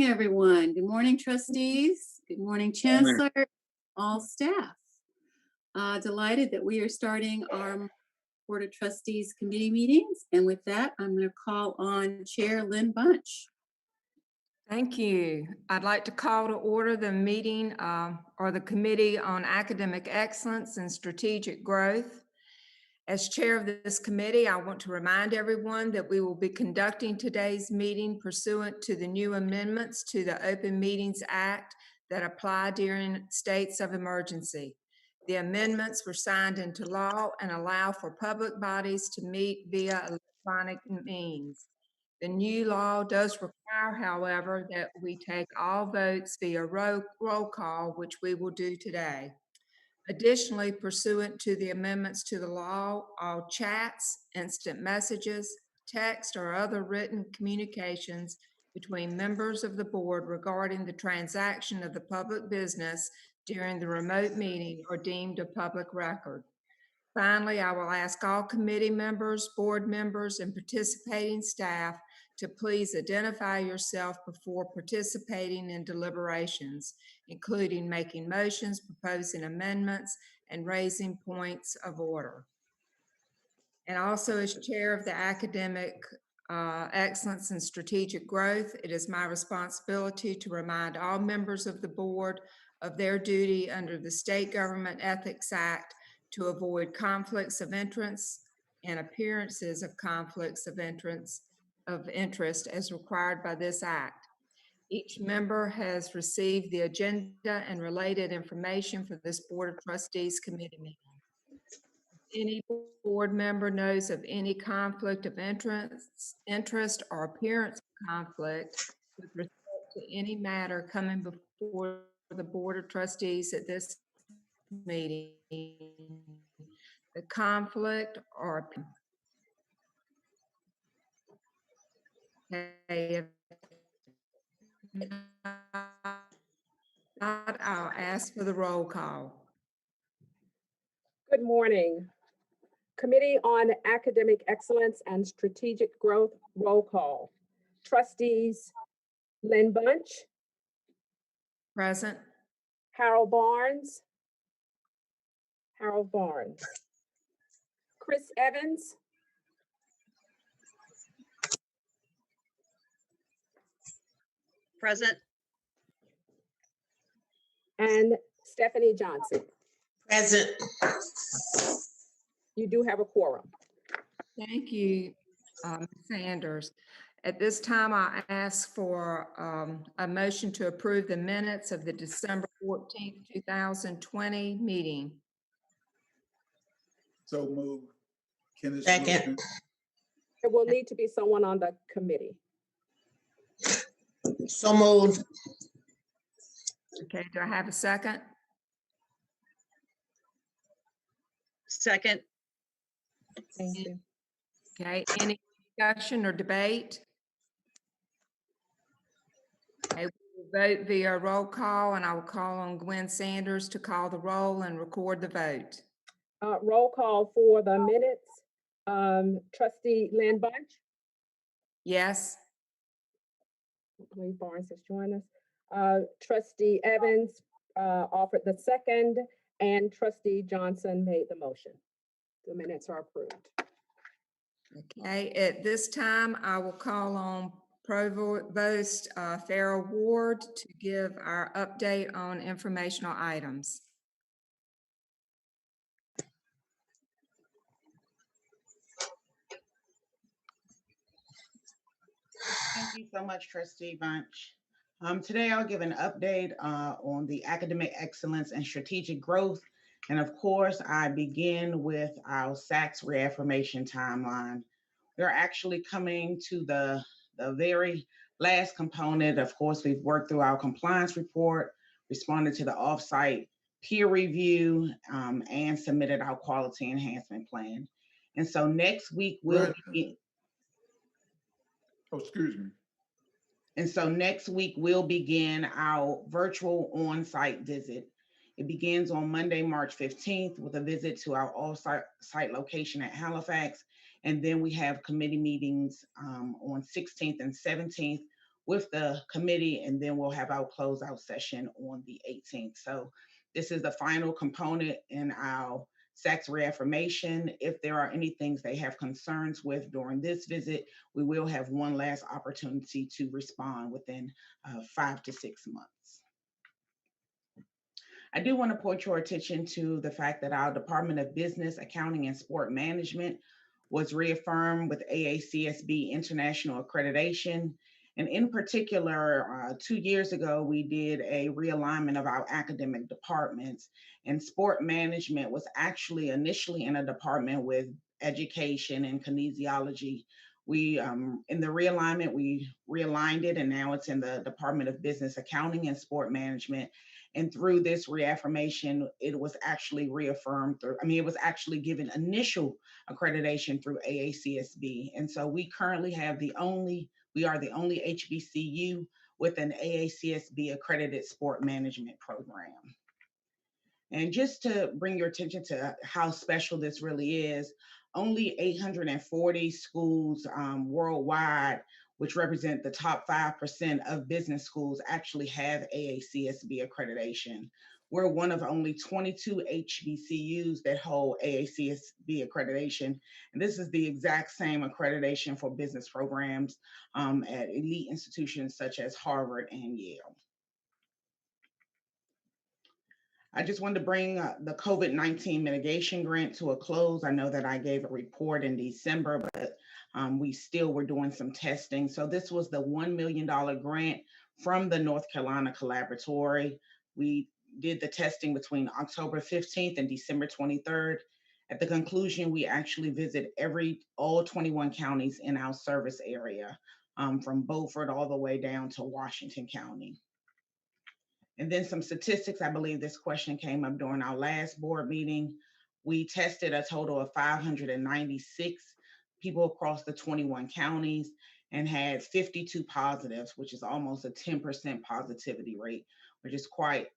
everyone. Good morning, trustees. Good morning, Chancellor, all staff. Delighted that we are starting our Board of Trustees committee meetings. And with that, I'm going to call on Chair Lynn Bunch. Thank you. I'd like to call to order the meeting or the Committee on Academic Excellence and Strategic Growth. As chair of this committee, I want to remind everyone that we will be conducting today's meeting pursuant to the new amendments to the Open Meetings Act that apply during states of emergency. The amendments were signed into law and allow for public bodies to meet via electronic means. The new law does require, however, that we take all votes via roll call, which we will do today. Additionally, pursuant to the amendments to the law, all chats, instant messages, text, or other written communications between members of the board regarding the transaction of the public business during the remote meeting are deemed a public record. Finally, I will ask all committee members, board members, and participating staff to please identify yourself before participating in deliberations, including making motions, proposing amendments, and raising points of order. And also, as chair of the Academic Excellence and Strategic Growth, it is my responsibility to remind all members of the board of their duty under the State Government Ethics Act to avoid conflicts of interest and appearances of conflicts of interest as required by this act. Each member has received the agenda and related information for this Board of Trustees committee meeting. If any board member knows of any conflict of interest or appearance of conflict with respect to any matter coming before the Board of Trustees at this meeting, the conflict or if not, I'll ask for the roll call. Good morning. Committee on Academic Excellence and Strategic Growth, roll call. Trustees Lynn Bunch, Present. Harold Barnes, Chris Evans, Present. and Stephanie Johnson. Present. You do have a quorum. Thank you, Sanders. At this time, I ask for a motion to approve the minutes of the December 14th, 2020 meeting. So moved. Kenneth Second. Wilson. There will need to be someone on the committee. So moved. Okay, do I have a second? Second. Thank you. Okay, any discussion or debate? Okay, we will vote via roll call, and I will call on Gwen Sanders to call the roll and record the vote. Roll call for the minutes. Trustee Lynn Bunch. Yes. I believe Barnes has joined us. Trustee Evans offered the second, and Trustee Johnson made the motion. The minutes are approved. Okay, at this time, I will call on Provost Farrell Ward to give our update on informational items. Thank you so much, Trustee Bunch. Today I'll give an update on the academic excellence and strategic growth. And of course, I begin with our SACS reaffirmation timeline. We're actually coming to the very last component. Of course, we've worked through our compliance report, responded to the offsite peer review, and submitted our quality enhancement plan. And so next week we'll begin. Oh, excuse me. And so next week, we'll begin our virtual on-site visit. It begins on Monday, March 15th with a visit to our off-site location at Halifax. And then we have committee meetings on 16th and 17th with the committee, and then we'll have our closeout session on the 18th. So this is the final component in our SAC's reaffirmation. If there are any things they have concerns with during this visit, we will have one last opportunity to respond within 5 to 6 months. I do want to point your attention to the fact that our Department of Business, Accounting, and Sport Management was reaffirmed with AACSB International Accreditation. And in particular, 2 years ago, we did a realignment of our academic departments, and sport management was actually initially in a department with education and kinesiology. We, in the realignment, we realigned it, and now it's in the Department of Business, Accounting, and Sport Management. And through this reaffirmation, it was actually reaffirmed through, it was actually given initial accreditation through AACSB. And so we currently have we are the only HBCU with an AACSB accredited sport management program. And just to bring your attention to how special this really is, only 840 schools worldwide, which represent the top 5% of business schools, actually have AACSB accreditation. We're one of only 22 HBCUs that hold AACSB accreditation. And this is the exact same accreditation for business programs at elite institutions such as Harvard and Yale. I just wanted to bring the COVID-19 mitigation grant to a close. I know that I gave a report in December, but we still were doing some testing. So this was the $1 million grant from the North Carolina Collaboratory. We did the testing between October 15th and December 23rd. At the conclusion, we actually visit all 21 counties in our service area, from Beaufort all the way down to Washington County. And then some statistics. I believe this question came up during our last board meeting. We tested a total of 596 people across the 21 counties and had 52 positives, which is almost a 10% positivity rate, which is quite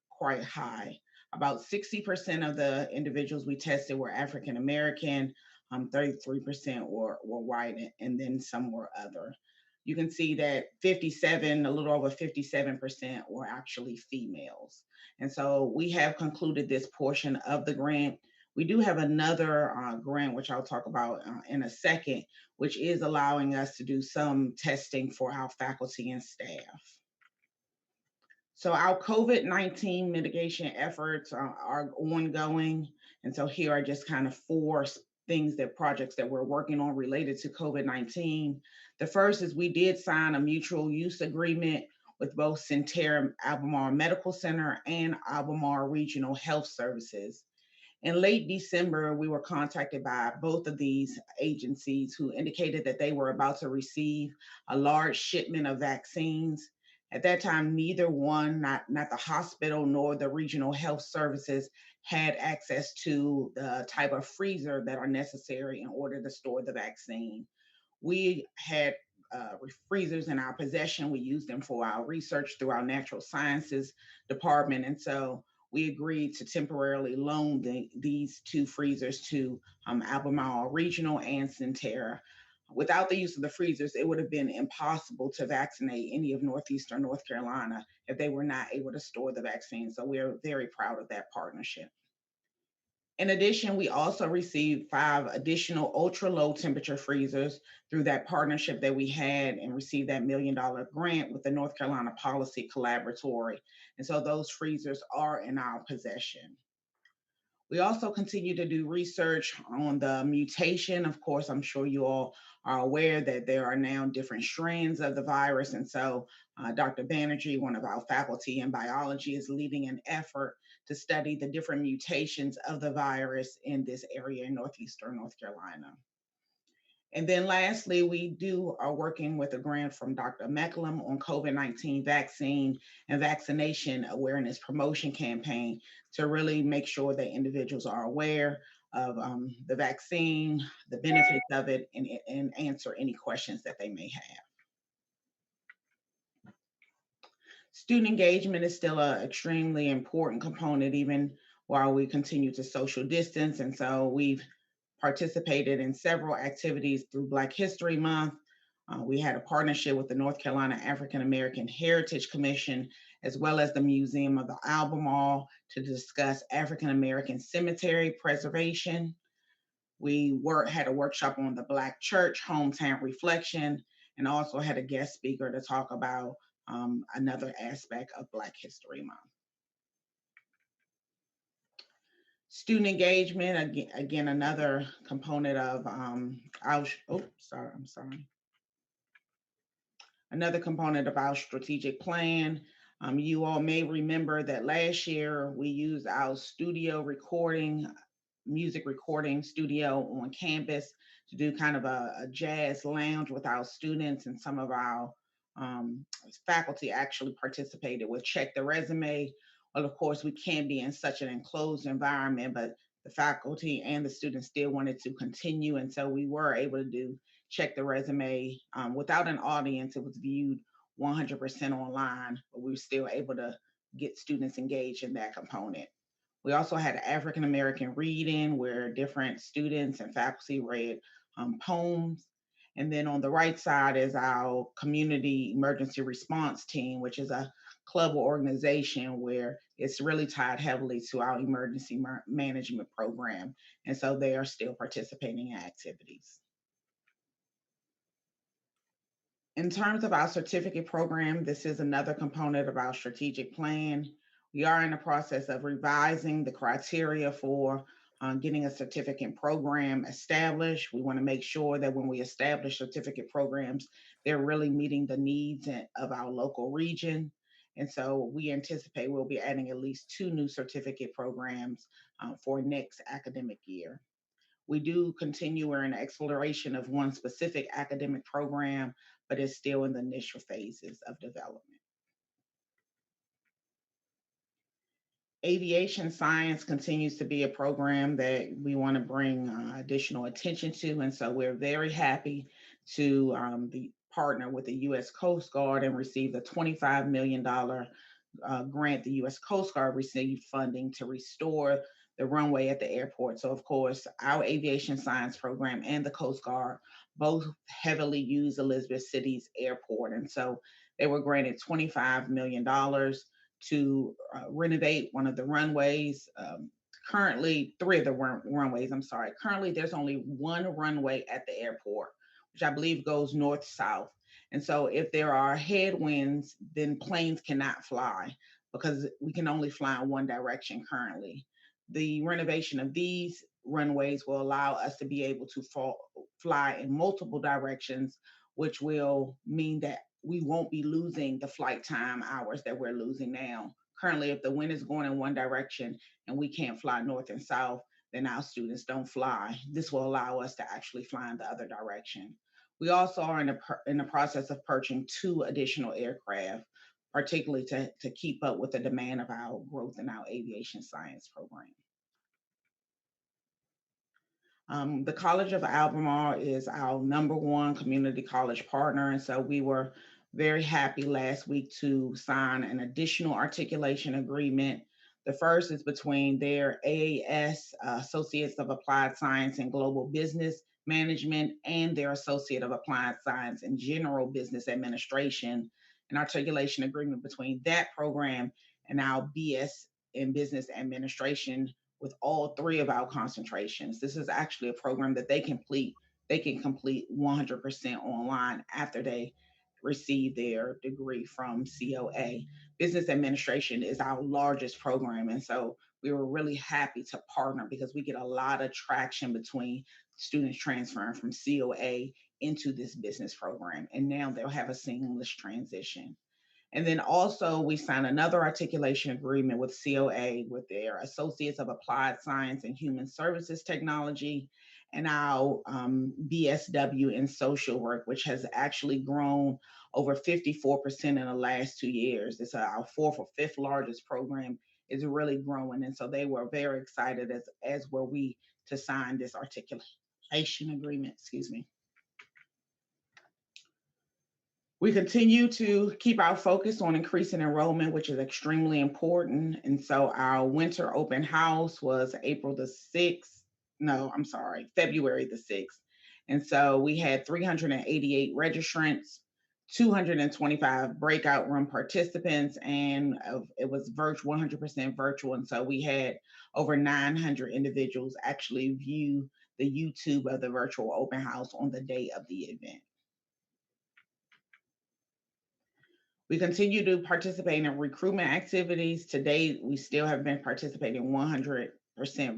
high. About 60% of the individuals we tested were African American, 33% were white, and then some were other. You can see that a little over 57% were actually females. And so we have concluded this portion of the grant. We do have another grant, which I'll talk about in a second, which is allowing us to do some testing for our faculty and staff. So our COVID-19 mitigation efforts are ongoing. And so here are just kind of 4 projects that we're working on related to COVID-19. The first is we did sign a mutual use agreement with both Centera Albemarle Medical Center and Albemarle Regional Health Services. In late December, we were contacted by both of these agencies who indicated that they were about to receive a large shipment of vaccines. At that time, neither one, not the hospital nor the regional health services, had access to the type of freezer that are necessary in order to store the vaccine. We had freezers in our possession. We used them for our research through our natural sciences department. And so we agreed to temporarily loan these 2 freezers to Albemarle Regional and Centera. Without the use of the freezers, it would have been impossible to vaccinate any of Northeastern North Carolina if they were not able to store the vaccine. So we're very proud of that partnership. In addition, we also received 5 additional ultra-low temperature freezers through that partnership that we had and received that $1 million grant with the North Carolina Policy Collaboratory. And so those freezers are in our possession. We also continue to do research on the mutation. Of course, I'm sure you all are aware that there are now different strands of the virus. And so Dr. Banerjee, one of our faculty in biology, is leading an effort to study the different mutations of the virus in this area in Northeastern North Carolina. And then lastly, we are working with a grant from Dr. Mecklem on COVID-19 vaccine and vaccination awareness promotion campaign to really make sure that individuals are aware of the vaccine, the benefits of it, and answer any questions that they may have. Student engagement is still an extremely important component, even while we continue to social distance. And so we've participated in several activities through Black History Month. We had a partnership with the North Carolina African American Heritage Commission, as well as the Museum of the Albemarle, to discuss African American cemetery preservation. We had a workshop on the Black Church Hometown Reflection, and also had a guest speaker to talk about another aspect of Black History Month. Student engagement, again, another component of another component of our strategic plan. You all may remember that last year we used our music recording studio on campus to do kind of a jazz lounge with our students, and some of our faculty actually participated with Check the Resume. Well, of course, we can't be in such an enclosed environment, but the faculty and the students still wanted to continue, and so we were able to do Check the Resume without an audience. It was viewed 100% online, but we were still able to get students engaged in that component. We also had African American reading, where different students and faculty read poems. And then on the right side is our community emergency response team, which is a club organization where it's really tied heavily to our emergency management program. And so they are still participating in activities. In terms of our certificate program, this is another component of our strategic plan. We are in the process of revising the criteria for getting a certificate program established. We want to make sure that when we establish certificate programs, they're really meeting the needs of our local region. And so we anticipate we'll be adding at least 2 new certificate programs for next academic year. We do continue, we're in exploration of one specific academic program, but it's still in the initial phases of development. Aviation science continues to be a program that we want to bring additional attention to, and so we're very happy to partner with the U.S. Coast Guard and receive the $25 million grant. The U.S. Coast Guard received funding to restore the runway at the airport. So of course, our aviation science program and the Coast Guard both heavily use Elizabeth City's airport. And so they were granted $25 million to renovate one of the runways. Currently, 3 of the runways, I'm sorry. Currently, there's only 1 runway at the airport, which I believe goes north-south. And so if there are headwinds, then planes cannot fly because we can only fly in one direction currently. The renovation of these runways will allow us to be able to fly in multiple directions, which will mean that we won't be losing the flight time hours that we're losing now. Currently, if the wind is going in one direction and we can't fly north and south, then our students don't fly. This will allow us to actually fly in the other direction. We also are in the process of purchasing 2 additional aircraft, particularly to keep up with the demand of our growth in our aviation science program. The College of Albemarle is our #1 community college partner, and so we were very happy last week to sign an additional articulation agreement. The first is between their AAS, Associates of Applied Science and Global Business Management, and their Associate of Applied Science and General Business Administration, an articulation agreement between that program and our BS in Business Administration with all 3 of our concentrations. This is actually a program that they can complete 100% online after they receive their degree from COA. Business administration is our largest program, and so we were really happy to partner because we get a lot of traction between students transferring from COA into this business program, and now they'll have a seamless transition. And then also we signed another articulation agreement with COA with their Associates of Applied Science and Human Services Technology, and our BSW in social work, which has actually grown over 54% in the last 2 years. It's our 4th or 5th largest program, is really growing. And so they were very excited, as were we, to sign this articulation agreement, We continue to keep our focus on increasing enrollment, which is extremely important. And so our winter open house was February the 6th. And so we had 388 registrants, 225 breakout room participants, and it was 100% virtual. And so we had over 900 individuals actually view the YouTube of the virtual open house on the day of the event. We continue to participate in recruitment activities. Today, we still have been participating 100%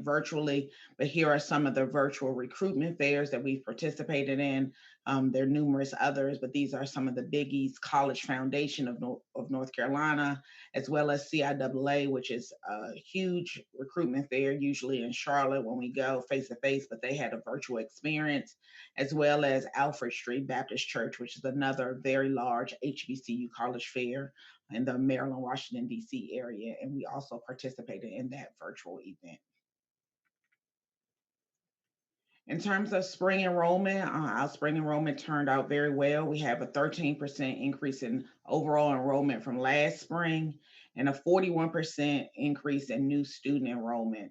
virtually, but here are some of the virtual recruitment fairs that we've participated in. There are numerous others, but these are some of the biggies: College Foundation of North Carolina, as well as CIAA, which is a huge recruitment fair, usually in Charlotte when we go face-to-face, but they had a virtual experience, as well as Alfred Street Baptist Church, which is another very large HBCU college fair in the Maryland, Washington, D.C. area. And we also participated in that virtual event. In terms of spring enrollment, our spring enrollment turned out very well. We have a 13% increase in overall enrollment from last spring and a 41% increase in new student enrollment.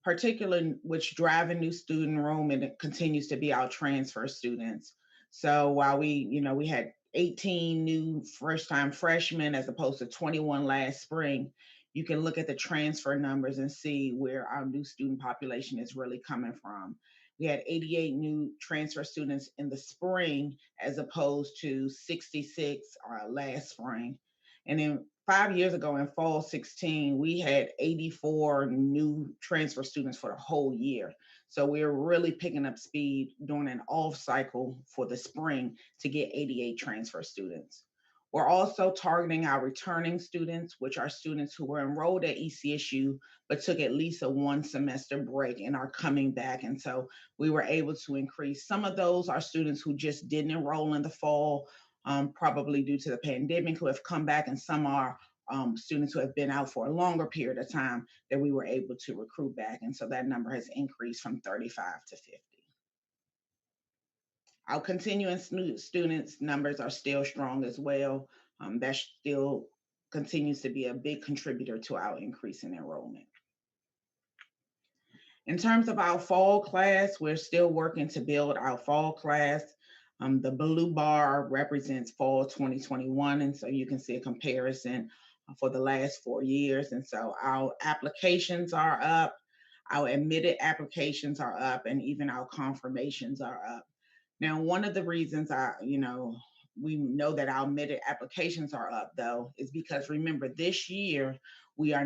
Particularly, which driving new student enrollment continues to be our transfer students. So while we had 18 new first-time freshmen as opposed to 21 last spring, you can look at the transfer numbers and see where our new student population is really coming from. We had 88 new transfer students in the spring as opposed to 66 last spring. And then 5 years ago in fall 16, we had 84 new transfer students for the whole year. So we're really picking up speed during an off cycle for the spring to get 88 transfer students. We're also targeting our returning students, which are students who were enrolled at ECSU, but took at least a 1 semester break and are coming back. And so we were able to increase. Some of those are students who just didn't enroll in the fall, probably due to the pandemic, who have come back, and some are students who have been out for a longer period of time that we were able to recruit back. And so that number has increased from 35 to 50. Our continuing students numbers are still strong as well. That still continues to be a big contributor to our increase in enrollment. In terms of our fall class, we're still working to build our fall class. The blue bar represents fall 2021, and so you can see a comparison for the last 4 years. And so our applications are up, our admitted applications are up, and even our confirmations are up. Now, one of the reasons we know that our admitted applications are up, though, is because remember, this year we do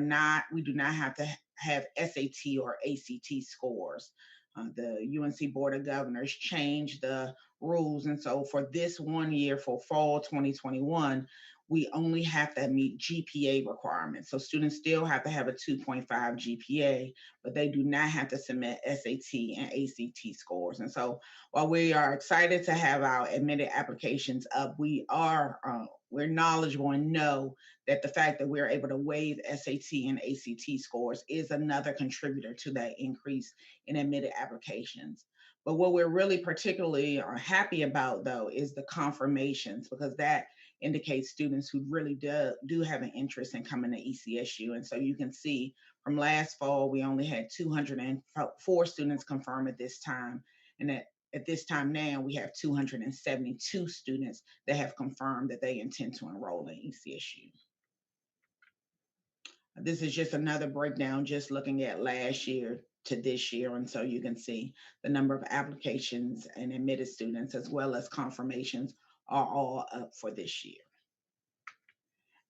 not have to have SAT or ACT scores. The UNC Board of Governors changed the rules, and so for this 1 year, for fall 2021, we only have to meet GPA requirements. So students still have to have a 2.5 GPA, but they do not have to submit SAT and ACT scores. And so while we are excited to have our admitted applications up, we're knowledgeable and know that the fact that we're able to waive SAT and ACT scores is another contributor to that increase in admitted applications. But what we're really particularly happy about, though, is the confirmations, because that indicates students who really do have an interest in coming to ECSU. And so you can see from last fall, we only had 204 students confirm at this time. And at this time now, we have 272 students that have confirmed that they intend to enroll in ECSU. This is just another breakdown, just looking at last year to this year. And so you can see the number of applications and admitted students as well as confirmations are all up for this year.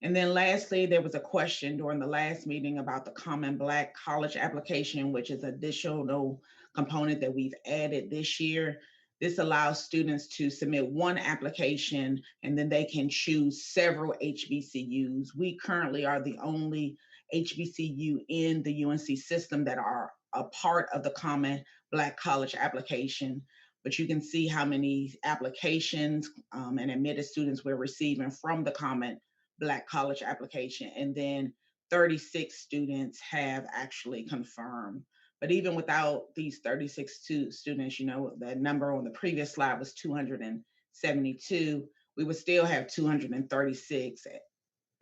And then lastly, there was a question during the last meeting about the Common Black College application, which is an additional component that we've added this year. This allows students to submit one application and then they can choose several HBCUs. We currently are the only HBCU in the UNC system that are a part of the Common Black College application. But you can see how many applications and admitted students we're receiving from the Common Black College application, and then 36 students have actually confirmed. But even without these 36 students, the number on the previous slide was 272, we would still have 236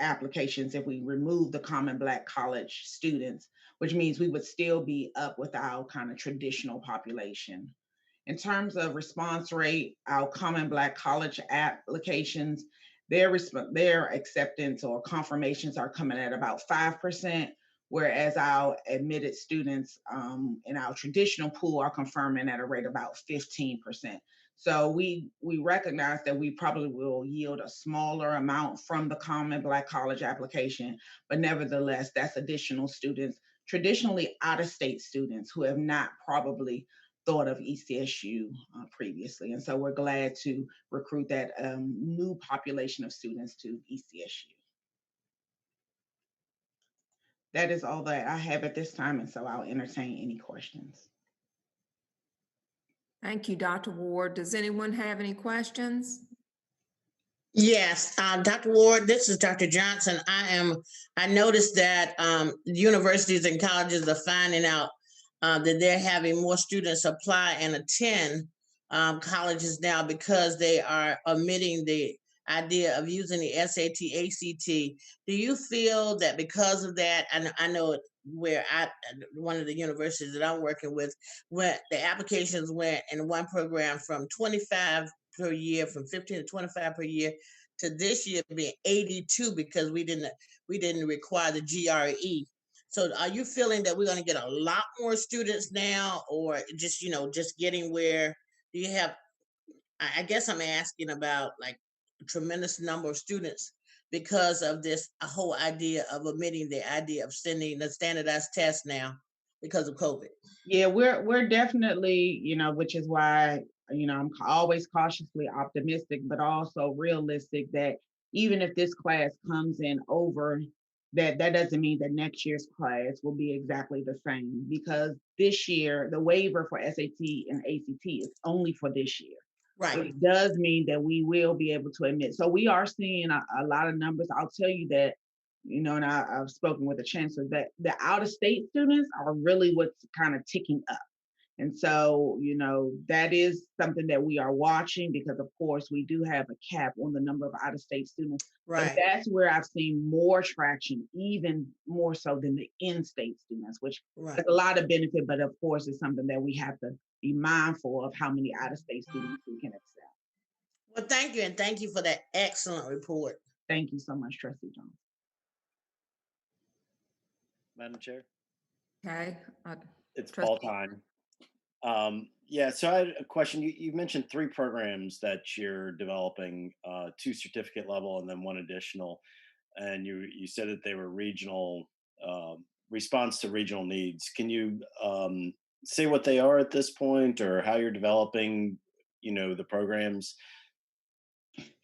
applications if we remove the Common Black College students, which means we would still be up with our kind of traditional population. In terms of response rate, our Common Black College applications, their acceptance or confirmations are coming at about 5%, whereas our admitted students in our traditional pool are confirming at a rate about 15%. So we recognize that we probably will yield a smaller amount from the Common Black College application, but nevertheless, that's additional students, traditionally out-of-state students who have not probably thought of ECSU previously. And so we're glad to recruit that new population of students to ECSU. That is all that I have at this time, and so I'll entertain any questions. Thank you, Dr. Ward. Does anyone have any questions? Yes, Dr. Ward, this is Dr. Johnson. I noticed that universities and colleges are finding out that they're having more students apply and attend colleges now because they are omitting the idea of using the SAT, ACT. Do you feel that because of that, and I know one of the universities that I'm working with, where the applications went in one program from 25 per year, from 15 to 25 per year, to this year being 82 because we didn't require the GRE. So are you feeling that we're going to get a lot more students now, or just getting where do you have, I guess I'm asking about like a tremendous number of students because of this whole idea of omitting the idea of sending the standardized test now because of COVID. Yeah, we're definitely, which is why, I'm always cautiously optimistic, but also realistic that even if this class comes in over, that doesn't mean that next year's class will be exactly the same, because this year, the waiver for SAT and ACT is only for this year. Right. So it does mean that we will be able to admit. So we are seeing a lot of numbers. I'll tell you that, and I've spoken with the chancellor, that the out-of-state students are really what's kind of ticking up. And so, that is something that we are watching because, of course, we do have a cap on the number of out-of-state students. Right. But that's where I've seen more traction, even more so than the in-state students, which has a lot of benefit. But of course, it's something that we have to be mindful of how many out-of-state students we can accept. Well, thank you. And thank you for that excellent report. Thank you so much, Trustee Jones. Madam Chair. Okay. It's Trustee- Paul Time. Yeah, so I had a question. You mentioned 3 programs that you're developing, 2 certificate level and then 1 additional. And you said that they were regional, response to regional needs. Can you say what they are at this point, or how you're developing, the programs?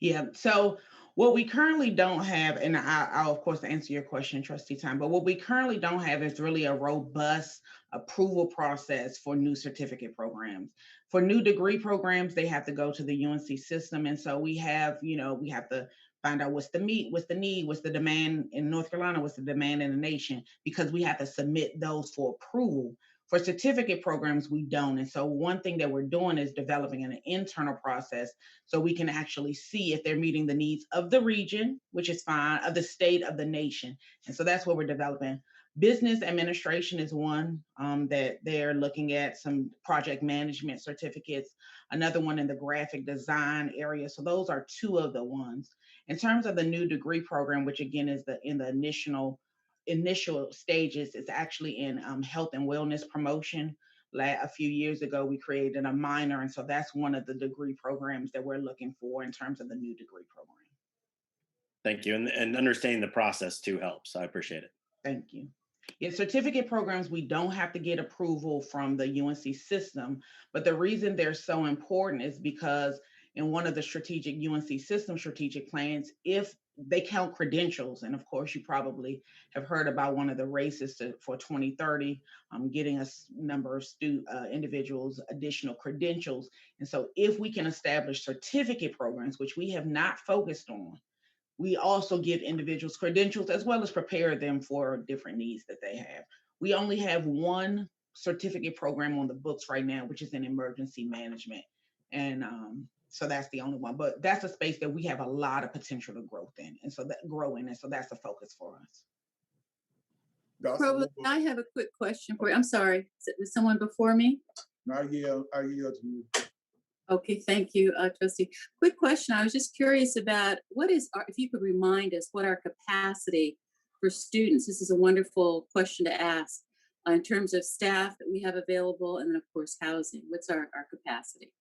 Yeah, so what we currently don't have, and I'll of course answer your question, Trustee Time, but what we currently don't have is really a robust approval process for new certificate programs. For new degree programs, they have to go to the UNC system. And so we have to find out what's the need, what's the demand in North Carolina, what's the demand in the nation, because we have to submit those for approval. For certificate programs, we don't. And so one thing that we're doing is developing an internal process so we can actually see if they're meeting the needs of the region, which is fine, of the state, of the nation. And so that's what we're developing. Business administration is one that they're looking at, some project management certificates, another one in the graphic design area. So those are 2 of the ones. In terms of the new degree program, which again is in the initial stages, it's actually in health and wellness promotion. A few years ago, we created a minor, and so that's one of the degree programs that we're looking for in terms of the new degree program. Thank you. And understanding the process too helps. I appreciate it. Thank you. Yeah, certificate programs, we don't have to get approval from the UNC system, but the reason they're so important is because in one of the strategic UNC system strategic plans, if they count credentials, and of course you probably have heard about one of the races for 2030, getting a number of individuals additional credentials. And so if we can establish certificate programs, which we have not focused on, we also give individuals credentials as well as prepare them for different needs that they have. We only have 1 certificate program on the books right now, which is in emergency management. And so that's the only one, but that's a space that we have a lot of potential to grow in. And so that's a focus for us. Provost, I have a quick question for you. I'm sorry, is someone before me? I yield to you. Okay, thank you, trustee. Quick question. I was just curious about if you could remind us what our capacity for students. This is a wonderful question to ask in terms of staff that we have available, and then of course housing. What's our capacity?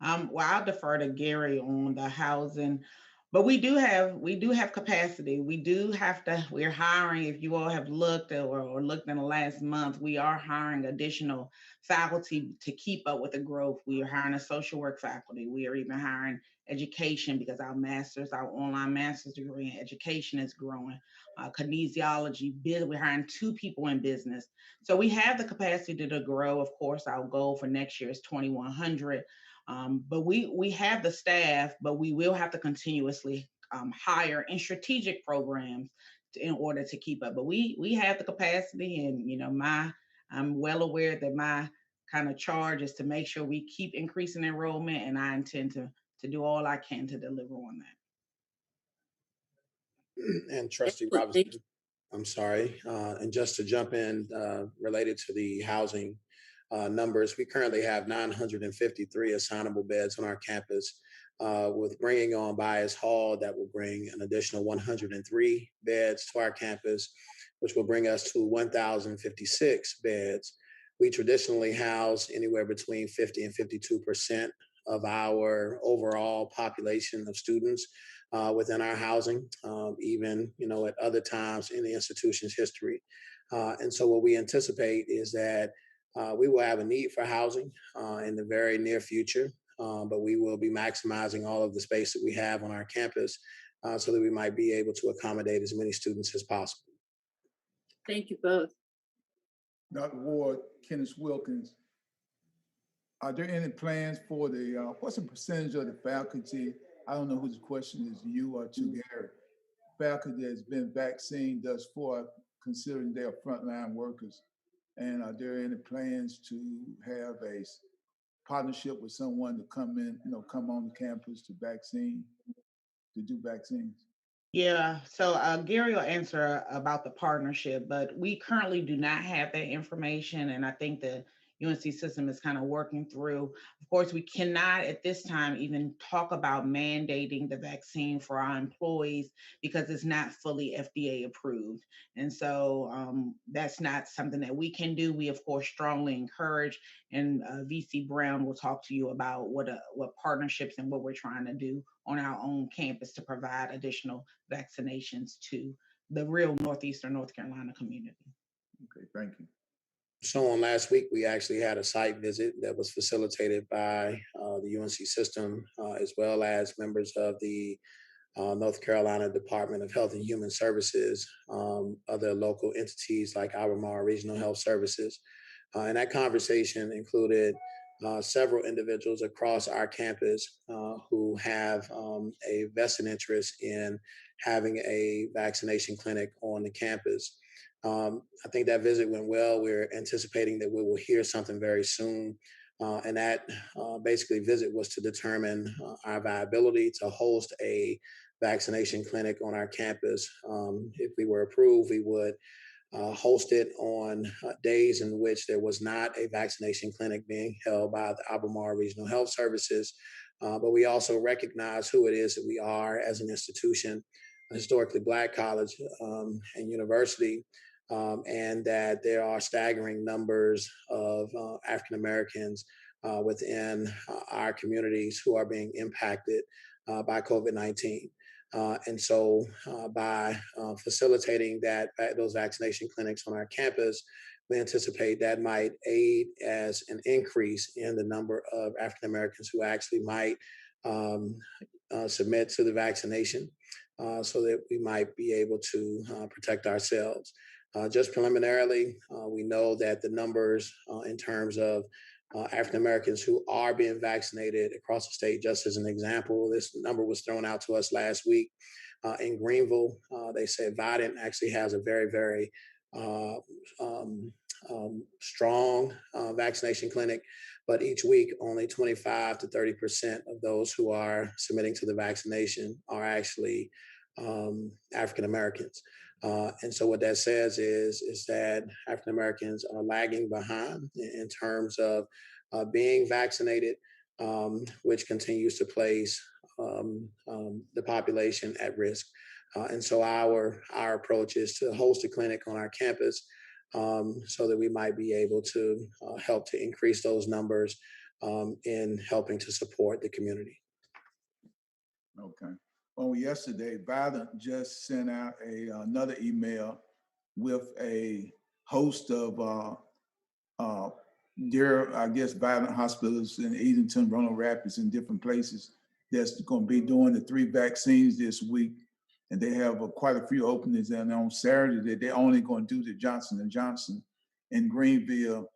Well, I'll defer to Gary on the housing, but we do have capacity. We're hiring. If you all have looked or looked in the last month, we are hiring additional faculty to keep up with the growth. We are hiring a social work faculty. We are even hiring education because our online master's degree in education is growing. Kinesiology, we're hiring 2 people in business. So we have the capacity to grow. Of course, our goal for next year is 2,100. But we have the staff, but we will have to continuously hire in strategic programs in order to keep up. But we have the capacity, and I'm well aware that my kind of charge is to make sure we keep increasing enrollment, and I intend to do all I can to deliver on that. And Trustee Excellent. Robinson, Thank you. I'm sorry. And just to jump in related to the housing numbers, we currently have 953 assignable beds on our campus. With bringing on Bias Hall, that will bring an additional 103 beds to our campus, which will bring us to 1,056 beds. We traditionally house anywhere between 50 and 52% of our overall population of students within our housing, even at other times in the institution's history. And so what we anticipate is that we will have a need for housing in the very near future, but we will be maximizing all of the space that we have on our campus so that we might be able to accommodate as many students as possible. Thank you both. Dr. Ward, Kenneth Wilkins, are there any plans for what's the percentage of the faculty? I don't know whose question is, you or to Gary. Faculty that's been vaccinated thus far, considering they are frontline workers. And are there any plans to have a partnership with someone to come on the campus to do vaccines? Yeah, so Gary will answer about the partnership, but we currently do not have that information, and I think the UNC system is kind of working through. Of course, we cannot at this time even talk about mandating the vaccine for our employees because it's not fully FDA approved. And so that's not something that we can do. We, of course, strongly encourage, and VC Brown will talk to you about what partnerships and what we're trying to do on our own campus to provide additional vaccinations to the real Northeastern North Carolina community. Okay, thank you. So on last week, we actually had a site visit that was facilitated by the UNC system, as well as members of the North Carolina Department of Health and Human Services, other local entities like Albemarle Regional Health Services. And that conversation included several individuals across our campus who have a vested interest in having a vaccination clinic on the campus. I think that visit went well. We're anticipating that we will hear something very soon. And that basically visit was to determine our viability to host a vaccination clinic on our campus. If we were approved, we would host it on days in which there was not a vaccination clinic being held by the Albemarle Regional Health Services. But we also recognize who it is that we are as an institution, a historically Black college and university, and that there are staggering numbers of African Americans within our communities who are being impacted by COVID-19. And so by facilitating those vaccination clinics on our campus, we anticipate that might aid as an increase in the number of African Americans who actually might submit to the vaccination so that we might be able to protect ourselves. Just preliminarily, we know that the numbers in terms of African Americans who are being vaccinated across the state, just as an example, this number was thrown out to us last week in Greenville. They said Vaughn actually has a very, very strong vaccination clinic, but each week only 25 to 30% of those who are submitting to the vaccination are actually African Americans. And so what that says is that African Americans are lagging behind in terms of being vaccinated, which continues to place the population at risk. And so our approach is to host a clinic on our campus so that we might be able to help to increase those numbers in helping to support the community. Okay. Well, yesterday, Biden just sent out another email with a host of their, I guess, violent hospitals in Edenton, Roanoke Rapids, and different places that's going to be doing the 3 vaccines this week. And they have quite a few openings. And on Saturday, they're only going to do the Johnson & Johnson in Greenville,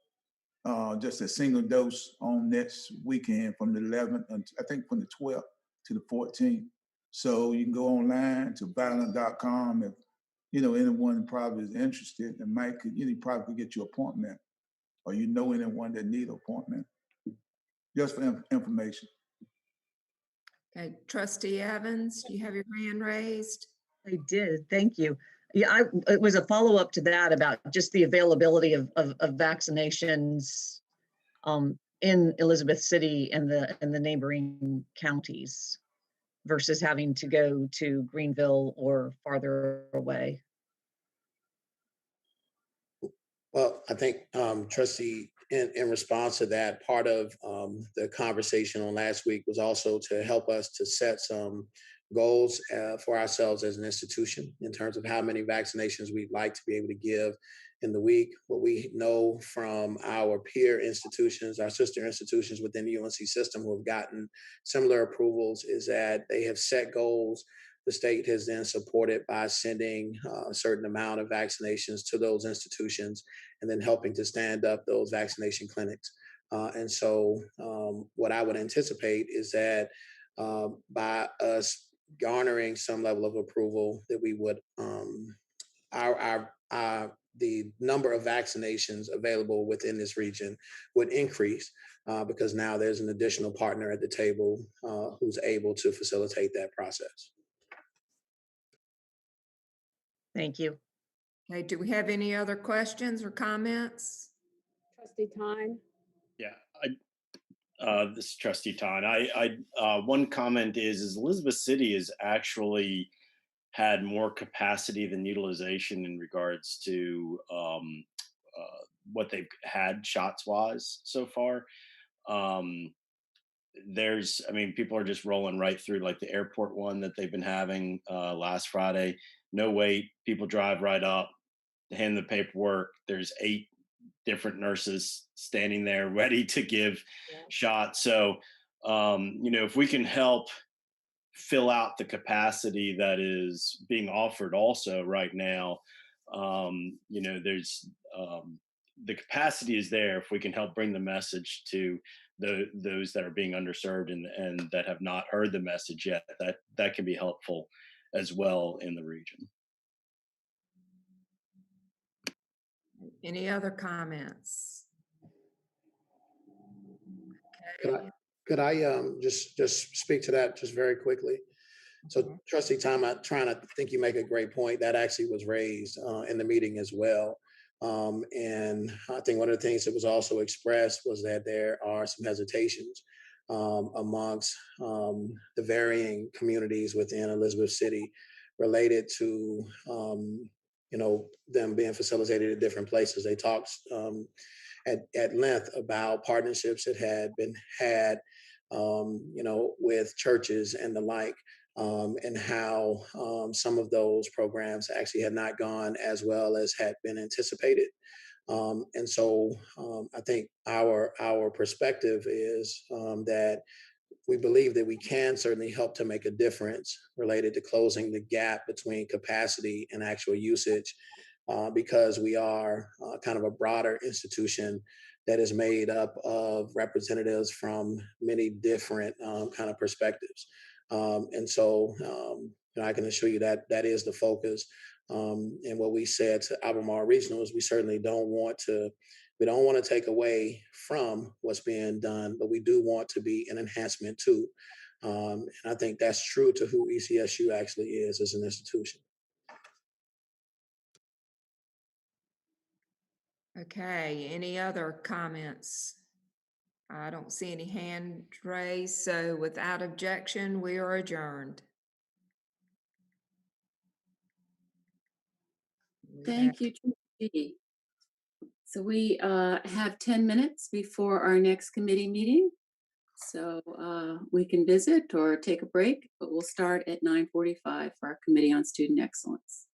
just a single dose on next weekend from the 11th, I think from the 12th to the 14th. So you can go online to violent.com if, anyone probably is interested, and Mike could, probably could get you an appointment, or anyone that need an appointment, just for information. Okay, Trustee Evans, do you have your hand raised? I did, thank you. Yeah, it was a follow-up to that about just the availability of vaccinations in Elizabeth City and the neighboring counties versus having to go to Greenville or farther away. Well, I think, Trustee, in response to that, part of the conversation on last week was also to help us to set some goals for ourselves as an institution in terms of how many vaccinations we'd like to be able to give in the week. What we know from our peer institutions, our sister institutions within the UNC system who have gotten similar approvals, is that they have set goals. The state has then supported by sending a certain amount of vaccinations to those institutions and then helping to stand up those vaccination clinics. And so what I would anticipate is that by us garnering some level of approval, that we would, the number of vaccinations available within this region would increase because now there's an additional partner at the table who's able to facilitate that process. Thank you. Okay, do we have any other questions or comments? Trustee Tyne? Yeah, this is Trustee Todd. One comment is Elizabeth City has actually had more capacity than utilization in regards to what they've had shots wise so far. People are just rolling right through, like the airport one that they've been having last Friday. No wait, people drive right up, hand the paperwork. There's 8 different nurses standing there ready to give shots. So, if we can help fill out the capacity that is being offered also right now, there's the capacity is there. If we can help bring the message to those that are being underserved and that have not heard the message yet, that can be helpful as well in the region. Any other comments? Could I just speak to that just very quickly? So Trustee Tom, I think you make a great point. That actually was raised in the meeting as well. And I think one of the things that was also expressed was that there are some hesitations amongst the varying communities within Elizabeth City related to them being facilitated at different places. They talked at length about partnerships that had been had with churches and the like, and how some of those programs actually had not gone as well as had been anticipated. And so I think our perspective is that we believe that we can certainly help to make a difference related to closing the gap between capacity and actual usage, because we are kind of a broader institution that is made up of representatives from many different kind of perspectives. And so I can assure you that that is the focus. And what we said to Albemarle Regional is we certainly don't want to take away from what's being done, but we do want to be an enhancement too. And I think that's true to who ECSU actually is as an institution. Okay, any other comments? I don't see any hand raised, so without objection, we are adjourned. Thank you, trustee. So we have 10 minutes before our next committee meeting. So we can visit or take a break, but we'll start at 9:45 for our Committee on Student Excellence.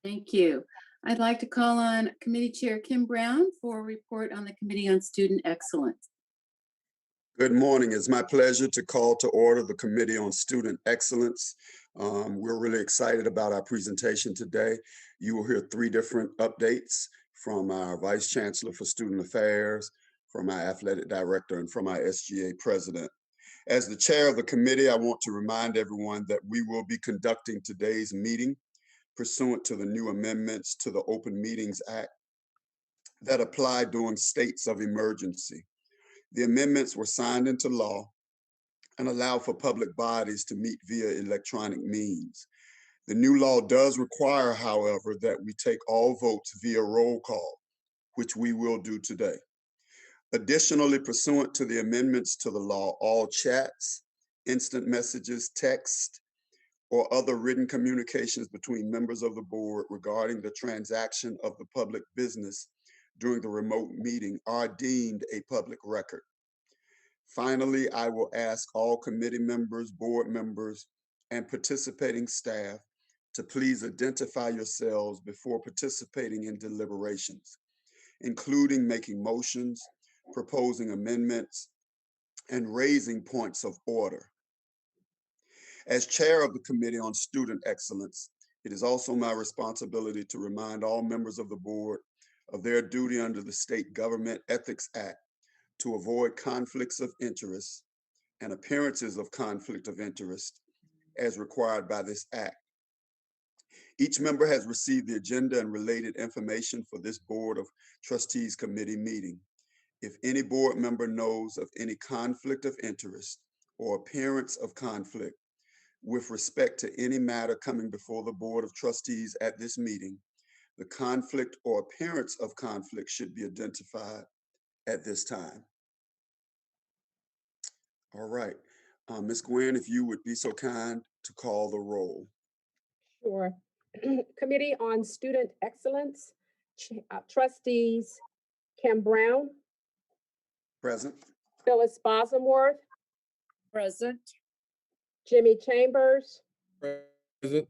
Thank you. I'd like to call on Committee Chair Kim Brown for a report on the Committee on Student Excellence. Good morning. It's my pleasure to call to order the Committee on Student Excellence. We're really excited about our presentation today. You will hear 3 different updates from our Vice Chancellor for Student Affairs, from our Athletic Director, and from our SGA President. As the chair of the committee, I want to remind everyone that we will be conducting today's meeting pursuant to the new amendments to the Open Meetings Act that apply during states of emergency. The amendments were signed into law and allow for public bodies to meet via electronic means. The new law does require, however, that we take all votes via roll call, which we will do today. Additionally, pursuant to the amendments to the law, all chats, instant messages, text, or other written communications between members of the board regarding the transaction of the public business during the remote meeting are deemed a public record. Finally, I will ask all committee members, board members, and participating staff to please identify yourselves before participating in deliberations, including making motions, proposing amendments, and raising points of order. As chair of the Committee on Student Excellence, it is also my responsibility to remind all members of the board of their duty under the State Government Ethics Act to avoid conflicts of interest and appearances of conflict of interest as required by this act. Each member has received the agenda and related information for this Board of Trustees Committee meeting. If any board member knows of any conflict of interest or appearance of conflict with respect to any matter coming before the Board of Trustees at this meeting, the conflict or appearance of conflict should be identified at this time. All right. Ms. Gwen, if you would be so kind to call the roll. Sure. Committee on Student Excellence, Trustees Kim Brown, Present. Phyllis Bosworth, Present. Jimmy Chambers, Present.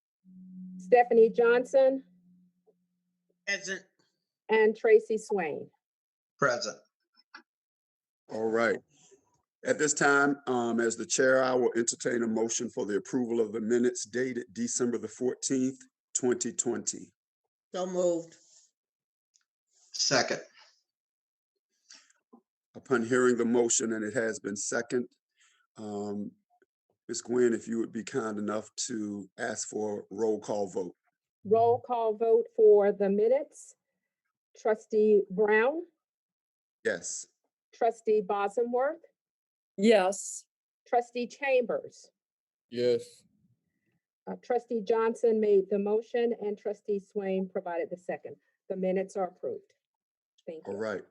Stephanie Johnson, Present. and Tracy Swain. Present. All right. At this time, as the chair, I will entertain a motion for the approval of the minutes dated December the 14th, 2020. So moved. Second. Upon hearing the motion, and it has been second, Ms. Gwen, if you would be kind enough to ask for a roll call vote. Roll call vote for the minutes. Trustee Brown, Yes. Trustee Bosworth, Yes. Trustee Chambers, Yes. Trustee Johnson made the motion and Trustee Swain provided the second. The minutes are approved. Thank you. All right.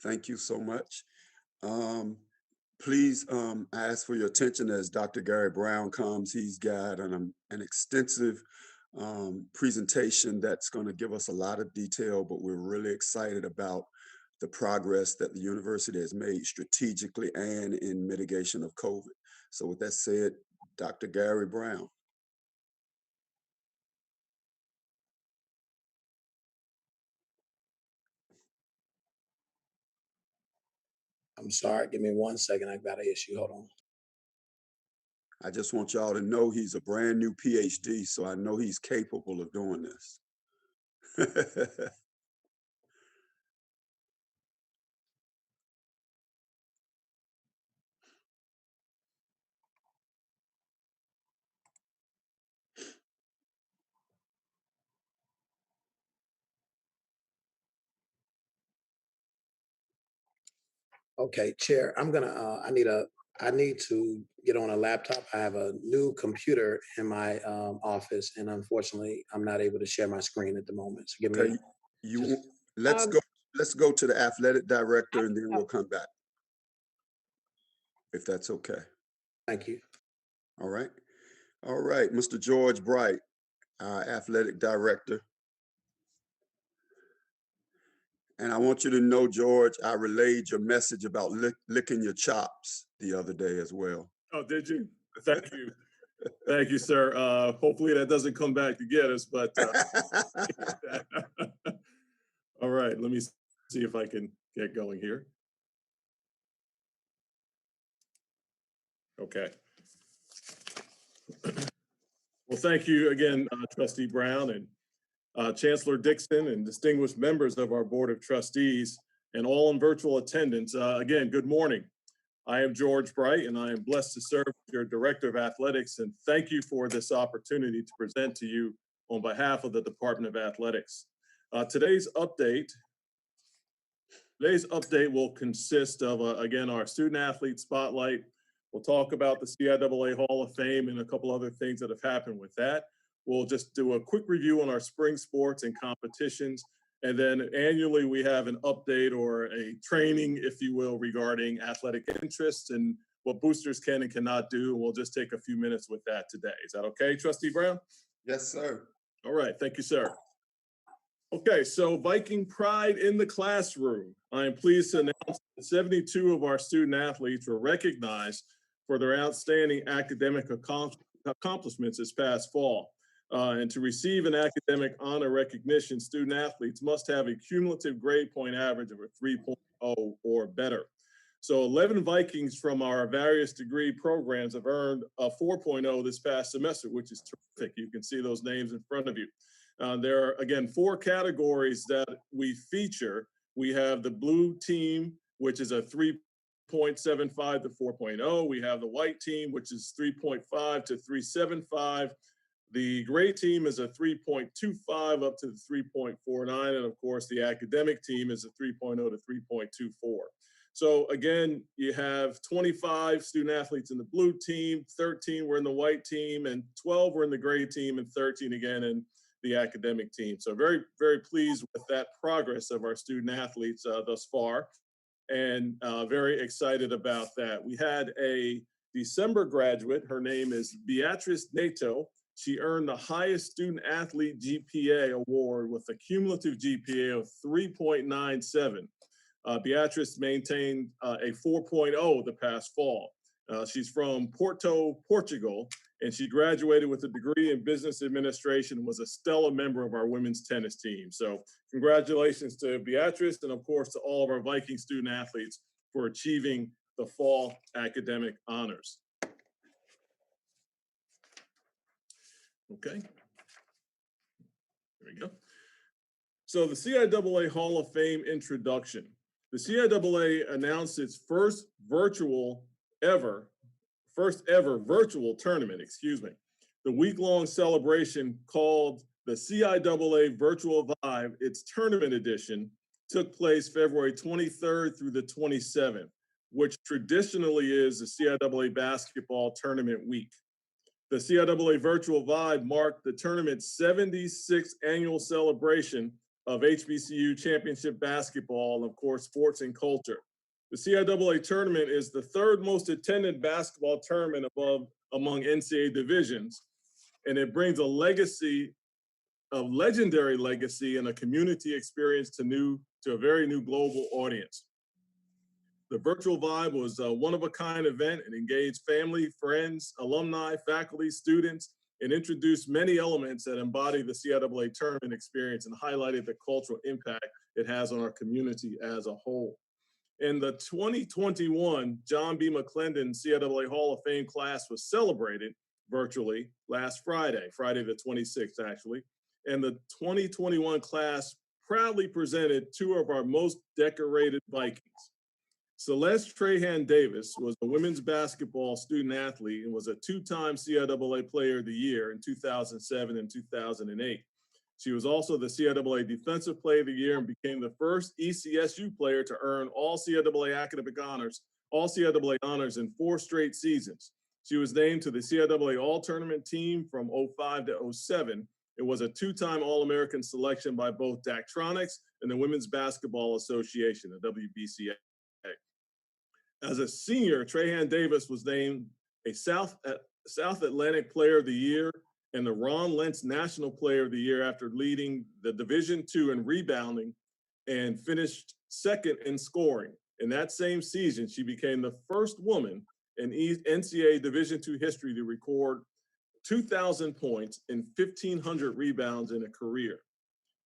Thank you so much. Please ask for your attention as Dr. Gary Brown comes. He's got an extensive presentation that's going to give us a lot of detail, but we're really excited about the progress that the university has made strategically and in mitigation of COVID. So with that said, Dr. Gary Brown. I'm sorry, give me 1 second. I've got an issue. Hold on. I just want y'all to know he's a brand new PhD, so I know he's capable of doing this. Okay, Chair, I'm gonna, I need to get on a laptop. I have a new computer in my office, and unfortunately, I'm not able to share my screen at the moment. So give me, Okay, let's go to the athletic director and then we'll come back. If that's okay. thank you. All right. All right, Mr. George Bright, our athletic director. And I want you to know, George, I relayed your message about licking your chops the other day as well. Oh, did you? Thank you. Thank you, sir. Hopefully that doesn't come back to get us, but all right, let me see if I can get going here. Okay. Well, thank you again, Trustee Brown and Chancellor Dixon and distinguished members of our Board of Trustees and all in virtual attendance. Again, good morning. I am George Bright and I am blessed to serve as your Director of Athletics, and thank you for this opportunity to present to you on behalf of the Department of Athletics. Today's update will consist of, again, our student athlete spotlight. We'll talk about the CIAA Hall of Fame and a couple other things that have happened with that. We'll just do a quick review on our spring sports and competitions. And then annually we have an update or a training, if you will, regarding athletic interests and what boosters can and cannot do. We'll just take a few minutes with that today. Is that okay, Trustee Brown? Yes, sir. All right, thank you, sir. Okay, so Viking pride in the classroom. I am pleased to announce that 72 of our student athletes were recognized for their outstanding academic accomplishments this past fall. And to receive an academic honor recognition, student athletes must have a cumulative grade point average of a 3.0 or better. So 11 Vikings from our various degree programs have earned a 4.0 this past semester, which is terrific. You can see those names in front of you. There are, again, 4 categories that we feature. We have the blue team, which is a 3.75 to 4.0. We have the white team, which is 3.5 to 3.75. The gray team is a 3.25 up to the 3.49. And of course, the academic team is a 3.0 to 3.24. So again, you have 25 student athletes in the blue team, 13 were in the white team, and 12 were in the gray team, and 13 again in the academic team. So very, very pleased with that progress of our student athletes thus far, and very excited about that. We had a December graduate. Her name is Beatrice Nato. She earned the highest student athlete GPA award with a cumulative GPA of 3.97. Beatrice maintained a 4.0 the past fall. She's from Porto, Portugal, and she graduated with a degree in business administration and was a stellar member of our women's tennis team. So congratulations to Beatrice and of course to all of our Viking student athletes for achieving the fall academic honors. Okay, there we go. So the CIAA Hall of Fame introduction. The CIAA announced its first ever virtual tournament, The week-long celebration called the CIAA Virtual Vibe, its tournament edition, took place February 23rd through the 27th, which traditionally is the CIAA basketball tournament week. The CIAA Virtual Vibe marked the tournament's 76th annual celebration of HBCU championship basketball, and of course, sports and culture. The CIAA tournament is the 3rd most attended basketball tournament among NCAA divisions, and it brings a legendary legacy and a community experience to a very new global audience. The Virtual Vibe was a one-of-a-kind event. It engaged family, friends, alumni, faculty, students, and introduced many elements that embody the CIAA tournament experience and highlighted the cultural impact it has on our community as a whole. In the 2021 John B. McClendon CIAA Hall of Fame class was celebrated virtually last Friday the 26th actually, and the 2021 class proudly presented 2 of our most decorated Vikings. Celeste Trahan Davis was a women's basketball student athlete and was a 2-time CIAA Player of the Year in 2007 and 2008. She was also the CIAA Defensive Player of the Year and became the first ECSU player to earn all CIAA academic honors, all CIAA honors in 4 straight seasons. She was named to the CIAA All-Tournament team from 05 to 07. It was a 2-time All-American selection by both Daktronics and the Women's Basketball Association, the WBCA. As a senior, Trahan Davis was named a South Atlantic Player of the Year and the Ron Lentz National Player of the Year after leading the Division II in rebounding and finished 2nd in scoring. In that same season, she became the first woman in NCAA Division II history to record 2,000 points and 1,500 rebounds in a career.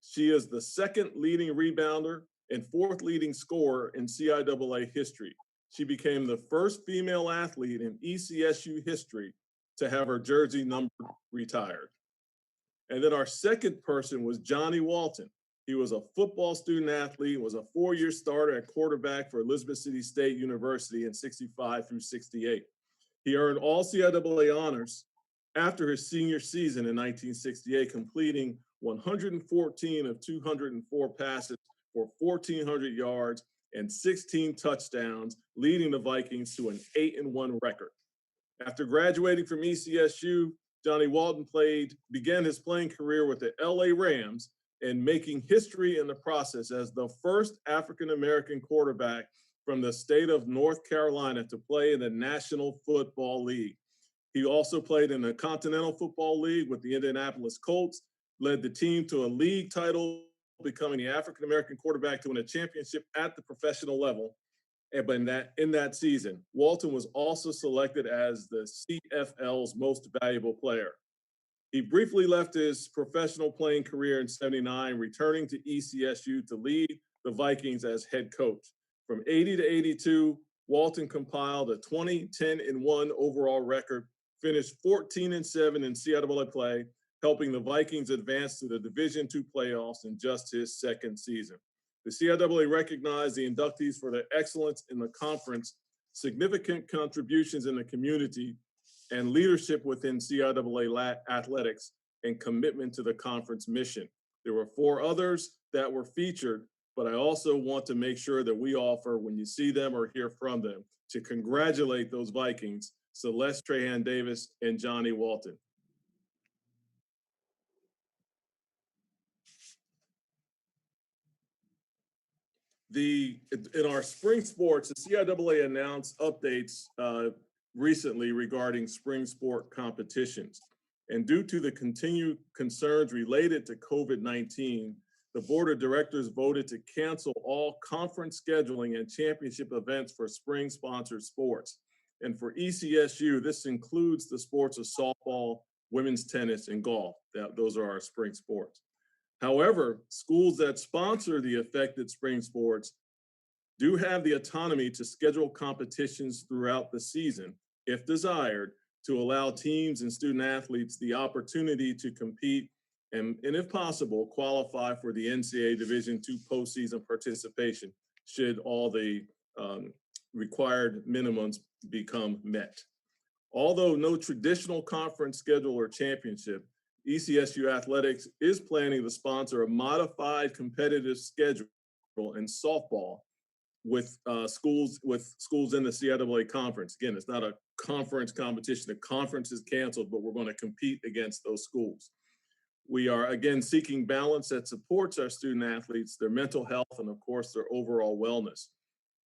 She is the second leading rebounder and fourth leading scorer in CIAA history. She became the first female athlete in ECSU history to have her jersey number retired. And then our second person was Johnny Walton. He was a football student athlete, was a 4-year starter at quarterback for Elizabeth City State University in 65 through 68. He earned all CIAA honors after his senior season in 1968, completing 114 of 204 passes for 1,400 yards and 16 touchdowns, leading the Vikings to an 8-1 record. After graduating from ECSU, Johnny Walton began his playing career with the LA Rams and making history in the process as the first African-American quarterback from the state of North Carolina to play in the National Football League. He also played in the Continental Football League with the Indianapolis Colts, led the team to a league title, becoming the African-American quarterback to win a championship at the professional level. But in that season, Walton was also selected as the CFL's most valuable player. He briefly left his professional playing career in '79, returning to ECSU to lead the Vikings as head coach. From '80 to '82, Walton compiled a 20-10-1 overall record, finished 14-7 in CIAA play, helping the Vikings advance to the Division II playoffs in just his second season. The CIAA recognized the inductees for their excellence in the conference, significant contributions in the community, and leadership within CIAA athletics and commitment to the conference mission. There were 4 others that were featured, but I also want to make sure that we offer, when you see them or hear from them, to congratulate those Vikings, Celeste, Trahan Davis, and Johnny Walton. In our spring sports, the CIAA announced updates recently regarding spring sport competitions. And due to the continued concerns related to COVID-19, the board of directors voted to cancel all conference scheduling and championship events for spring sponsored sports. And for ECSU, this includes the sports of softball, women's tennis, and golf. Those are our spring sports. However, schools that sponsor the affected spring sports do have the autonomy to schedule competitions throughout the season, if desired, to allow teams and student athletes the opportunity to compete and if possible, qualify for the NCAA Division II postseason participation should all the required minimums become met. Although no traditional conference schedule or championship, ECSU Athletics is planning to sponsor a modified competitive schedule in softball with schools in the CIAA conference. Again, it's not a conference competition. The conference is canceled, but we're going to compete against those schools. We are, again, seeking balance that supports our student athletes, their mental health, and of course, their overall wellness.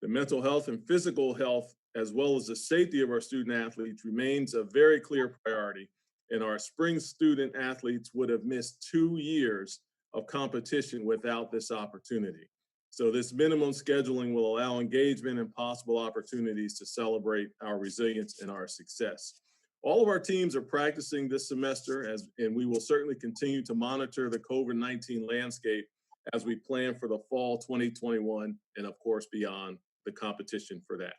The mental health and physical health, as well as the safety of our student athletes, remains a very clear priority. And our spring student athletes would have missed 2 years of competition without this opportunity. So this minimum scheduling will allow engagement and possible opportunities to celebrate our resilience and our success. All of our teams are practicing this semester, and we will certainly continue to monitor the COVID-19 landscape as we plan for the fall 2021 and of course beyond the competition for that.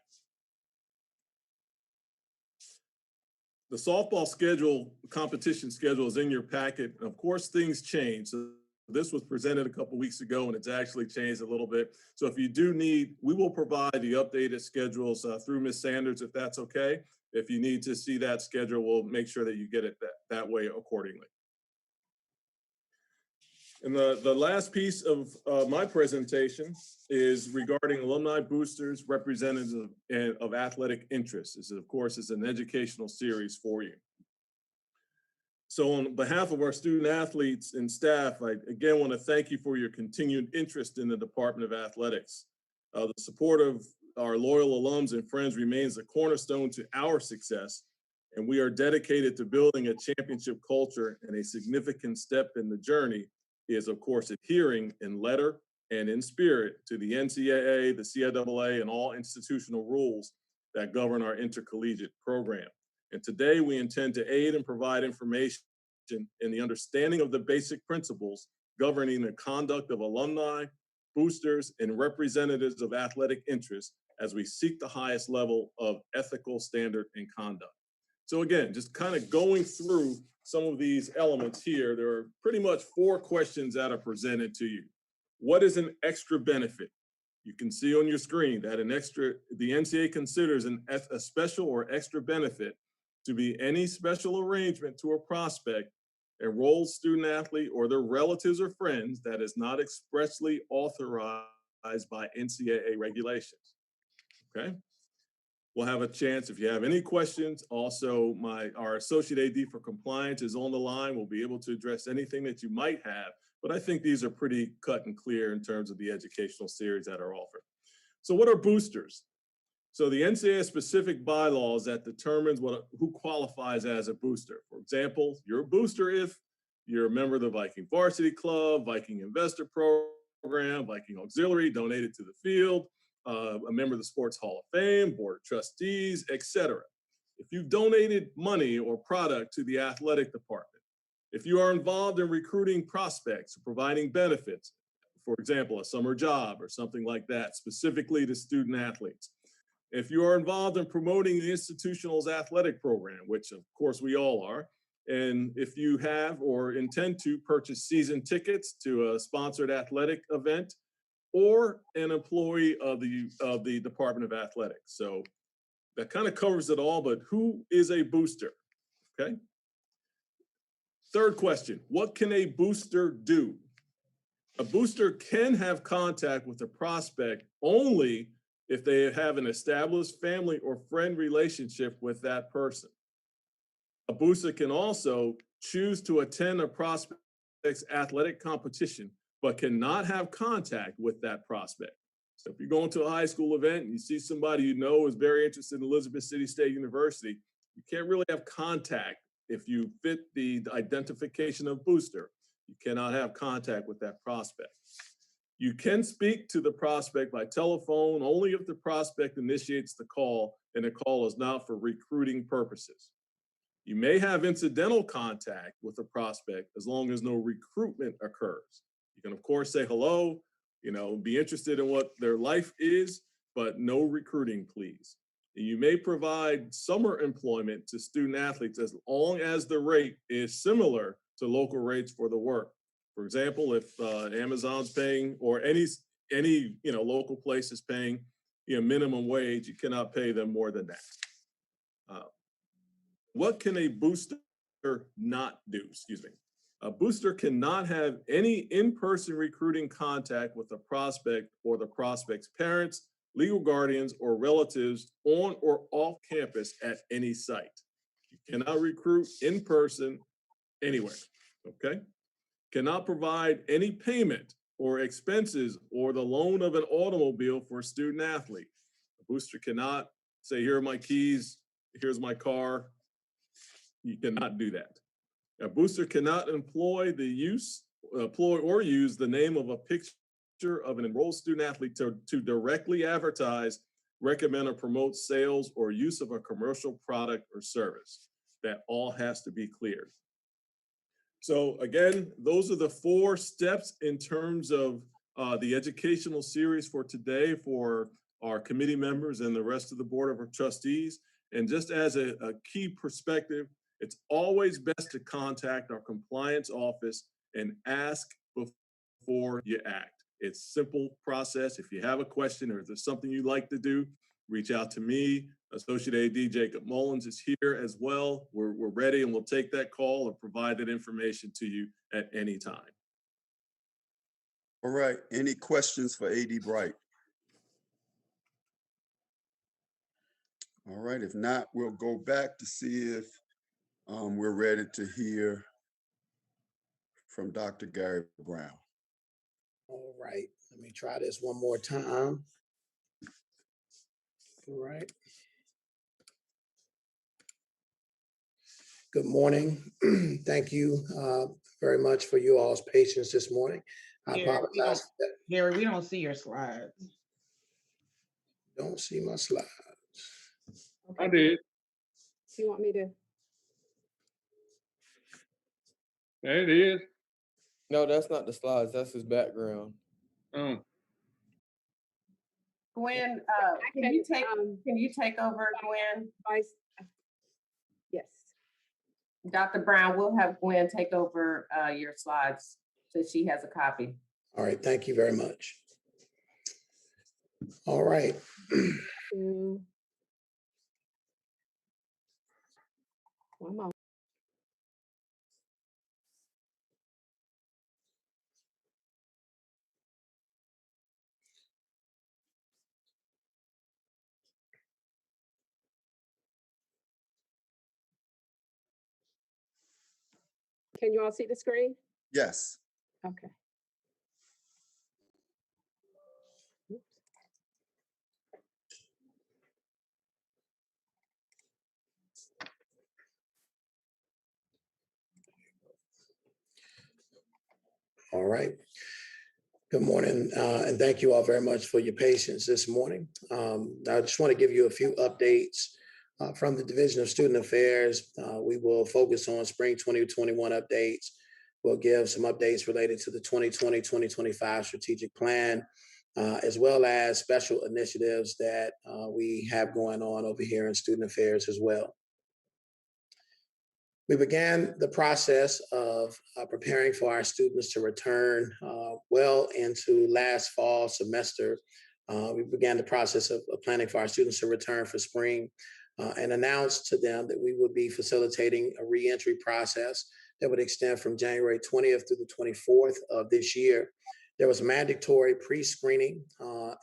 The softball competition schedule is in your packet. Of course, things change. So this was presented a couple weeks ago and it's actually changed a little bit. So if you do need, we will provide the updated schedules through Ms. Sanders, if that's okay. If you need to see that schedule, we'll make sure that you get it that way accordingly. And the last piece of my presentation is regarding alumni boosters, representatives of athletic interests. This, of course, is an educational series for you. So on behalf of our student athletes and staff, I again want to thank you for your continued interest in the Department of Athletics. The support of our loyal alums and friends remains a cornerstone to our success, and we are dedicated to building a championship culture, and a significant step in the journey is, of course, adhering in letter and in spirit to the NCAA, the CIAA, and all institutional rules that govern our intercollegiate program. And today we intend to aid and provide information in the understanding of the basic principles governing the conduct of alumni, boosters, and representatives of athletic interests as we seek the highest level of ethical standard and conduct. So again, just kind of going through some of these elements here, there are pretty much 4 questions that are presented to you. What is an extra benefit? You can see on your screen that the NCAA considers a special or extra benefit to be any special arrangement to a prospect, enrolled student athlete, or their relatives or friends that is not expressly authorized by NCAA regulations. Okay? We'll have a chance, if you have any questions, also our Associate AD for Compliance is on the line. We'll be able to address anything that you might have, but I think these are pretty cut and clear in terms of the educational series that are offered. So what are boosters? So the NCAA has specific bylaws that determines who qualifies as a booster. For example, you're a booster if you're a member of the Viking Varsity Club, Viking Investor Program, Viking Auxiliary, donated to the field, a member of the Sports Hall of Fame, Board of Trustees, etc. If you've donated money or product to the athletic department, if you are involved in recruiting prospects or providing benefits, for example, a summer job or something like that, specifically to student athletes, if you are involved in promoting the institutional's athletic program, which of course we all are, and if you have or intend to purchase season tickets to a sponsored athletic event, or an employee of the Department of Athletics. So that kind of covers it all, but who is a booster? Okay. Third question, what can a booster do? A booster can have contact with a prospect only if they have an established family or friend relationship with that person. A booster can also choose to attend a prospect's athletic competition, but cannot have contact with that prospect. So if you're going to a high school event and you see somebody you know is very interested in Elizabeth City State University, you can't really have contact if you fit the identification of booster. You cannot have contact with that prospect. You can speak to the prospect by telephone only if the prospect initiates the call and the call is not for recruiting purposes. You may have incidental contact with the prospect as long as no recruitment occurs. You can, of course, say hello, be interested in what their life is, but no recruiting, please. And you may provide summer employment to student athletes as long as the rate is similar to local rates for the work. For example, if Amazon's paying or any local place is paying minimum wage, you cannot pay them more than that. What can a booster not do? Excuse me. A booster cannot have any in-person recruiting contact with the prospect or the prospect's parents, legal guardians, or relatives on or off campus at any site. You cannot recruit in person anywhere, okay? Cannot provide any payment or expenses or the loan of an automobile for a student athlete. A booster cannot say, here are my keys, here's my car. You cannot do that. A booster cannot employ or use the name of a picture of an enrolled student athlete to directly advertise, recommend, or promote sales or use of a commercial product or service. That all has to be cleared. So again, those are the 4 steps in terms of the educational series for today for our committee members and the rest of the Board of Trustees. And just as a key perspective, it's always best to contact our compliance office and ask before you act. It's a simple process. If you have a question or if there's something you'd like to do, reach out to me. Associate AD Jacob Mullins is here as well. We're ready and we'll take that call and provide that information to you at any time. All right, any questions for AD Bright? All right, if not, we'll go back to see if we're ready to hear from Dr. Gary Brown. All right, let me try this one more time. All right. Good morning. Thank you very much for you all's patience this morning. I apologize. Gary, we don't see your slides. Don't see my slides. I did. Do you want me to? There it is. No, that's not the slides. That's his background. Gwen, Can you take over, Gwen? Vice? Yes. Dr. Brown, we'll have Gwen take over your slides since she has a copy. All right, thank you very much. All right. One more. Can you all see the screen? Yes. Okay. Oops. All right. Good morning, and thank you all very much for your patience this morning. I just want to give you a few updates from the Division of Student Affairs. We will focus on spring 2021 updates. We'll give some updates related to the 2020-2025 strategic plan, as well as special initiatives that we have going on over here in Student Affairs as well. We began the process of preparing for our students to return well into last fall semester. We began the process of planning for our students to return for spring and announced to them that we would be facilitating a reentry process that would extend from January 20th through the 24th of this year. There was mandatory pre-screening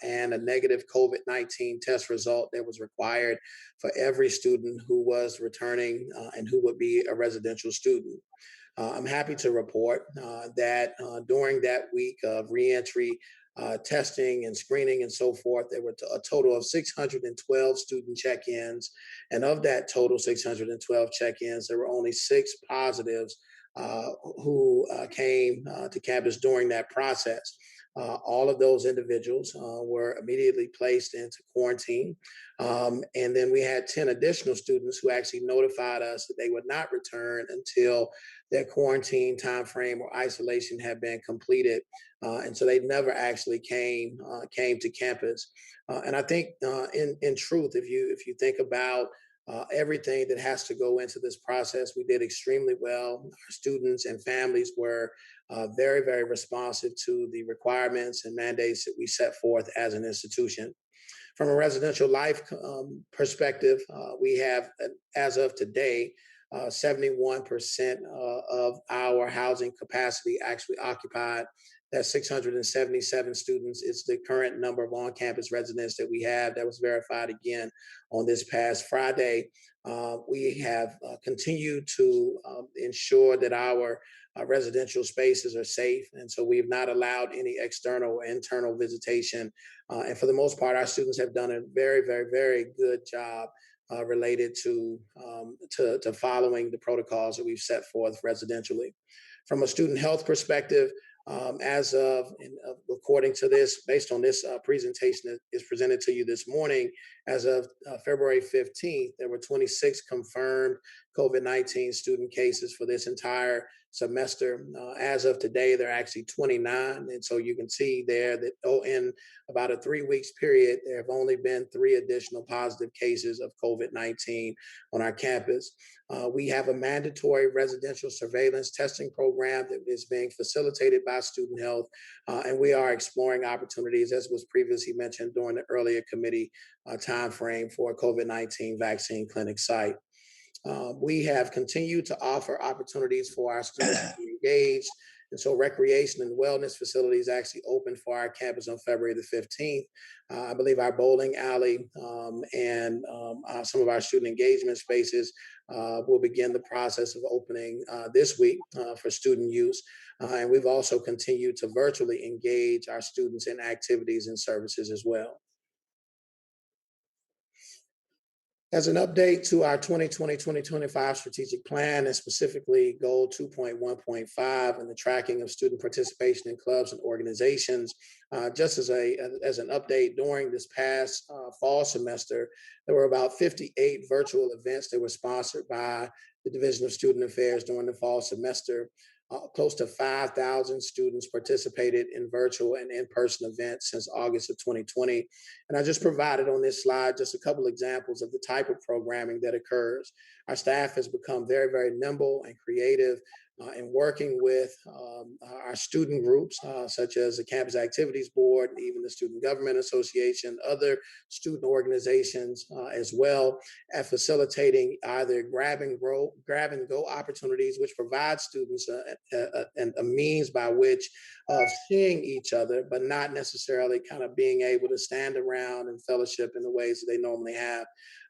and a negative COVID-19 test result that was required for every student who was returning and who would be a residential student. I'm happy to report that during that week of reentry testing and screening and so forth, there were a total of 612 student check-ins. And of that total 612 check-ins, there were only 6 positives who came to campus during that process. All of those individuals were immediately placed into quarantine. And then we had 10 additional students who actually notified us that they would not return until their quarantine timeframe or isolation had been completed. And so they never actually came to campus. And I think in truth, if you think about everything that has to go into this process, we did extremely well. Our students and families were very, very responsive to the requirements and mandates that we set forth as an institution. From a residential life perspective, we have, as of today, 71% of our housing capacity actually occupied. That's 677 students. It's the current number of on-campus residents that we have. That was verified again on this past Friday. We have continued to ensure that our residential spaces are safe. And so we've not allowed any external or internal visitation. And for the most part, our students have done a very, very, very good job related to following the protocols that we've set forth residentially. From a student health perspective, as of, according to this, based on this presentation that is presented to you this morning, as of February 15th, there were 26 confirmed COVID-19 student cases for this entire semester. As of today, there are actually 29. And so you can see there that in about a 3 weeks period, there have only been 3 additional positive cases of COVID-19 on our campus. We have a mandatory residential surveillance testing program that is being facilitated by Student Health, and we are exploring opportunities, as was previously mentioned during the earlier committee timeframe, for a COVID-19 vaccine clinic site. We have continued to offer opportunities for our students to be engaged. And so recreation and wellness facilities actually opened for our campus on February the 15th. I believe our bowling alley and some of our student engagement spaces will begin the process of opening this week for student use. And we've also continued to virtually engage our students in activities and services as well. As an update to our 2020-2025 strategic plan, and specifically goal 2.1.5 and the tracking of student participation in clubs and organizations, just as an update, during this past fall semester, there were about 58 virtual events that were sponsored by the Division of Student Affairs during the fall semester. Close to 5,000 students participated in virtual and in-person events since August of 2020. And I just provided on this slide just a couple examples of the type of programming that occurs. Our staff has become very, very nimble and creative in working with our student groups, such as the Campus Activities Board, and even the Student Government Association, other student organizations as well, at facilitating either grab and go opportunities, which provide students a means by which of seeing each other, but not necessarily kind of being able to stand around and fellowship in the ways that they normally have.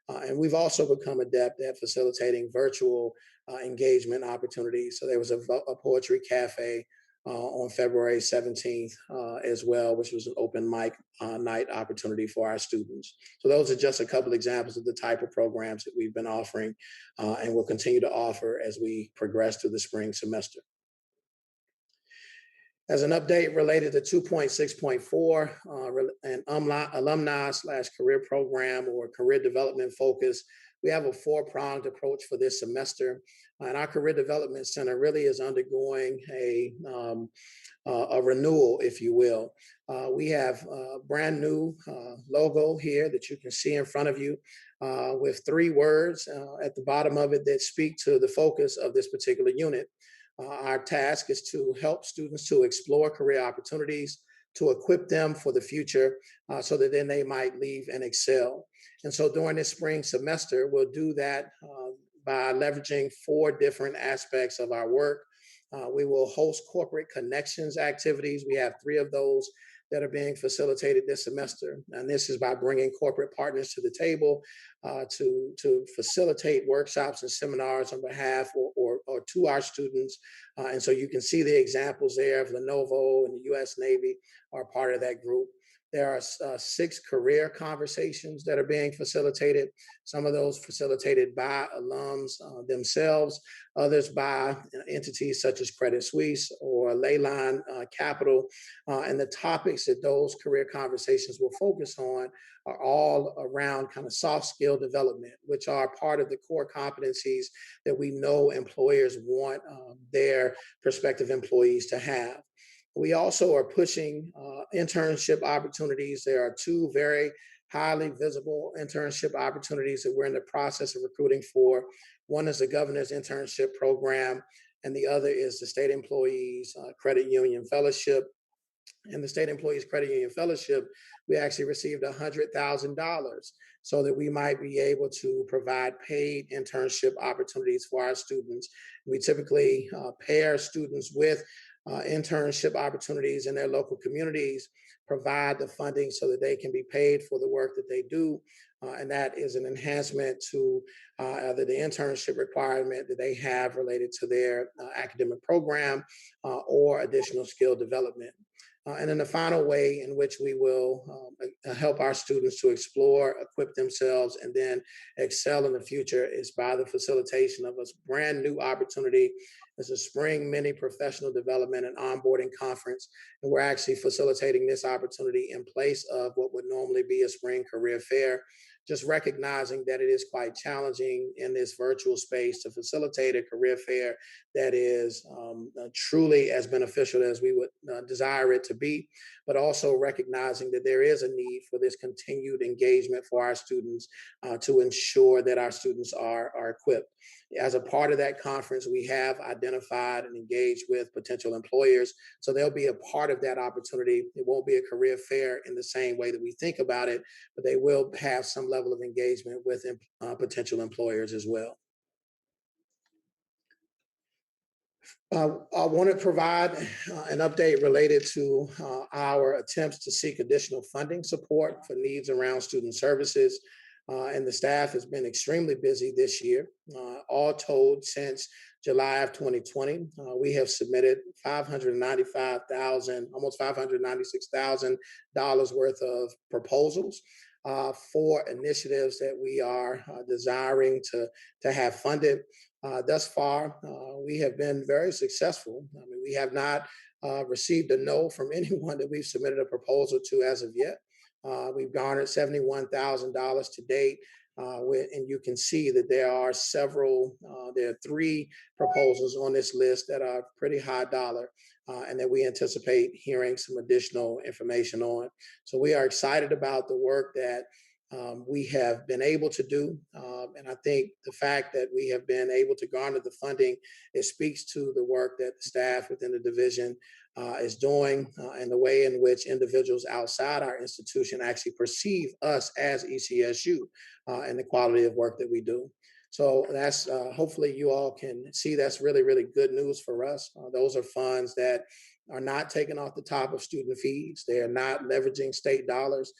And we've also become adept at facilitating virtual engagement opportunities. So there was a poetry cafe on February 17th as well, which was an open mic night opportunity for our students. So those are just a couple examples of the type of programs that we've been offering and will continue to offer as we progress through the spring semester. As an update related to 2.6.4, an alumni/career program or career development focus, we have a four-pronged approach for this semester. And our Career Development Center really is undergoing a renewal, if you will. We have a brand new logo here that you can see in front of you with three words at the bottom of it that speak to the focus of this particular unit. Our task is to help students to explore career opportunities, to equip them for the future so that then they might leave and excel. And so during this spring semester, we'll do that by leveraging four different aspects of our work. We will host corporate connections activities. We have 3 of those that are being facilitated this semester. And this is by bringing corporate partners to the table to facilitate workshops and seminars on behalf or to our students. And so you can see the examples there of Lenovo and the US Navy are part of that group. There are 6 career conversations that are being facilitated. Some of those facilitated by alums themselves, others by entities such as Credit Suisse or Leyline Capital. And the topics that those career conversations will focus on are all around kind of soft skill development, which are part of the core competencies that we know employers want their prospective employees to have. We also are pushing internship opportunities. There are 2 very highly visible internship opportunities that we're in the process of recruiting for. One is the Governor's Internship Program, and the other is the State Employees Credit Union Fellowship. In the State Employees Credit Union Fellowship, we actually received $100,000 so that we might be able to provide paid internship opportunities for our students. We typically pair students with internship opportunities in their local communities, provide the funding so that they can be paid for the work that they do. And that is an enhancement to either the internship requirement that they have related to their academic program or additional skill development. And then the final way in which we will help our students to explore, equip themselves, and then excel in the future is by the facilitation of a brand new opportunity. It's a spring mini professional development and onboarding conference. And we're actually facilitating this opportunity in place of what would normally be a spring career fair, just recognizing that it is quite challenging in this virtual space to facilitate a career fair that is truly as beneficial as we would desire it to be, but also recognizing that there is a need for this continued engagement for our students to ensure that our students are equipped. As a part of that conference, we have identified and engaged with potential employers. So they'll be a part of that opportunity. It won't be a career fair in the same way that we think about it, but they will have some level of engagement with potential employers as well. I want to provide an update related to our attempts to seek additional funding support for needs around student services. And the staff has been extremely busy this year. All told, since July of 2020, we have submitted $595,000, almost $596,000 worth of proposals. 4 initiatives that we are desiring to have funded. Thus far, we have been very successful. I mean, we have not received a no from anyone that we've submitted a proposal to as of yet. We've garnered $71,000 to date. And you can see that there are there are 3 proposals on this list that are pretty high dollar and that we anticipate hearing some additional information on. So we are excited about the work that we have been able to do. And I think the fact that we have been able to garner the funding, it speaks to the work that the staff within the division is doing and the way in which individuals outside our institution actually perceive us as ECSU and the quality of work that we do. So that's hopefully you all can see that's really, really good news for us. Those are funds that are not taken off the top of student fees. They are not leveraging state dollars.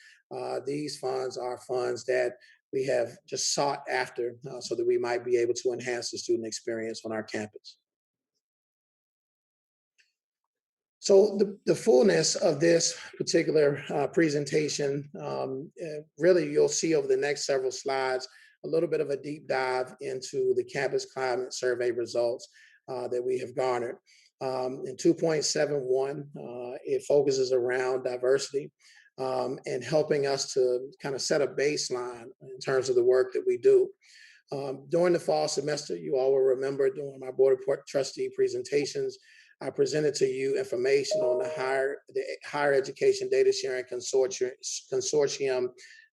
These funds are funds that we have just sought after so that we might be able to enhance the student experience on our campus. So the fullness of this particular presentation, really you'll see over the next several slides, a little bit of a deep dive into the campus climate survey results that we have garnered. In 2.71, it focuses around diversity and helping us to kind of set a baseline in terms of the work that we do. During the fall semester, you all will remember during my Board of Trustee presentations, I presented to you information on the Higher Education Data Sharing Consortium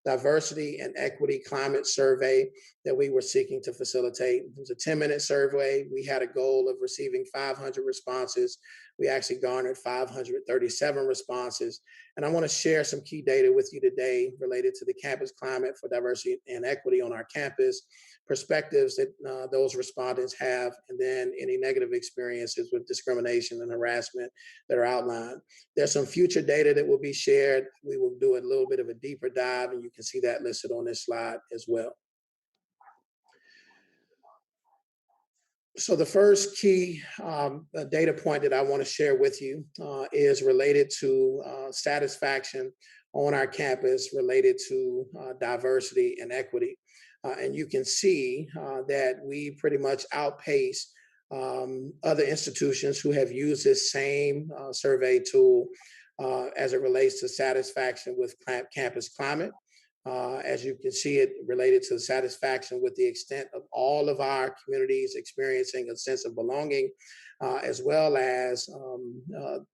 Diversity and Equity Climate Survey that we were seeking to facilitate. It was a 10-minute survey. We had a goal of receiving 500 responses. We actually garnered 537 responses. And I want to share some key data with you today related to the campus climate for diversity and equity on our campus, perspectives that those respondents have, and then any negative experiences with discrimination and harassment that are outlined. There's some future data that will be shared. We will do a little bit of a deeper dive, and you can see that listed on this slide as well. So the first key data point that I want to share with you is related to satisfaction on our campus related to diversity and equity. And you can see that we pretty much outpace other institutions who have used this same survey tool as it relates to satisfaction with campus climate. As you can see, it related to satisfaction with the extent of all of our communities experiencing a sense of belonging, as well as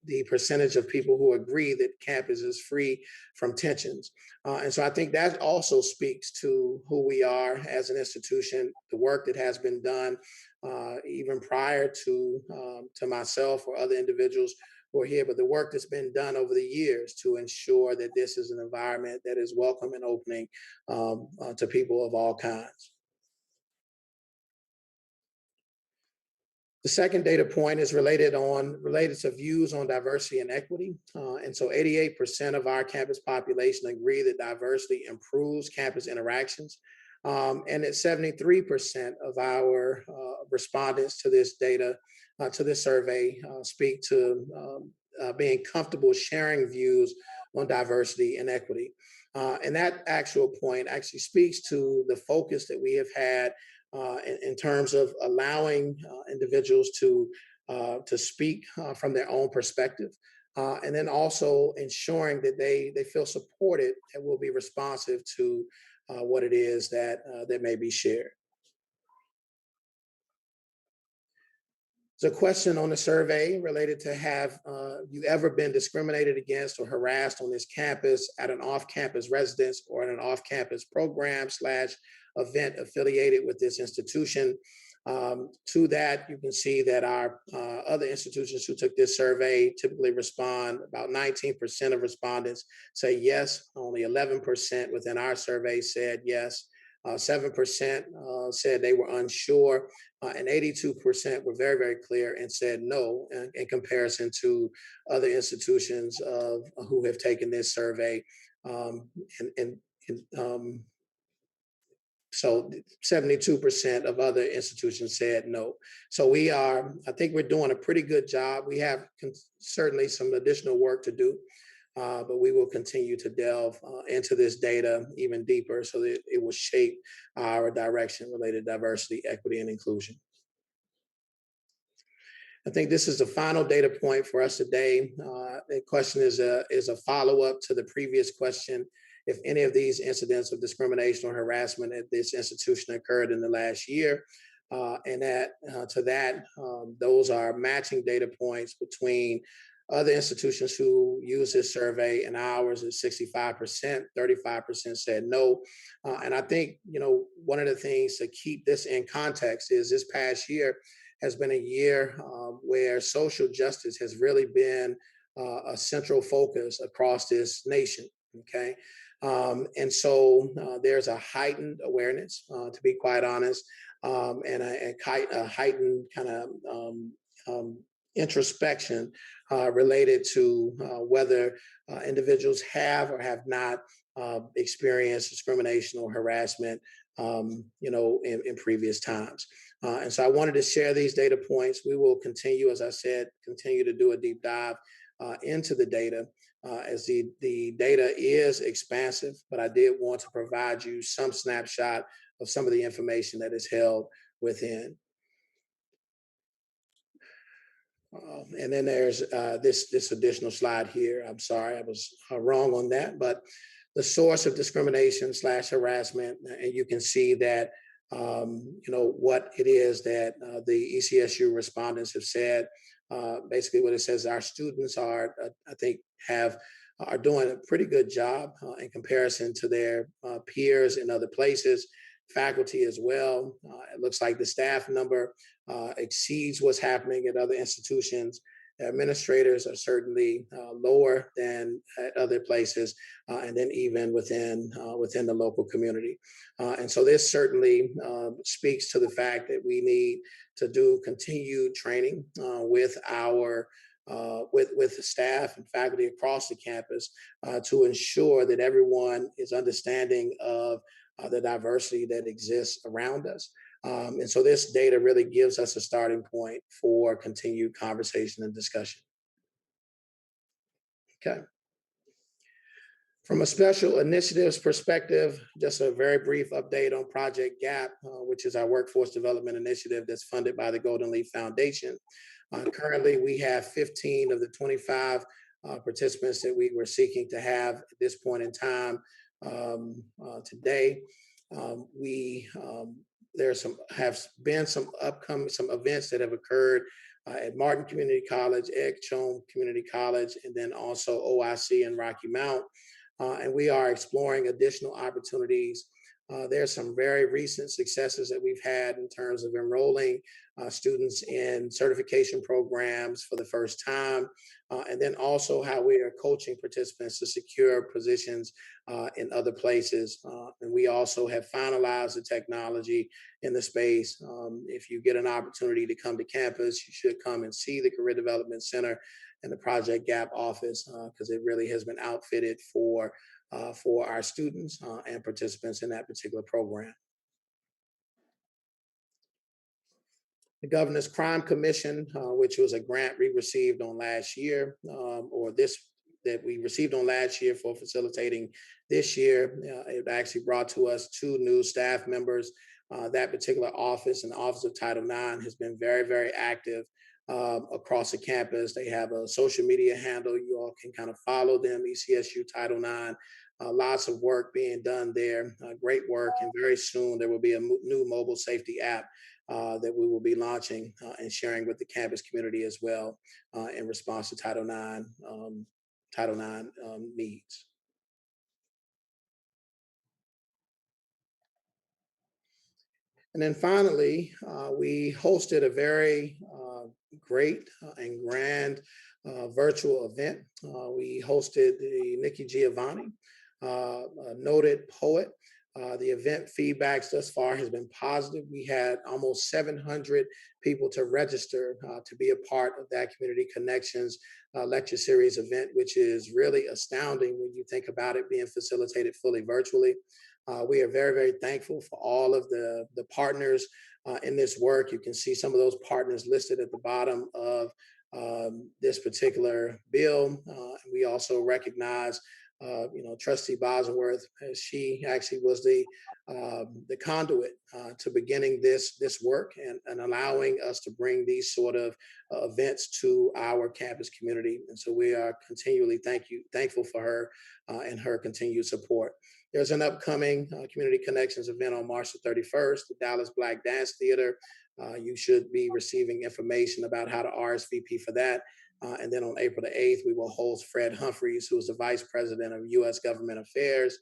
the percentage of people who agree that campus is free from tensions. And so I think that also speaks to who we are as an institution, the work that has been done even prior to myself or other individuals who are here, but the work that's been done over the years to ensure that this is an environment that is welcome and opening to people of all kinds. The second data point is related to views on diversity and equity. And so 88% of our campus population agree that diversity improves campus interactions. And that 73% of our respondents to this data, to this survey, speak to being comfortable sharing views on diversity and equity. And that actual point actually speaks to the focus that we have had in terms of allowing individuals to speak from their own perspective. And then also ensuring that they feel supported and will be responsive to what it is that may be shared. There's a question on the survey related to have you ever been discriminated against or harassed on this campus at an off-campus residence or at an off-campus program / event affiliated with this institution. To that, you can see that our other institutions who took this survey typically respond. About 19% of respondents say yes. Only 11% within our survey said yes. 7% said they were unsure, and 82% were very, very clear and said no in comparison to other institutions who have taken this survey. So 72% of other institutions said no. So I think we're doing a pretty good job. We have certainly some additional work to do. but we will continue to delve into this data even deeper so that it will shape our direction related to diversity, equity, and inclusion. I think this is the final data point for us today. The question is a follow-up to the previous question. If any of these incidents of discrimination or harassment at this institution occurred in the last year, those are matching data points between other institutions who use this survey, and ours is 65%, 35% said no. And I think, one of the things to keep this in context is this past year has been a year where social justice has really been a central focus across this nation, okay? And so there's a heightened awareness, to be quite honest, and a heightened kind of introspection related to whether individuals have or have not experienced discrimination or harassment, in previous times. And so I wanted to share these data points. We will continue, as I said, continue to do a deep dive into the data as the data is expansive, but I did want to provide you some snapshot of some of the information that is held within. And then there's this additional slide here. I'm sorry, I was wrong on that, but the source of discrimination / harassment, and you can see that, what it is that the ECSU respondents have said. Basically what it says, our students are doing a pretty good job in comparison to their peers in other places, faculty as well. It looks like the staff number exceeds what's happening at other institutions. Administrators are certainly lower than at other places, and then even within the local community. And so this certainly speaks to the fact that we need to do continued training with our with the staff and faculty across the campus to ensure that everyone is understanding of the diversity that exists around us. And so this data really gives us a starting point for continued conversation and discussion. Okay. From a special initiatives perspective, just a very brief update on Project GAP, which is our workforce development initiative that's funded by the Golden Leaf Foundation. Currently, we have 15 of the 25 participants that we were seeking to have at this point in time today. There have been some events that have occurred at Martin Community College, Edgecombe Community College, and then also OIC and Rocky Mount. And we are exploring additional opportunities. There's some very recent successes that we've had in terms of enrolling students in certification programs for the first time, and then also how we are coaching participants to secure positions in other places. And we also have finalized the technology in the space. If you get an opportunity to come to campus, you should come and see the Career Development Center and the Project GAP office, because it really has been outfitted for our students and participants in that particular program. The Governor's Crime Commission, which was a grant we received on last year, that we received on last year for facilitating this year. It actually brought to us 2 new staff members. That particular office, and the Office of Title IX, has been very, very active across the campus. They have a social media handle. You all can kind of follow them, ECSU Title IX. Lots of work being done there, great work. And very soon there will be a new mobile safety app that we will be launching and sharing with the campus community as well in response to Title IX needs. And then finally, we hosted a very great and grand virtual event. We hosted the Nikki Giovanni, a noted poet. The event feedbacks thus far has been positive. We had almost 700 people to register to be a part of that Community Connections lecture series event, which is really astounding when you think about it being facilitated fully virtually. We are very, very thankful for all of the partners in this work. You can see some of those partners listed at the bottom of this particular bill. We also recognize, Trustee Bosworth, as she actually was the conduit to beginning this work and allowing us to bring these sort of events to our campus community. And so we are continually thankful for her and her continued support. There's an upcoming Community Connections event on March the 31st, the Dallas Black Dance Theater. You should be receiving information about how to RSVP for that. And then on April the 8th, we will host Fred Humphreys, who is the Vice President of U.S. Government Affairs,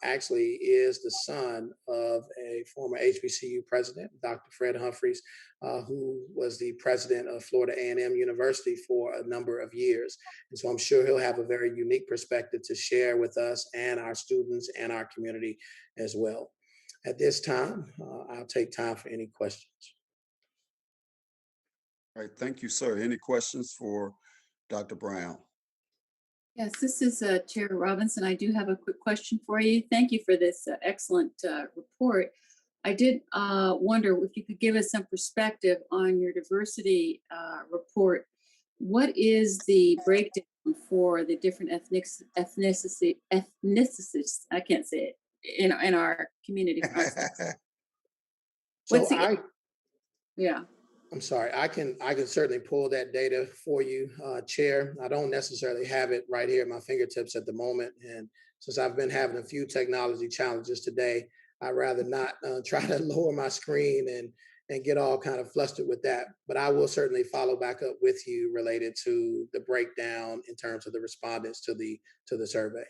actually is the son of a former HBCU president, Dr. Fred Humphreys, who was the president of Florida A&M University for a number of years. And so I'm sure he'll have a very unique perspective to share with us and our students and our community as well. At this time, I'll take time for any questions. All right, thank you, sir. Any questions for Dr. Brown? Yes, this is Chair Robinson. I do have a quick question for you. Thank you for this excellent report. I did wonder if you could give us some perspective on your diversity report. What is the breakdown for the different ethnicities? I can't say it in our community. Yeah. I'm sorry, I can certainly pull that data for you, Chair. I don't necessarily have it right here at my fingertips at the moment. And since I've been having a few technology challenges today, I'd rather not try to lower my screen and get all kind of flustered with that. But I will certainly follow back up with you related to the breakdown in terms of the respondents to the survey.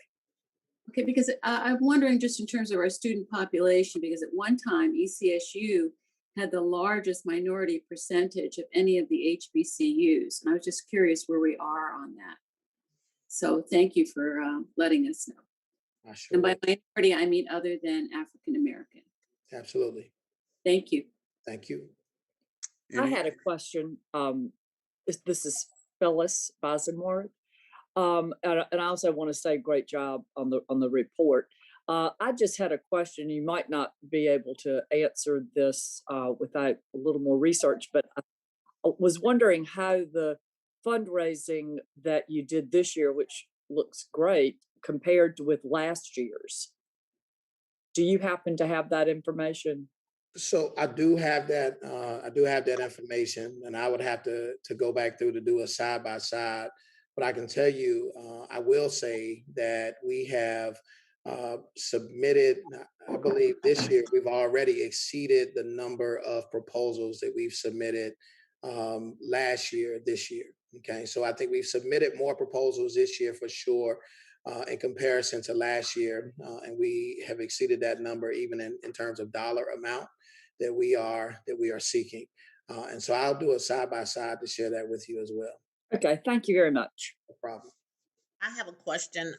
Okay, because I'm wondering just in terms of our student population, because at one time ECSU had the largest minority percentage of any of the HBCUs. And I was just curious where we are on that. So thank you for letting us know. Sure and by minority, I mean other than African American. Absolutely. Thank you. Thank you. I had a question. This is Phyllis Bosworth. And I also want to say great job on the report. I just had a question. You might not be able to answer this without a little more research, but I was wondering how the fundraising that you did this year, which looks great, compared with last year's. Do you happen to have that information? So I do have that. I do have that information, and I would have to go back through to do a side by side. But I can tell you, I will say that we have submitted, I believe this year, we've already exceeded the number of proposals that we've submitted last year, this year. Okay, so I think we've submitted more proposals this year for sure in comparison to last year. And we have exceeded that number even in terms of dollar amount that we are seeking. And so I'll do a side by side to share that with you as well. Okay, thank you very much. No problem. I have a question.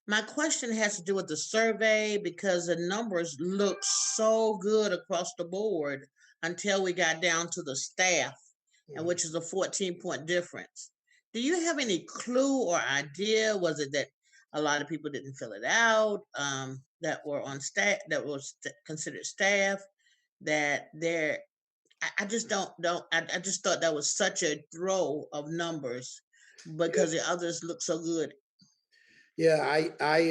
My question has to do with the survey because the numbers look so good across the board until we got down to the staff, and which is a 14-point difference. Do you have any clue or idea? Was it that a lot of people didn't fill it out that were on staff, that was considered staff, that they're, I just don't, I just thought that was such a throw of numbers because the others look so good. Yeah, I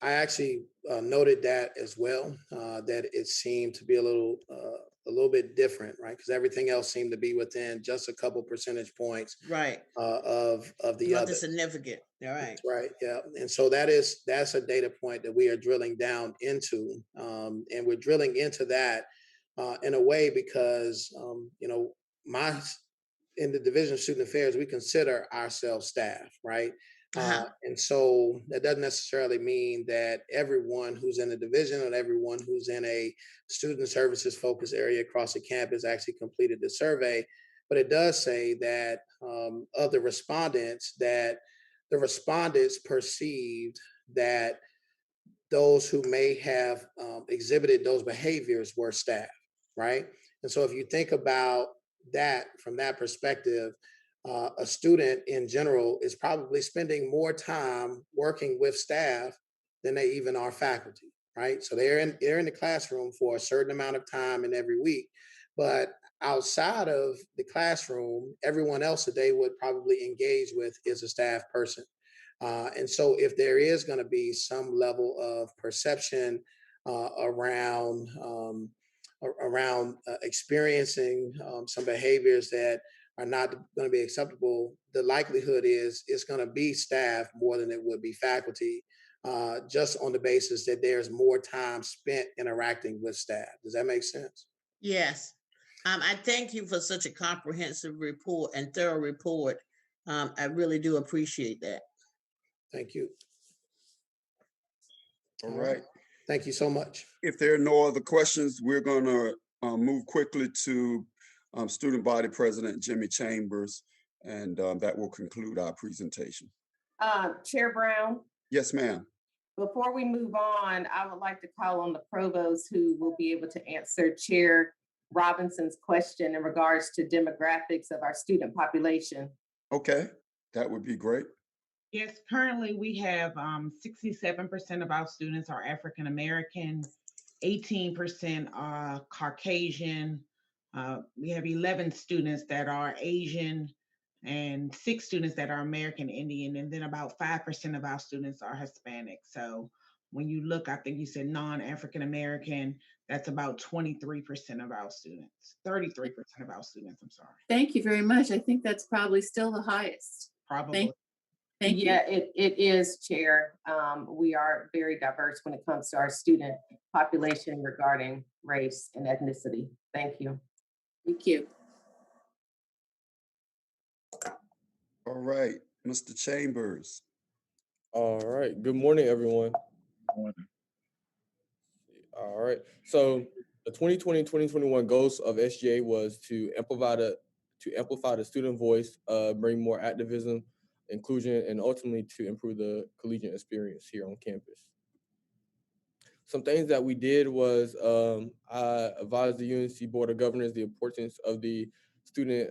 actually noted that as well, that it seemed to be a little bit different, right? Because everything else seemed to be within just a couple percentage points, right, of the other. Significant, all right. That's right, yeah. And so that's a data point that we are drilling down into, and we're drilling into that in a way because in the Division of Student Affairs, we consider ourselves staff, right? And so that doesn't necessarily mean that everyone who's in the division or everyone who's in a student services focus area across the campus actually completed the survey. But it does say that of the respondents, that the respondents perceived that those who may have exhibited those behaviors were staff, right? And so if you think about that from that perspective, a student in general is probably spending more time working with staff than they even are faculty, right? So they're in the classroom for a certain amount of time in every week, But outside of the classroom, everyone else that they would probably engage with is a staff person. And so if there is going to be some level of perception around experiencing some behaviors that are not going to be acceptable, the likelihood is it's going to be staff more than it would be faculty, just on the basis that there's more time spent interacting with staff. Does that make sense? Yes. I thank you for such a comprehensive report and thorough report. I really do appreciate that. Thank you. All right. Thank you so much. If there are no other questions, we're going to move quickly to Student Body President Jimmy Chambers, and that will conclude our presentation. Chair Brown, Yes, ma'am. before we move on, I would like to call on the provost who will be able to answer Chair Robinson's question in regards to demographics of our student population. Okay, that would be great. Yes, currently we have 67% of our students are African American, 18% are Caucasian. We have 11 students that are Asian and 6 students that are American Indian, and then about 5% of our students are Hispanic. So when you look, I think you said non-African American, that's about 23% of our students, 33% of our students, I'm sorry. Thank you very much. I think that's probably still the highest. Probably. Thank you. Yeah, it is, Chair. We are very diverse when it comes to our student population regarding race and ethnicity. Thank you. Thank you. All right, Mr. Chambers. All right. Good morning, everyone. All right. So the 2020-2021 goals of SGA was to amplify the student voice, bring more activism, inclusion, and ultimately to improve the collegiate experience here on campus. Some things that we did was I advised the UNC Board of Governors the importance of the student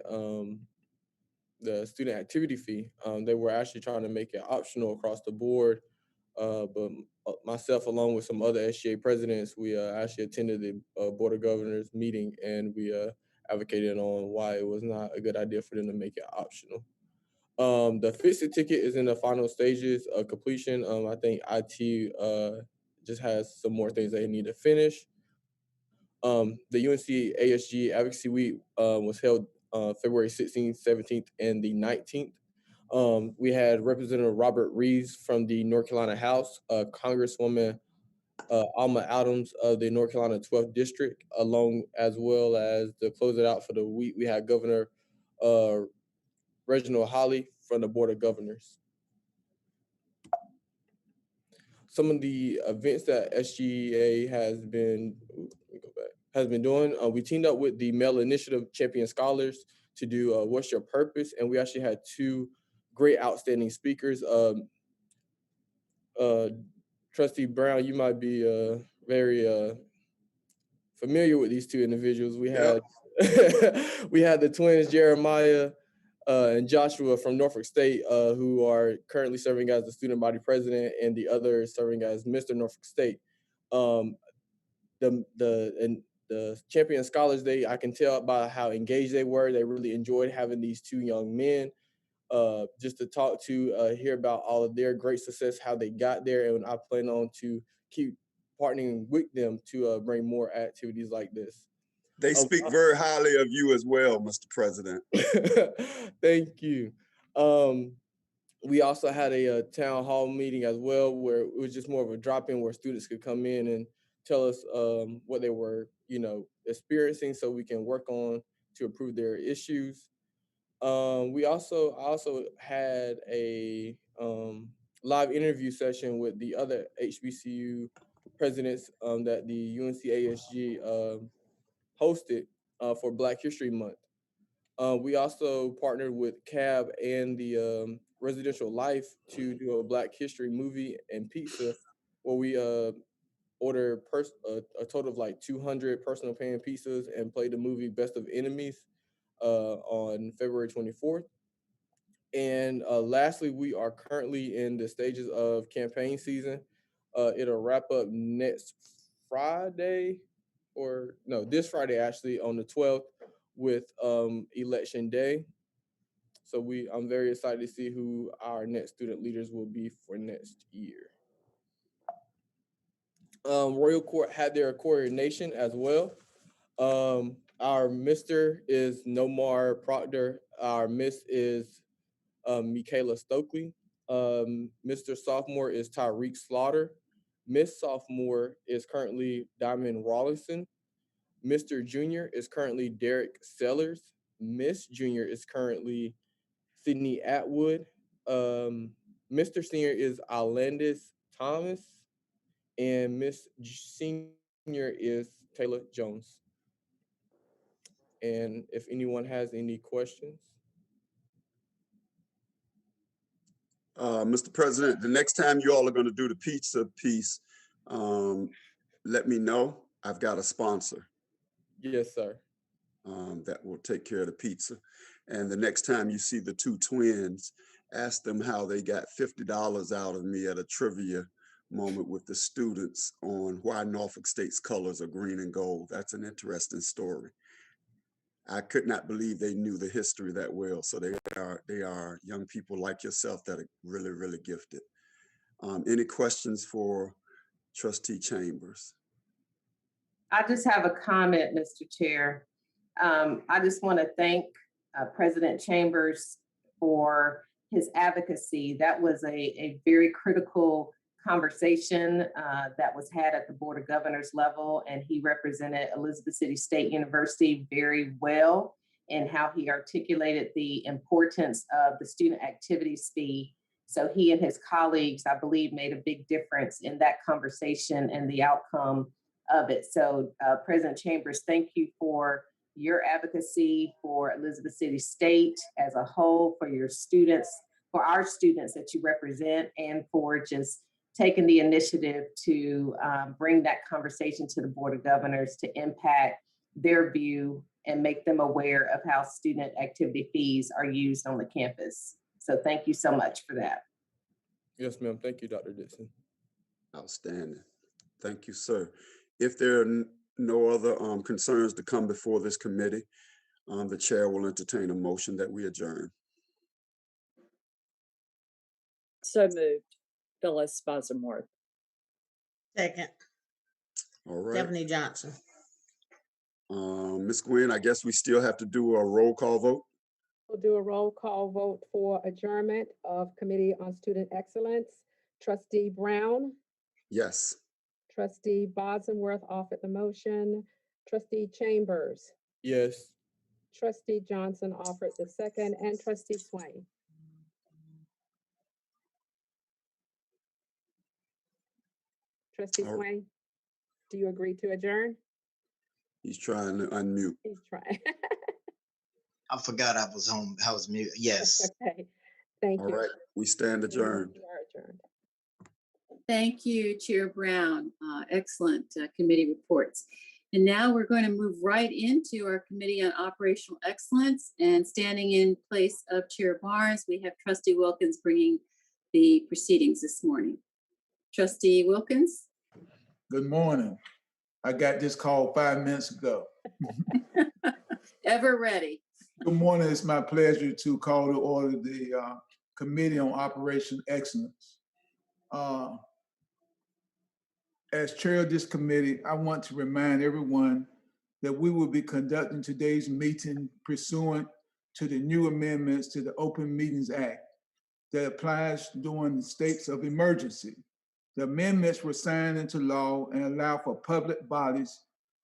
activity fee. They were actually trying to make it optional across the board, but myself, along with some other SGA presidents, we actually attended the Board of Governors meeting, and we advocated on why it was not a good idea for them to make it optional. The Fix-It ticket is in the final stages of completion. I think IT just has some more things they need to finish. The UNC ASG Advocacy Week was held February 16th, 17th, and the 19th. We had Representative Robert Reeves from the North Carolina House, Congresswoman Alma Adams of the North Carolina 12th District, along as well as to close it out for the week, we had Governor Reginald Hawley from the Board of Governors. Some of the events that SGA has been doing, we teamed up with the Male Initiative Champion Scholars to do What's Your Purpose? And we actually had 2 great outstanding speakers. Trustee Brown, you might be very familiar with these 2 individuals. We had we had the twins Jeremiah and Joshua from Norfolk State, who are currently serving as the student body president, and the other serving as Mr. Norfolk State. The Champion Scholars Day, I can tell by how engaged they were. They really enjoyed having these 2 young men just to talk to, hear about all of their great success, how they got there, and I plan on to keep partnering with them to bring more activities like this. They speak very highly of you as well, Mr. President. Thank you. We also had a town hall meeting as well, where it was just more of a drop-in where students could come in and tell us what they were, experiencing, so we can work on to improve their issues. I also had a live interview session with the other HBCU presidents that the UNC ASG hosted for Black History Month. We also partnered with CAB and the Residential Life to do a Black History movie and pizza, where we ordered a total of like 200 personal pan pizzas and played the movie Best of Enemies on February 24th. And lastly, we are currently in the stages of campaign season. It'll wrap up next Friday, or no, this Friday actually on the 12th with Election Day. So I'm very excited to see who our next student leaders will be for next year. Royal Court had their coronation as well. Our Mr. is Nomar Proctor. Our Miss is Michaela Stokely. Mr. Sophomore is Tyreek Slaughter. Miss Sophomore is currently Diamond Rawlinson. Mr. Junior is currently Derek Sellers. Miss Junior is currently Sydney Atwood. Mr. Senior is Alandis Thomas. And Miss Senior is Taylor Jones. And if anyone has any questions. Mr. President, the next time you all are going to do the pizza piece, let me know. I've got a sponsor. Yes, sir. That will take care of the pizza. And the next time you see the two twins, ask them how they got $50 out of me at a trivia moment with the students on why Norfolk State's colors are green and gold. That's an interesting story. I could not believe they knew the history that well. So they are young people like yourself that are really, really gifted. Any questions for Trustee Chambers? I just have a comment, Mr. Chair. I just want to thank President Chambers for his advocacy. That was a very critical conversation that was had at the Board of Governors level, and he represented Elizabeth City State University very well in how he articulated the importance of the student activities fee. So he and his colleagues, I believe, made a big difference in that conversation and the outcome of it. So President Chambers, thank you for your advocacy for Elizabeth City State as a whole, for your students, for our students that you represent, and for just taking the initiative to bring that conversation to the Board of Governors to impact their view and make them aware of how student activity fees are used on the campus. So thank you so much for that. Yes, ma'am. Thank you, Dr. Dixon. Outstanding. Thank you, sir. If there are no other concerns to come before this committee, the chair will entertain a motion that we adjourn. So moved. Phyllis Bosworth. Second, All right. Stephanie Johnson. Ms. Gwen, I guess we still have to do a roll call vote. We'll do a roll call vote for adjournment of Committee on Student Excellence. Trustee Brown. Yes. Trustee Bosworth offered the motion. Trustee Chambers. Yes. Trustee Johnson offered the second, and Trustee Swain. Trustee Swain, do you agree to adjourn? He's trying to unmute. He's trying. I forgot I was home. I was mute. Yes. Okay. Thank you. All right. We stand adjourned. We are adjourned. Thank you, Chair Brown. Excellent committee reports. And now we're going to move right into our Committee on Operational Excellence, and standing in place of Chair Barnes, we have Trustee Wilkins bringing the proceedings this morning. Trustee Wilkins. Good morning. I got this call 5 minutes ago. Ever ready. Good morning. It's my pleasure to call to order the Committee on Operation Excellence. As chair of this committee, I want to remind everyone that we will be conducting today's meeting pursuant to the new amendments to the Open Meetings Act that applies during the states of emergency. The amendments were signed into law and allow for public bodies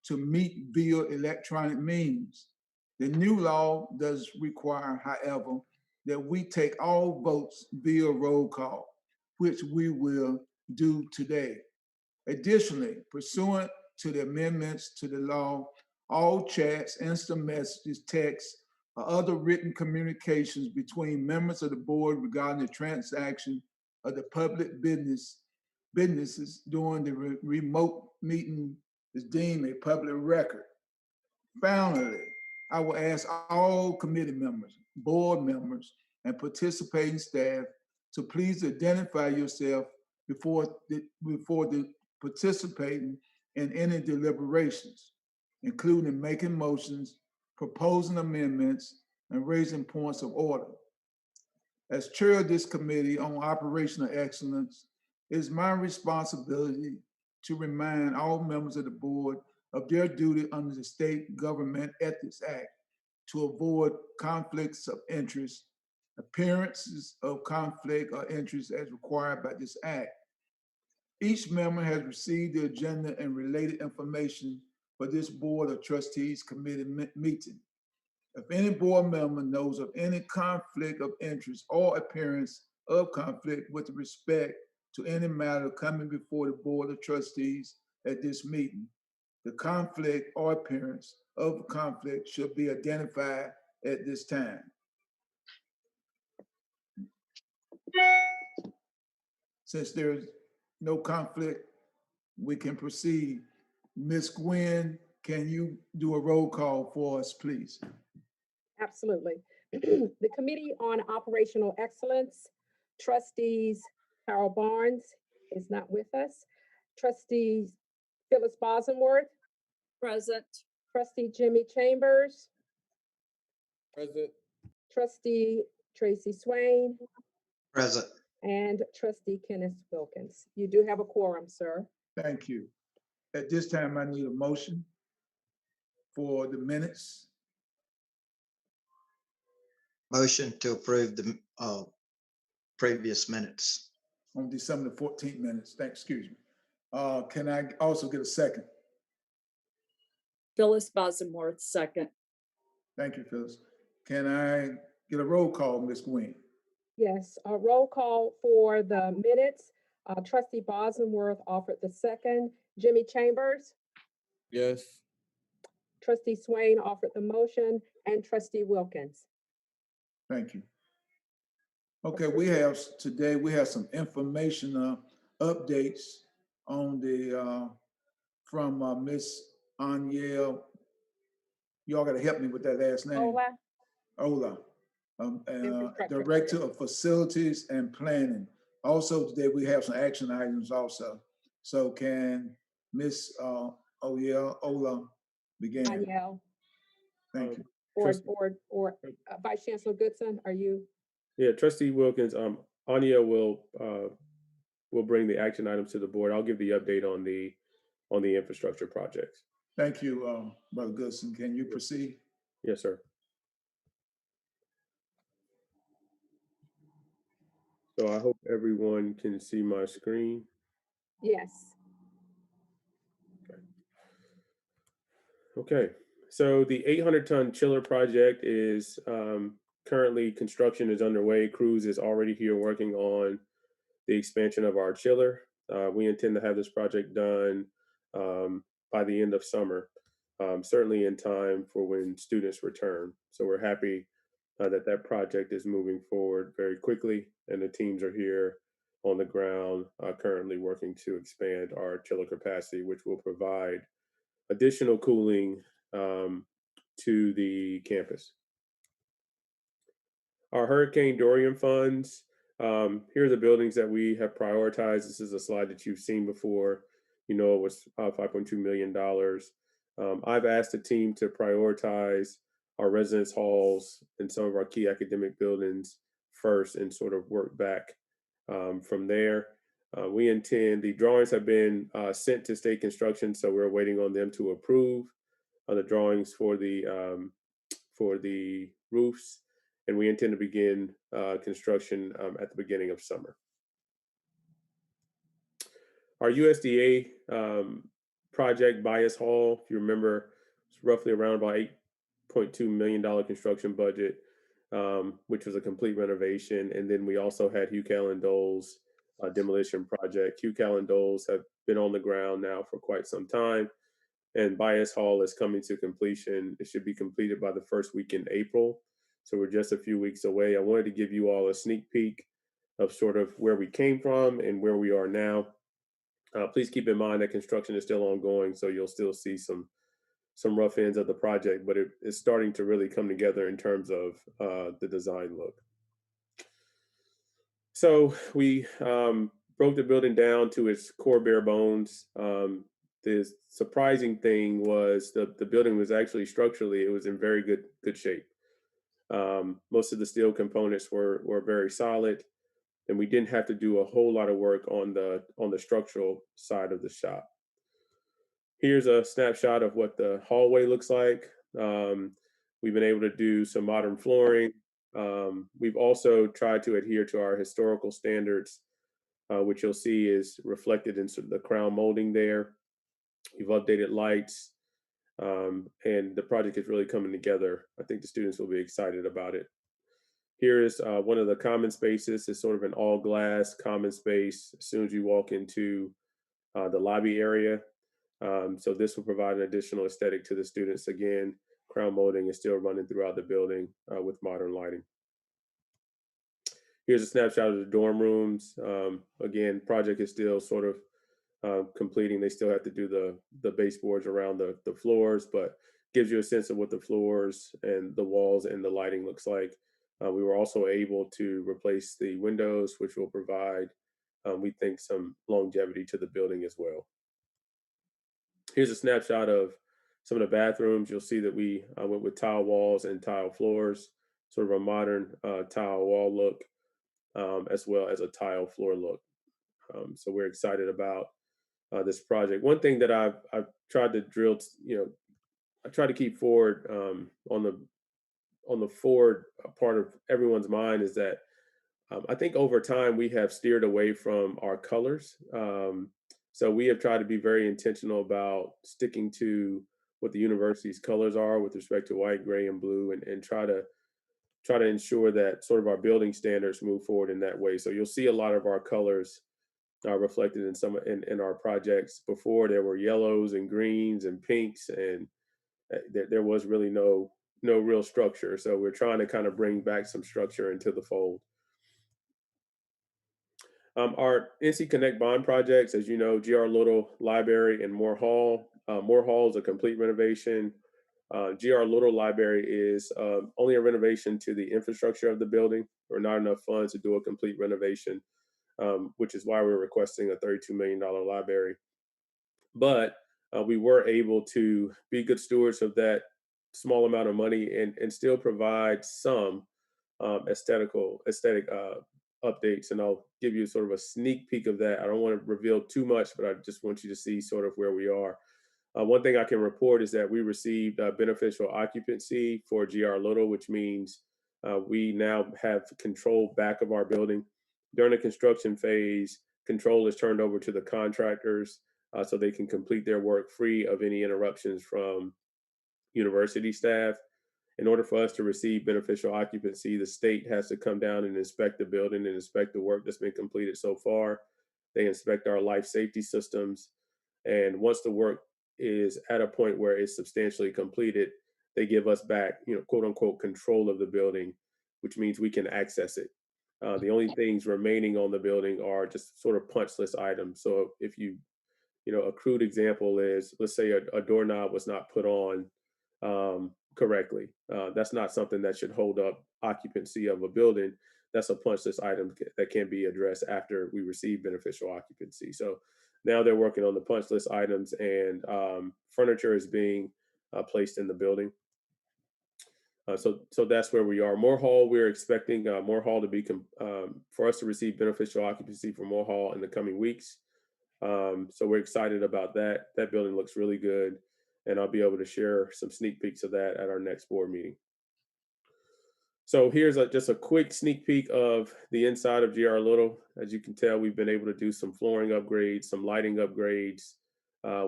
to meet via electronic means. The new law does require, however, that we take all votes via roll call, which we will do today. Additionally, pursuant to the amendments to the law, all chats, instant messages, texts, or other written communications between members of the board regarding the transaction of the public businesses during the remote meeting is deemed a public record. Finally, I will ask all committee members, board members, and participating staff to please identify yourself before participating in any deliberations. including making motions, proposing amendments, and raising points of order. As chair of this committee on operational excellence, it is my responsibility to remind all members of the board of their duty under the State Government Ethics Act to avoid conflicts of interest, appearances of conflict or interest as required by this act. Each member has received the agenda and related information for this Board of Trustees committee meeting. If any board member knows of any conflict of interest or appearance of conflict with respect to any matter coming before the Board of Trustees at this meeting, the conflict or appearance of conflict should be identified at this time. Since there's no conflict, we can proceed. Ms. Gwen, can you do a roll call for us, please? Absolutely. The Committee on Operational Excellence, Trustees Carol Barnes is not with us. Trustees Phyllis Bosworth, Present. Trustee Jimmy Chambers, Present. Trustee Tracy Swain, Present. and Trustee Kenneth Wilkins. You do have a quorum, sir. Thank you. At this time, I need a motion for the minutes. Motion to approve the previous minutes. On December the 14th minutes. Excuse me. Can I also get a second? Phyllis Bosworth, second. Thank you, Phyllis. Can I get a roll call, Ms. Gwen? Yes, a roll call for the minutes. Trustee Bosworth offered the second. Jimmy Chambers, Yes. Trustee Swain offered the motion, and Trustee Wilkins. Thank you. Okay, today we have some information updates on the from Miss Anya. Y'all gotta help me with that last name. Ola, Director of Facilities and Planning. Also today we have some action items also. So can Miss Ola begin? Danielle. Thank you. Or Vice Chancellor Goodson, are you? Yeah, Trustee Wilkins, Anya will bring the action items to the board. I'll give the update on the infrastructure projects. Thank you, Brother Goodson. Can you proceed? Yes, sir. So I hope everyone can see my screen. Yes. Okay. So the 800-ton chiller project is currently construction is underway. Crews is already here working on the expansion of our chiller. We intend to have this project done by the end of summer, certainly in time for when students return. So we're happy that project is moving forward very quickly, and the teams are here on the ground currently working to expand our chiller capacity, which will provide additional cooling to the campus. Our Hurricane Dorian funds, here are the buildings that we have prioritized. This is a slide that you've seen before. You know, it was $5.2 million. I've asked the team to prioritize our residence halls and some of our key academic buildings first and sort of work back from there. We intend, the drawings have been sent to state construction, so we're waiting on them to approve the drawings for the roofs, and we intend to begin construction at the beginning of summer. Our USDA project, Bias Hall, if you remember, it's roughly around about $8.2 million construction budget, which was a complete renovation. And then we also had Hvac and Dole's demolition project. Hvac and Dole's have been on the ground now for quite some time, and Bias Hall is coming to completion. It should be completed by the first week in April. So we're just a few weeks away. I wanted to give you all a sneak peek of sort of where we came from and where we are now. Please keep in mind that construction is still ongoing, so you'll still see some rough ends of the project, but it's starting to really come together in terms of the design look. So we broke the building down to its core bare bones. the surprising thing was the building was actually structurally, it was in very good shape. Most of the steel components were very solid, and we didn't have to do a whole lot of work on the structural side of the shop. Here's a snapshot of what the hallway looks like. We've been able to do some modern flooring. We've also tried to adhere to our historical standards, which you'll see is reflected in the crown molding there. We've updated lights, and the project is really coming together. I think the students will be excited about it. Here is one of the common spaces. It's sort of an all glass common space as soon as you walk into the lobby area. So this will provide an additional aesthetic to the students. Again, crown molding is still running throughout the building with modern lighting. Here's a snapshot of the dorm rooms. Again, project is still sort of completing. They still have to do the baseboards around the floors, but gives you a sense of what the floors and the walls and the lighting looks like. We were also able to replace the windows, which will provide, we think, some longevity to the building as well. Here's a snapshot of some of the bathrooms. You'll see that we went with tile walls and tile floors, sort of a modern tile wall look, as well as a tile floor look. So we're excited about this project. One thing that I've tried to drill, I try to keep forward on the forward part of everyone's mind is that I think over time we have steered away from our colors. So we have tried to be very intentional about sticking to what the university's colors are with respect to white, gray, and blue, and try to ensure that sort of our building standards move forward in that way. So you'll see a lot of our colors reflected in our projects. Before, there were yellows and greens and pinks, and there was really no real structure. So we're trying to kind of bring back some structure into the fold. Our NC Connect bond projects, as you know, GR Little Library and Moore Hall. Moore Hall is a complete renovation. GR Little Library is only a renovation to the infrastructure of the building, or not enough funds to do a complete renovation, which is why we're requesting a $32 million library. But we were able to be good stewards of that small amount of money and still provide some aesthetic updates, and I'll give you sort of a sneak peek of that. I don't want to reveal too much, but I just want you to see sort of where we are. One thing I can report is that we received beneficial occupancy for GR Little, which means we now have control back of our building. During the construction phase, control is turned over to the contractors so they can complete their work free of any interruptions from university staff. In order for us to receive beneficial occupancy, the state has to come down and inspect the building and inspect the work that's been completed so far. They inspect our life safety systems. And once the work is at a point where it's substantially completed, they give us back, quote unquote, control of the building, which means we can access it. The only things remaining on the building are just sort of punch list items. So if a crude example is, let's say a doorknob was not put on correctly. That's not something that should hold up occupancy of a building. That's a punch list item that can be addressed after we receive beneficial occupancy. So now they're working on the punch list items, and furniture is being placed in the building. So that's where we are. Moore Hall, we're expecting Moore Hall to be for us to receive beneficial occupancy for Moore Hall in the coming weeks. So we're excited about that. That building looks really good, and I'll be able to share some sneak peeks of that at our next board meeting. So here's just a quick sneak peek of the inside of GR Little. As you can tell, we've been able to do some flooring upgrades, some lighting upgrades.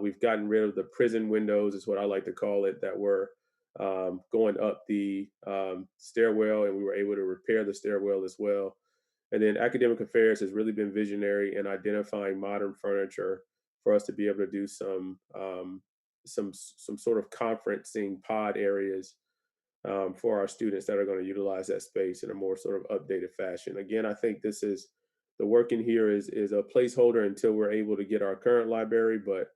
We've gotten rid of the prison windows, is what I like to call it, that were going up the stairwell, and we were able to repair the stairwell as well. And then Academic Affairs has really been visionary in identifying modern furniture for us to be able to do some sort of conferencing pod areas for our students that are going to utilize that space in a more sort of updated fashion. Again, I think this is the work in here is a placeholder until we're able to get our current library. But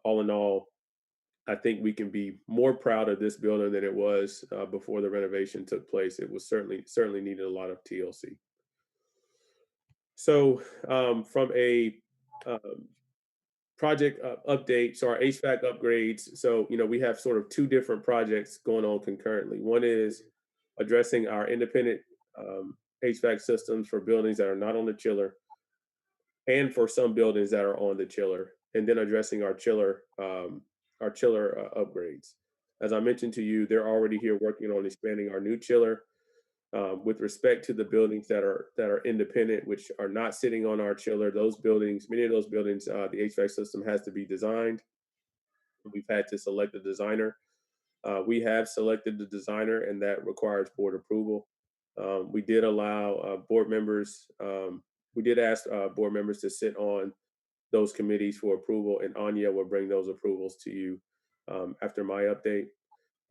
all in all, I think we can be more proud of this building than it was before the renovation took place. It was certainly needed a lot of TLC. So from a project update. So our HVAC upgrades. So, we have sort of two different projects going on concurrently. One is addressing our independent HVAC systems for buildings that are not on the chiller, and for some buildings that are on the chiller, and then addressing our chiller upgrades. As I mentioned to you, they're already here working on expanding our new chiller. With respect to the buildings that are independent, which are not sitting on our chiller, many of those buildings, the HVAC system has to be designed. We've had to select a designer. We have selected the designer, and that requires board approval. We did allow board members. We did ask board members to sit on those committees for approval, and Anya will bring those approvals to you after my update.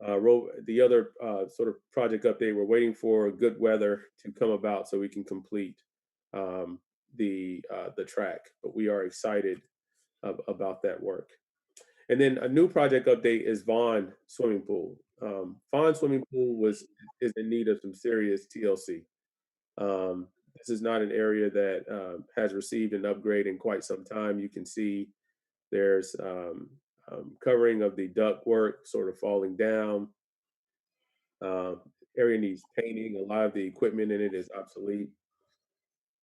The other sort of project update, we're waiting for good weather to come about so we can complete the track, but we are excited about that work. And then a new project update is Vaughn swimming pool. Vaughn swimming pool is in need of some serious TLC. This is not an area that has received an upgrade in quite some time. You can see there's covering of the duct work sort of falling down. Area needs painting. A lot of the equipment in it is obsolete.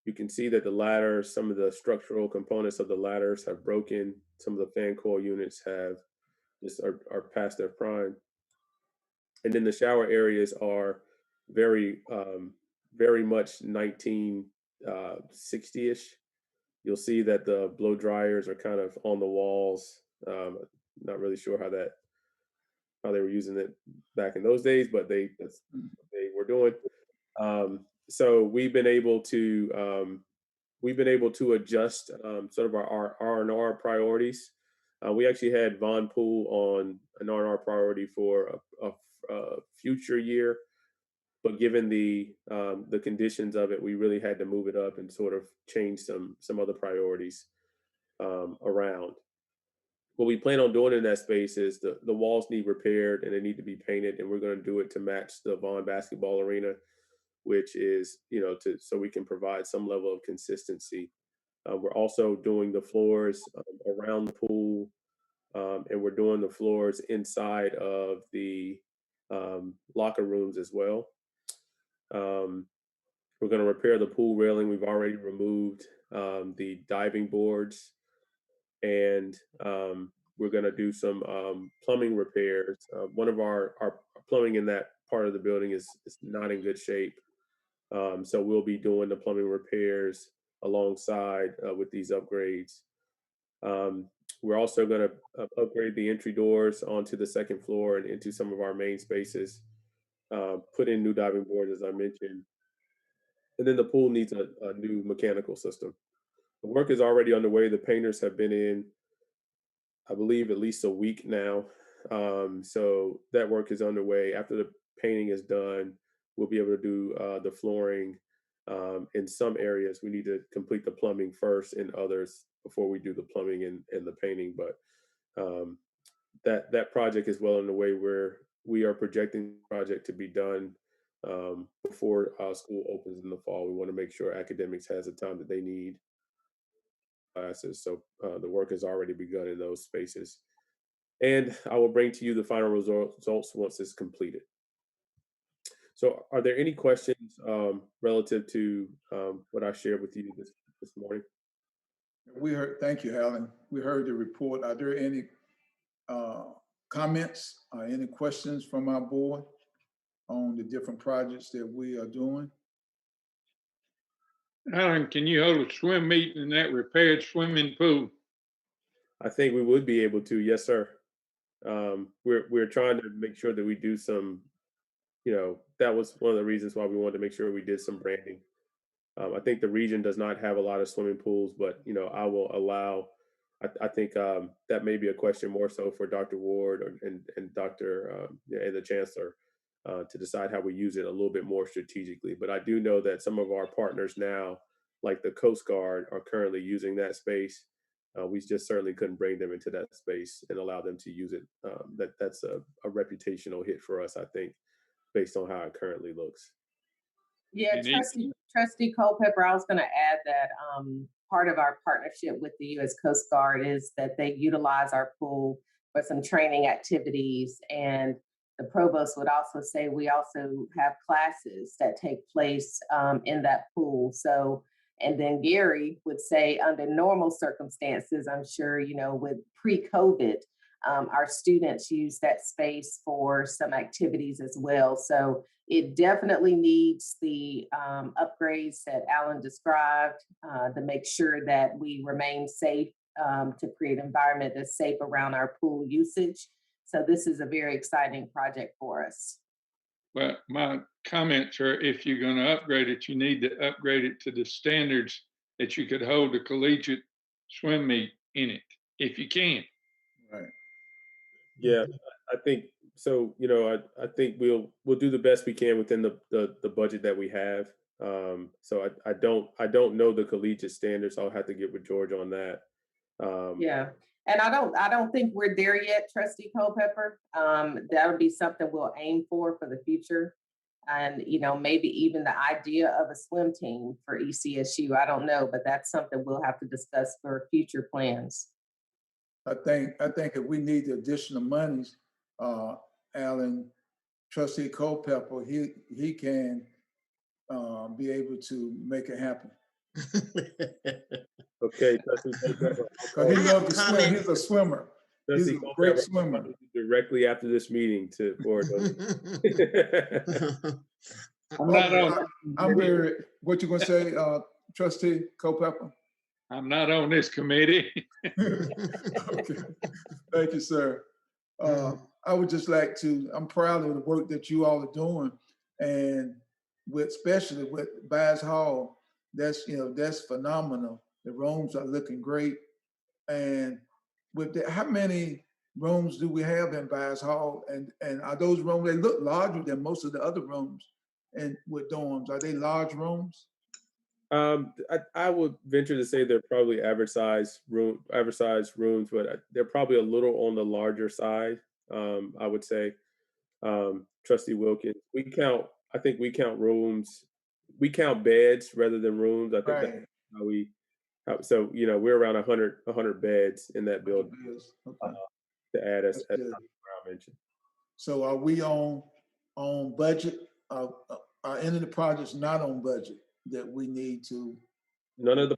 You can see that the ladders, some of the structural components of the ladders have broken. Some of the fan coil units are past their prime. And then the shower areas are very much 1960-ish. You'll see that the blow dryers are kind of on the walls. Not really sure how they were using it back in those days, but they were doing. So we've been able to adjust sort of our R&R priorities. We actually had Vaughn Pool on an R&R priority for a future year, but given the conditions of it, we really had to move it up and sort of change some other priorities around. What we plan on doing in that space is the walls need repaired and they need to be painted, and we're going to do it to match the Vaughn basketball arena, which is, so we can provide some level of consistency. We're also doing the floors around the pool, and we're doing the floors inside of the locker rooms as well. We're going to repair the pool railing. We've already removed the diving boards, and we're going to do some plumbing repairs. One of our plumbing in that part of the building is not in good shape. So we'll be doing the plumbing repairs alongside with these upgrades. We're also going to upgrade the entry doors onto the second floor and into some of our main spaces, put in new diving boards, as I mentioned. And then the pool needs a new mechanical system. The work is already underway. The painters have been in, I believe, at least a week now. So that work is underway. After the painting is done, we'll be able to do the flooring. In some areas, we need to complete the plumbing first, in others before we do the plumbing and the painting. But that project is well underway, where we are projecting the project to be done before school opens in the fall. We want to make sure academics has the time that they need classes. So the work has already begun in those spaces. And I will bring to you the final results once it's completed. So are there any questions relative to what I shared with you this morning? Thank you, Alan. We heard the report. Are there any comments or any questions from our board on the different projects that we are doing? Alan, can you hold a swim meet in that repaired swimming pool? I think we would be able to, yes, sir. We're trying to make sure that we do some, that was one of the reasons why we wanted to make sure we did some branding. I think the region does not have a lot of swimming pools, but I will allow. I think that may be a question more so for Dr. Ward and Dr. and the Chancellor to decide how we use it a little bit more strategically. But I do know that some of our partners now, like the Coast Guard, are currently using that space. We just certainly couldn't bring them into that space and allow them to use it. That's a reputational hit for us, I think, based on how it currently looks. Yeah, Trustee Culpepper, I was going to add that part of our partnership with the U.S. Coast Guard is that they utilize our pool for some training activities. And the provost would also say we also have classes that take place in that pool. So, and then Gary would say under normal circumstances, I'm sure, you know, with pre-COVID, our students use that space for some activities as well. So it definitely needs the upgrades that Alan described to make sure that we remain safe, to create an environment that's safe around our pool usage. So this is a very exciting project for us. But my comments are, if you're going to upgrade it, you need to upgrade it to the standards that you could hold a collegiate swim meet in it, if you can. Right. Yeah, I think so. You know, I think we'll do the best we can within the budget that we have. So I don't know the collegiate standards. I'll have to get with George on that. Yeah, and I don't think we're there yet, Trustee Culpepper. That'll be something we'll aim for the future, and you know, maybe even the idea of a swim team for ECSU. I don't know, but that's something we'll have to discuss for future plans. I think if we need the additional monies, Alan, Trustee Culpepper, he can be able to make it happen. Okay, Trustee Culpepper. Because he loves to swim. He's a swimmer. He's a great swimmer. Directly after this meeting to forward those. I'm very. What you gonna say, Trustee Culpepper? I'm not on this committee. Okay. Thank you, sir. I would just like to, I'm proud of the work that you all are doing, and especially with Bass Hall, that's phenomenal. The rooms are looking great. And with that, how many rooms do we have in Bass Hall? And are those rooms, they look larger than most of the other rooms and with dorms. Are they large rooms? I would venture to say they're probably average size rooms, but they're probably a little on the larger side. I would say, Trustee Wilkins, I think we count rooms, we count beds rather than rooms. I think that's how so, you know, we're around 100 beds in that building. Okay. To add as Brown mentioned. So are we on budget? Are any of the projects not on budget that we need to? None of the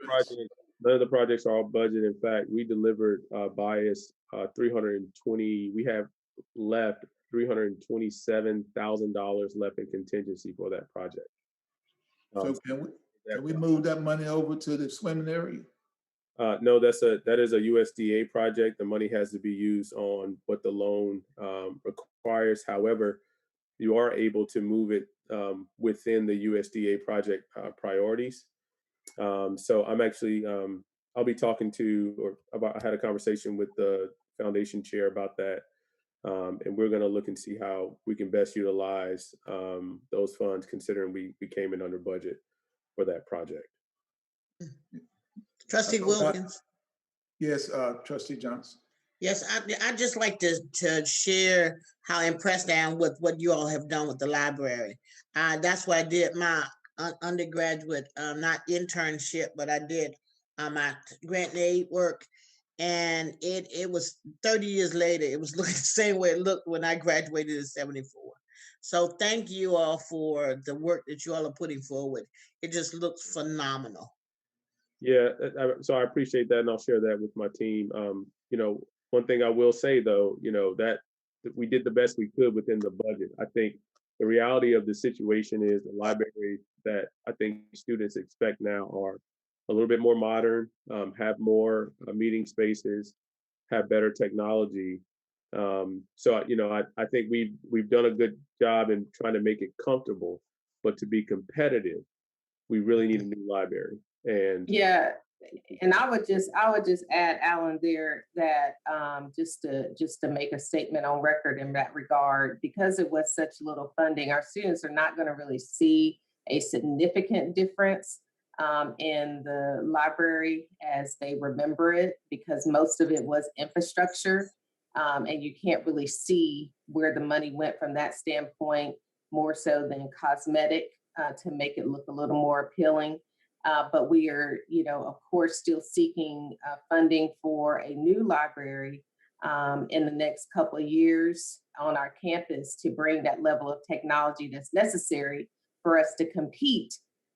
projects are on budget. In fact, we delivered bias 320. We have left $327,000 left in contingency for that project. So can we move that money over to the swimming area? No, that is a USDA project. The money has to be used on what the loan requires. However, you are able to move it within the USDA project priorities. So I'm actually, I'll be talking I had a conversation with the foundation chair about that. And we're going to look and see how we can best utilize those funds, considering we came in under budget for that project. Trustee Wilkins. Yes, Trustee Johnson. Yes, I'd just like to share how impressed I am with what you all have done with the library. That's why I did my undergraduate, not internship, but I did my grant and aid work. And it was 30 years later, it was looking the same way it looked when I graduated in '74. So thank you all for the work that you all are putting forward. It just looks phenomenal. Yeah, so I appreciate that, and I'll share that with my team. You know, one thing I will say though, you know, that we did the best we could within the budget. I think the reality of the situation is the libraries that I think students expect now are a little bit more modern, have more meeting spaces, have better technology. So, you know, I think we've done a good job in trying to make it comfortable, but to be competitive, we really need a new library. And yeah, and I would just add, Alan, there that just to make a statement on record in that regard, because it was such little funding, our students are not going to really see a significant difference in the library as they remember it, because most of it was infrastructure, and you can't really see where the money went from that standpoint, more so than cosmetic, to make it look a little more appealing. But we are, of course, still seeking funding for a new library in the next couple of years on our campus to bring that level of technology that's necessary for us to compete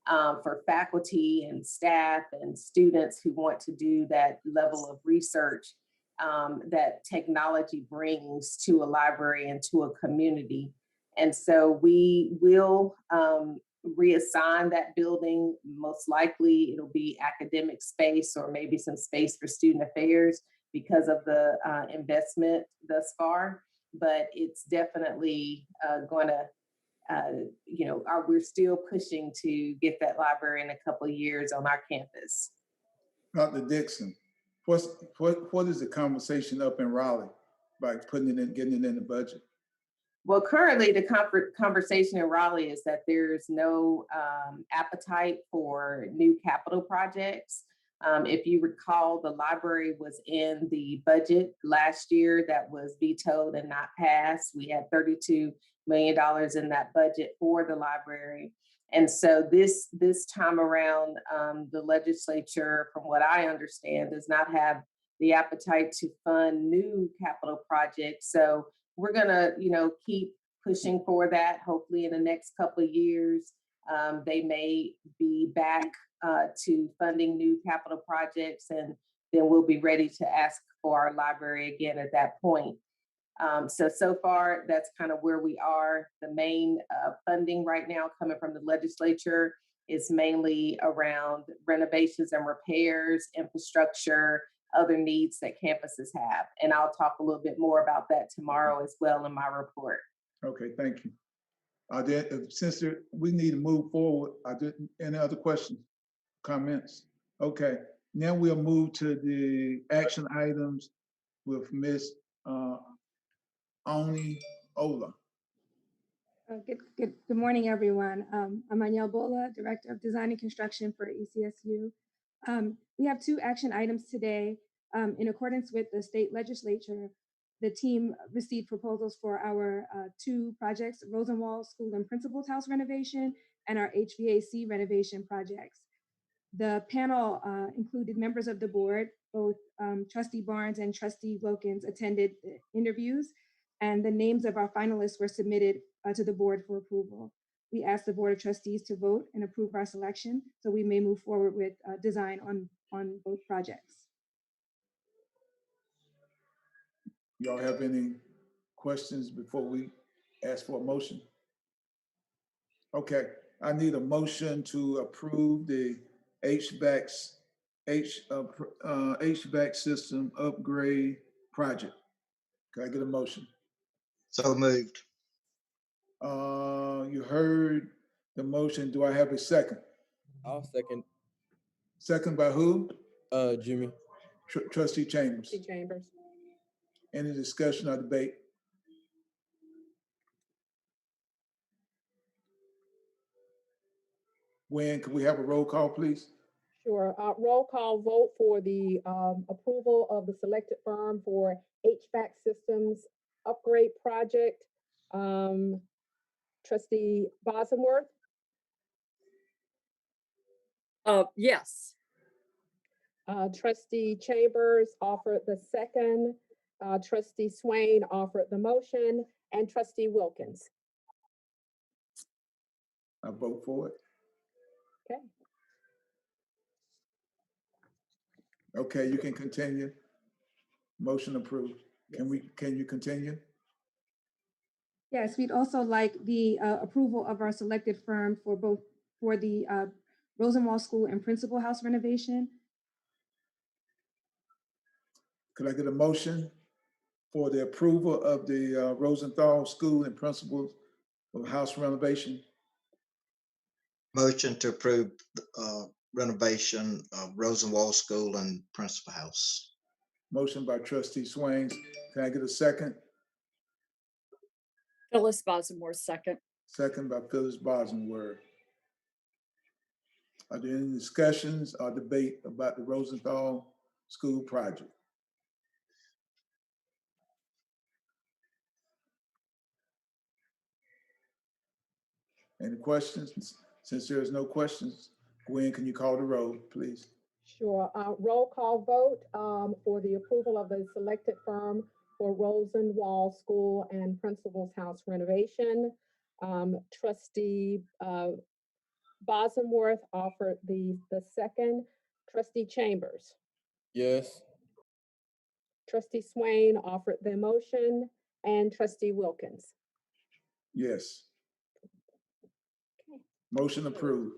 for faculty and staff and students who want to do that level of research that technology brings to a library and to a community. And so we will reassign that building. Most likely it'll be academic space or maybe some space for student affairs because of the investment thus far. But it's definitely going to, we're still pushing to get that library in a couple of years on our campus. Dr. Dixon, what is the conversation up in Raleigh by putting it in, getting it in the budget? Well, currently the conversation in Raleigh is that there's no appetite for new capital projects. If you recall, the library was in the budget last year that was vetoed and not passed. We had $32 million in that budget for the library. And so this time around, the legislature, from what I understand, does not have the appetite to fund new capital projects. So we're gonna, keep pushing for that. Hopefully in the next couple of years, they may be back to funding new capital projects, and then we'll be ready to ask for our library again at that point. So far, that's kind of where we are. The main funding right now coming from the legislature is mainly around renovations and repairs, infrastructure, other needs that campuses have. And I'll talk a little bit more about that tomorrow as well in my report. Okay, thank you. Since we need to move forward, any other questions, comments? Okay, now we'll move to the action items with Ms. Oni Ola. Good morning, everyone. I'm Aniel Bola, Director of Design and Construction for ECSU. We have two action items today. In accordance with the state legislature, the team received proposals for our two projects, Rosenwald School and Principal's House renovation and our HVAC renovation projects. The panel included members of the board, both Trustee Barnes and Trustee Wilkins attended the interviews, and the names of our finalists were submitted to the board for approval. We asked the Board of Trustees to vote and approve our selection so we may move forward with design on both projects. Y'all have any questions before we ask for a motion? Okay, I need a motion to approve the HVAC system upgrade project. Can I get a motion? So moved. You heard the motion. Do I have a second? I'll second. Second by who? Jimmy. Trustee Chambers. Trustee Chambers. Any discussion or debate? When can we have a roll call, please? Sure. Roll call vote for the approval of the selected firm for HVAC systems upgrade project. Trustee Bosworth? Yes. Trustee Chambers offered the second. Trustee Swain offered the motion, and Trustee Wilkins. I vote for it. Okay. Okay, you can continue. Motion approved. Can you continue? Yes, we'd also like the approval of our selected firm for the Rosenwald School and Principal House renovation. Could I get a motion for the approval of the Rosenthal School and Principals of House renovation? Motion to approve renovation of Rosenwald School and Principal House. Motion by Trustee Swain. Can I get a second? Phyllis Bosworth, second. Second by Phyllis Bosworth. Are there any discussions or debate about the Rosenthal School project? Any questions? Since there is no questions, Gwen, can you call the roll, please? Sure. Roll call vote for the approval of the selected firm for Rosenwald School and Principal's House renovation. Trustee Bosworth offered the second. Trustee Chambers. Yes. Trustee Swain offered the motion, and Trustee Wilkins. Yes. Motion approved.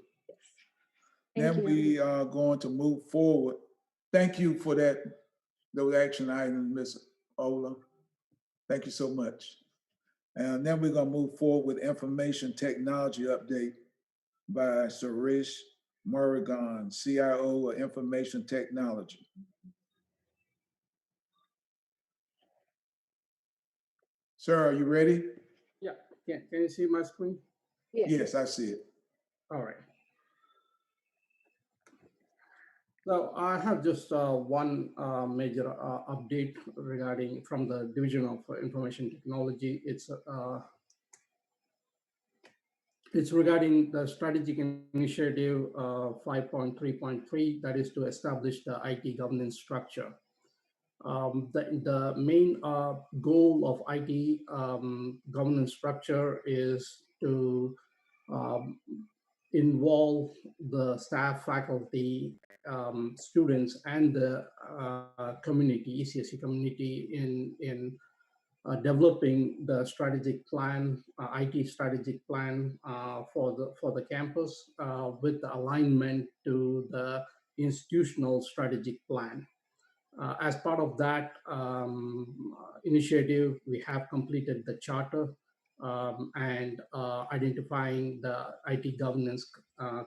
Thank Then you. we are going to move forward. Thank you for those action items, Ms. Ola. Thank you so much. And then we're gonna move forward with information technology update by Suresh Murugan, CIO of Information Technology. Sir, are you ready? Yeah, can you see my screen? Yes, I see it. All right. So I have just one major update regarding from the Division of Information Technology. It's regarding the strategic initiative 5.3.3, that is to establish the IT governance structure. The main goal of IT governance structure is to involve the staff, faculty, students, and the community, ECSU community in developing the strategic plan, IT strategic plan for the campus with the alignment to the institutional strategic plan. As part of that initiative, we have completed the charter and identifying the IT governance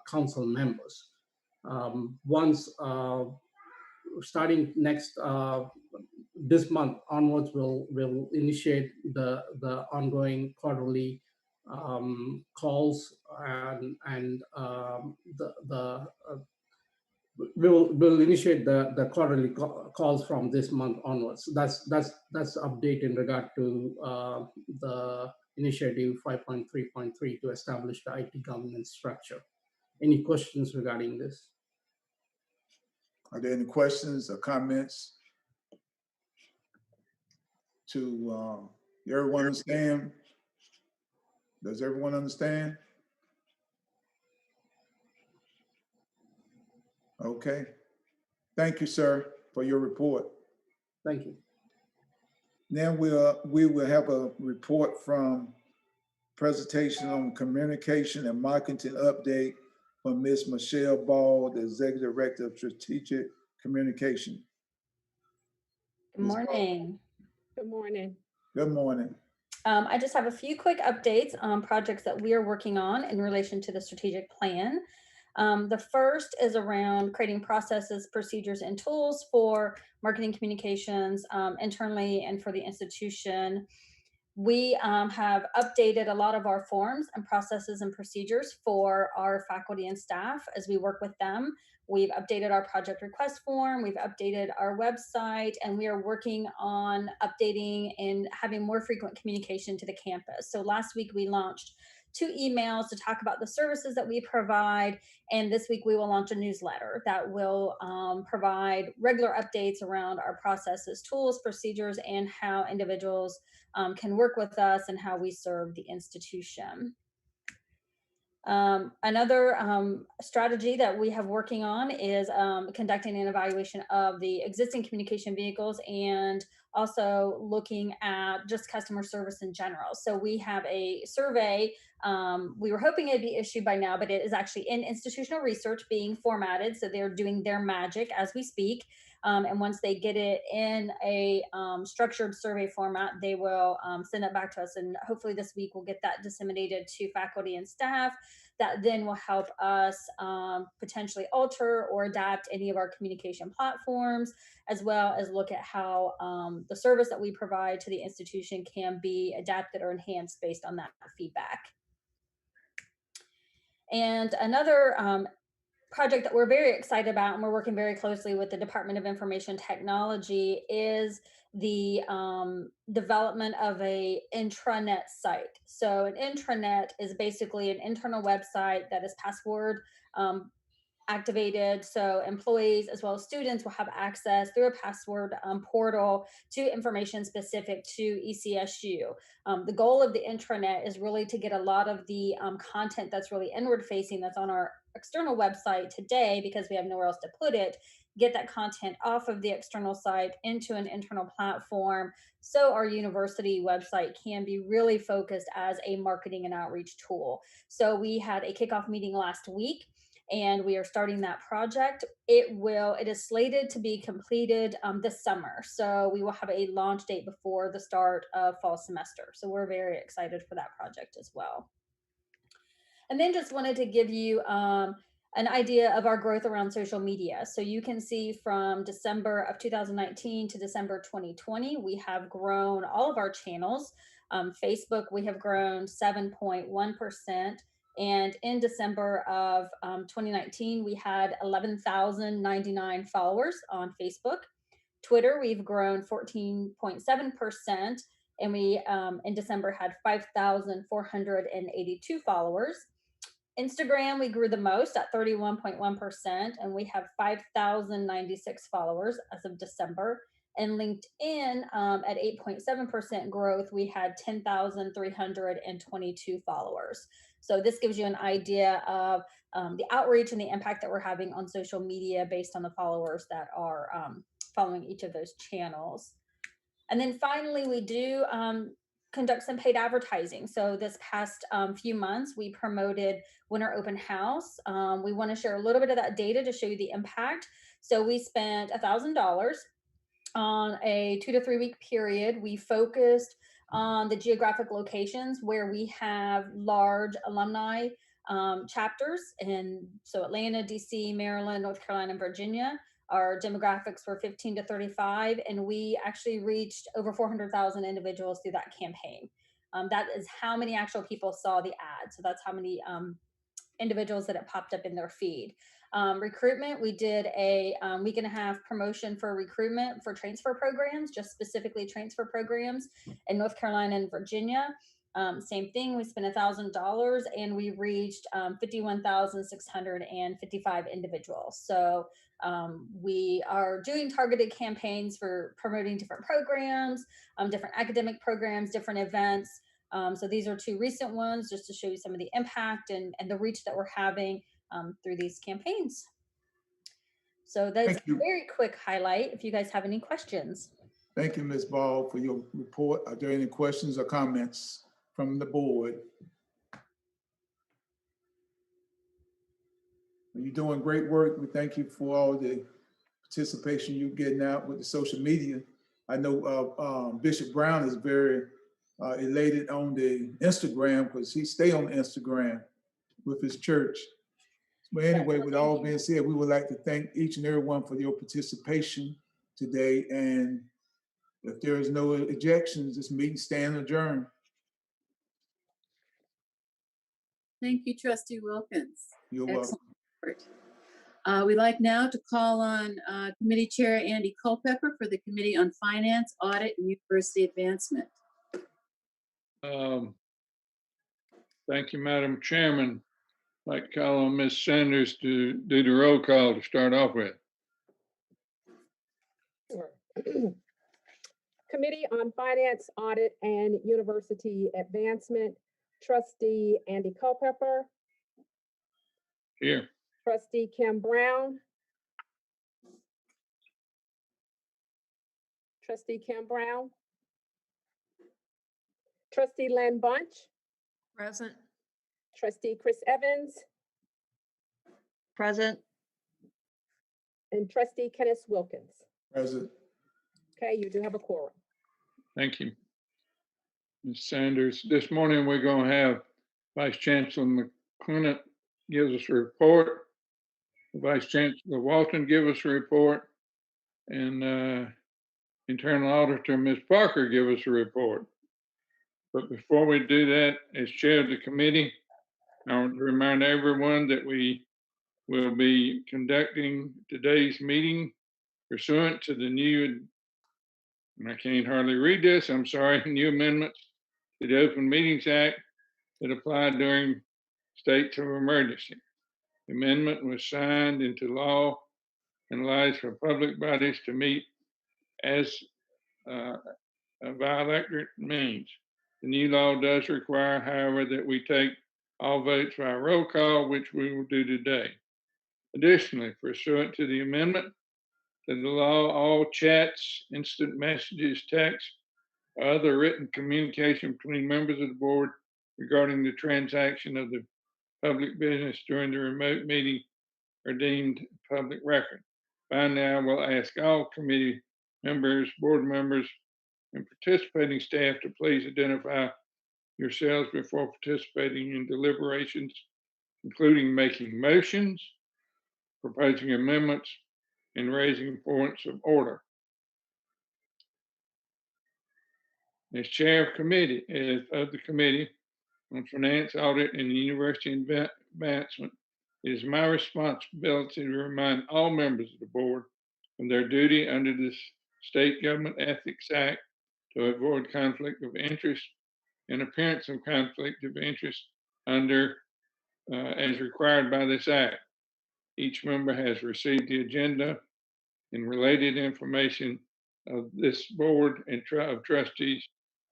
council members. Once starting next this month onwards, we'll initiate the ongoing quarterly calls and we'll initiate the quarterly calls from this month onwards. That's update in regard to the initiative 5.3.3 to establish the IT governance structure. Any questions regarding this? Are there any questions or comments to everyone understand? Does everyone understand? Okay. Thank you, sir, for your report. Thank you. Then we will have a report from presentation on communication and marketing update from Ms. Michelle Ball, the Executive Director of Strategic Communication. Good morning. Good morning. Good morning. I just have a few quick updates on projects that we are working on in relation to the strategic plan. The first is around creating processes, procedures, and tools for marketing communications internally and for the institution. We have updated a lot of our forms and processes and procedures for our faculty and staff as we work with them. We've updated our project request form, we've updated our website, and we are working on updating and having more frequent communication to the campus. So last week we launched 2 emails to talk about the services that we provide. And this week we will launch a newsletter that will provide regular updates around our processes, tools, procedures, and how individuals can work with us and how we serve the institution. Another strategy that we have working on is conducting an evaluation of the existing communication vehicles and also looking at just customer service in general. So we have a survey. We were hoping it'd be issued by now, but it is actually in institutional research being formatted. So they're doing their magic as we speak. And once they get it in a structured survey format, they will send it back to us. And hopefully this week we'll get that disseminated to faculty and staff. That then will help us potentially alter or adapt any of our communication platforms, as well as look at how the service that we provide to the institution can be adapted or enhanced based on that feedback. And another project that we're very excited about, and we're working very closely with the Department of Information Technology, is the development of a intranet site. So an intranet is basically an internal website that is password activated. So employees as well as students will have access through a password portal to information specific to ECSU. The goal of the intranet is really to get a lot of the content that's really inward facing that's on our external website today, because we have nowhere else to put it, get that content off of the external site into an internal platform, so our university website can be really focused as a marketing and outreach tool. So we had a kickoff meeting last week, and we are starting that project. It is slated to be completed this summer. So we will have a launch date before the start of fall semester. So we're very excited for that project as well. And then just wanted to give you an idea of our growth around social media. So you can see from December of 2019 to December 2020, we have grown all of our channels. Facebook, we have grown 7.1%. And in December of 2019, we had 11,099 followers on Facebook. Twitter, we've grown 14.7%. And we in December had 5,482 followers. Instagram, we grew the most at 31.1%, and we have 5,096 followers as of December. And LinkedIn, at 8.7% growth, we had 10,322 followers. So this gives you an idea of the outreach and the impact that we're having on social media based on the followers that are following each of those channels. And then finally, we do conduct some paid advertising. So this past few months, we promoted Winter Open House. We want to share a little bit of that data to show you the impact. So we spent $1,000 on a 2 to 3 week period. We focused on the geographic locations where we have large alumni chapters. And so Atlanta, DC, Maryland, North Carolina, and Virginia. Our demographics were 15 to 35, and we actually reached over 400,000 individuals through that campaign. That is how many actual people saw the ad. So that's how many individuals that it popped up in their feed. Recruitment, we did a week and a half promotion for recruitment for transfer programs, just specifically transfer programs in North Carolina and Virginia. Same thing, we spent $1,000 and we reached 51,655 individuals. So we are doing targeted campaigns for promoting different programs, different academic programs, different events. So these are 2 recent ones, just to show you some of the impact and the reach that we're having through these campaigns. So that's a very quick highlight if you guys have any questions. Thank you, Ms. Ball, for your report. Are there any questions or comments from the board? You're doing great work. We thank you for all the participation you're getting out with the social media. I know Bishop Brown is very elated on the Instagram because he stay on Instagram with his church. But anyway, with all being said, we would like to thank each and every one for your participation today. And if there is no ejections, this meeting stands adjourned. Thank you, Trustee Wilkins. You're Excellent welcome. report. We'd like now to call on Committee Chair Andy Culpepper for the Committee on Finance, Audit, and University Advancement. Thank you, Madam Chairman. I'd like to call on Ms. Sanders to do the roll call to start off with. Sure. Committee on Finance, Audit, and University Advancement, Trustee Andy Culpepper. Here. Trustee Kim Brown. Trustee Kim Brown. Trustee Len Bunch. Present. Trustee Chris Evans. Present. And Trustee Kenneth Wilkins. Present. Okay, you do have a quorum. Thank you, Ms. Sanders. This morning, we're going to have Vice Chancellor McClintock gives us a report. Vice Chancellor Walton give us a report, and Internal Auditor Ms. Parker give us a report. But before we do that, as chair of the committee, I want to remind everyone that we will be conducting today's meeting pursuant to the new, and I can't hardly read this, I'm sorry, new amendments to the Open Meetings Act that apply during states of emergency. The amendment was signed into law and allows for public bodies to meet as by electorate means. The new law does require, however, that we take all votes by roll call, which we will do today. Additionally, pursuant to the amendment to the law, all chats, instant messages, text, or other written communication between members of the board regarding the transaction of the public business during the remote meeting are deemed public record. Finally, I will ask all committee members, board members, and participating staff to please identify yourselves before participating in deliberations, including making motions, proposing amendments, and raising points of order. As chair of the committee on finance, audit, and university advancement, it is my responsibility to remind all members of the board of their duty under the State Government Ethics Act to avoid conflict of interest and appearance of conflict of interest as required by this act. Each member has received the agenda and related information of this board and of trustees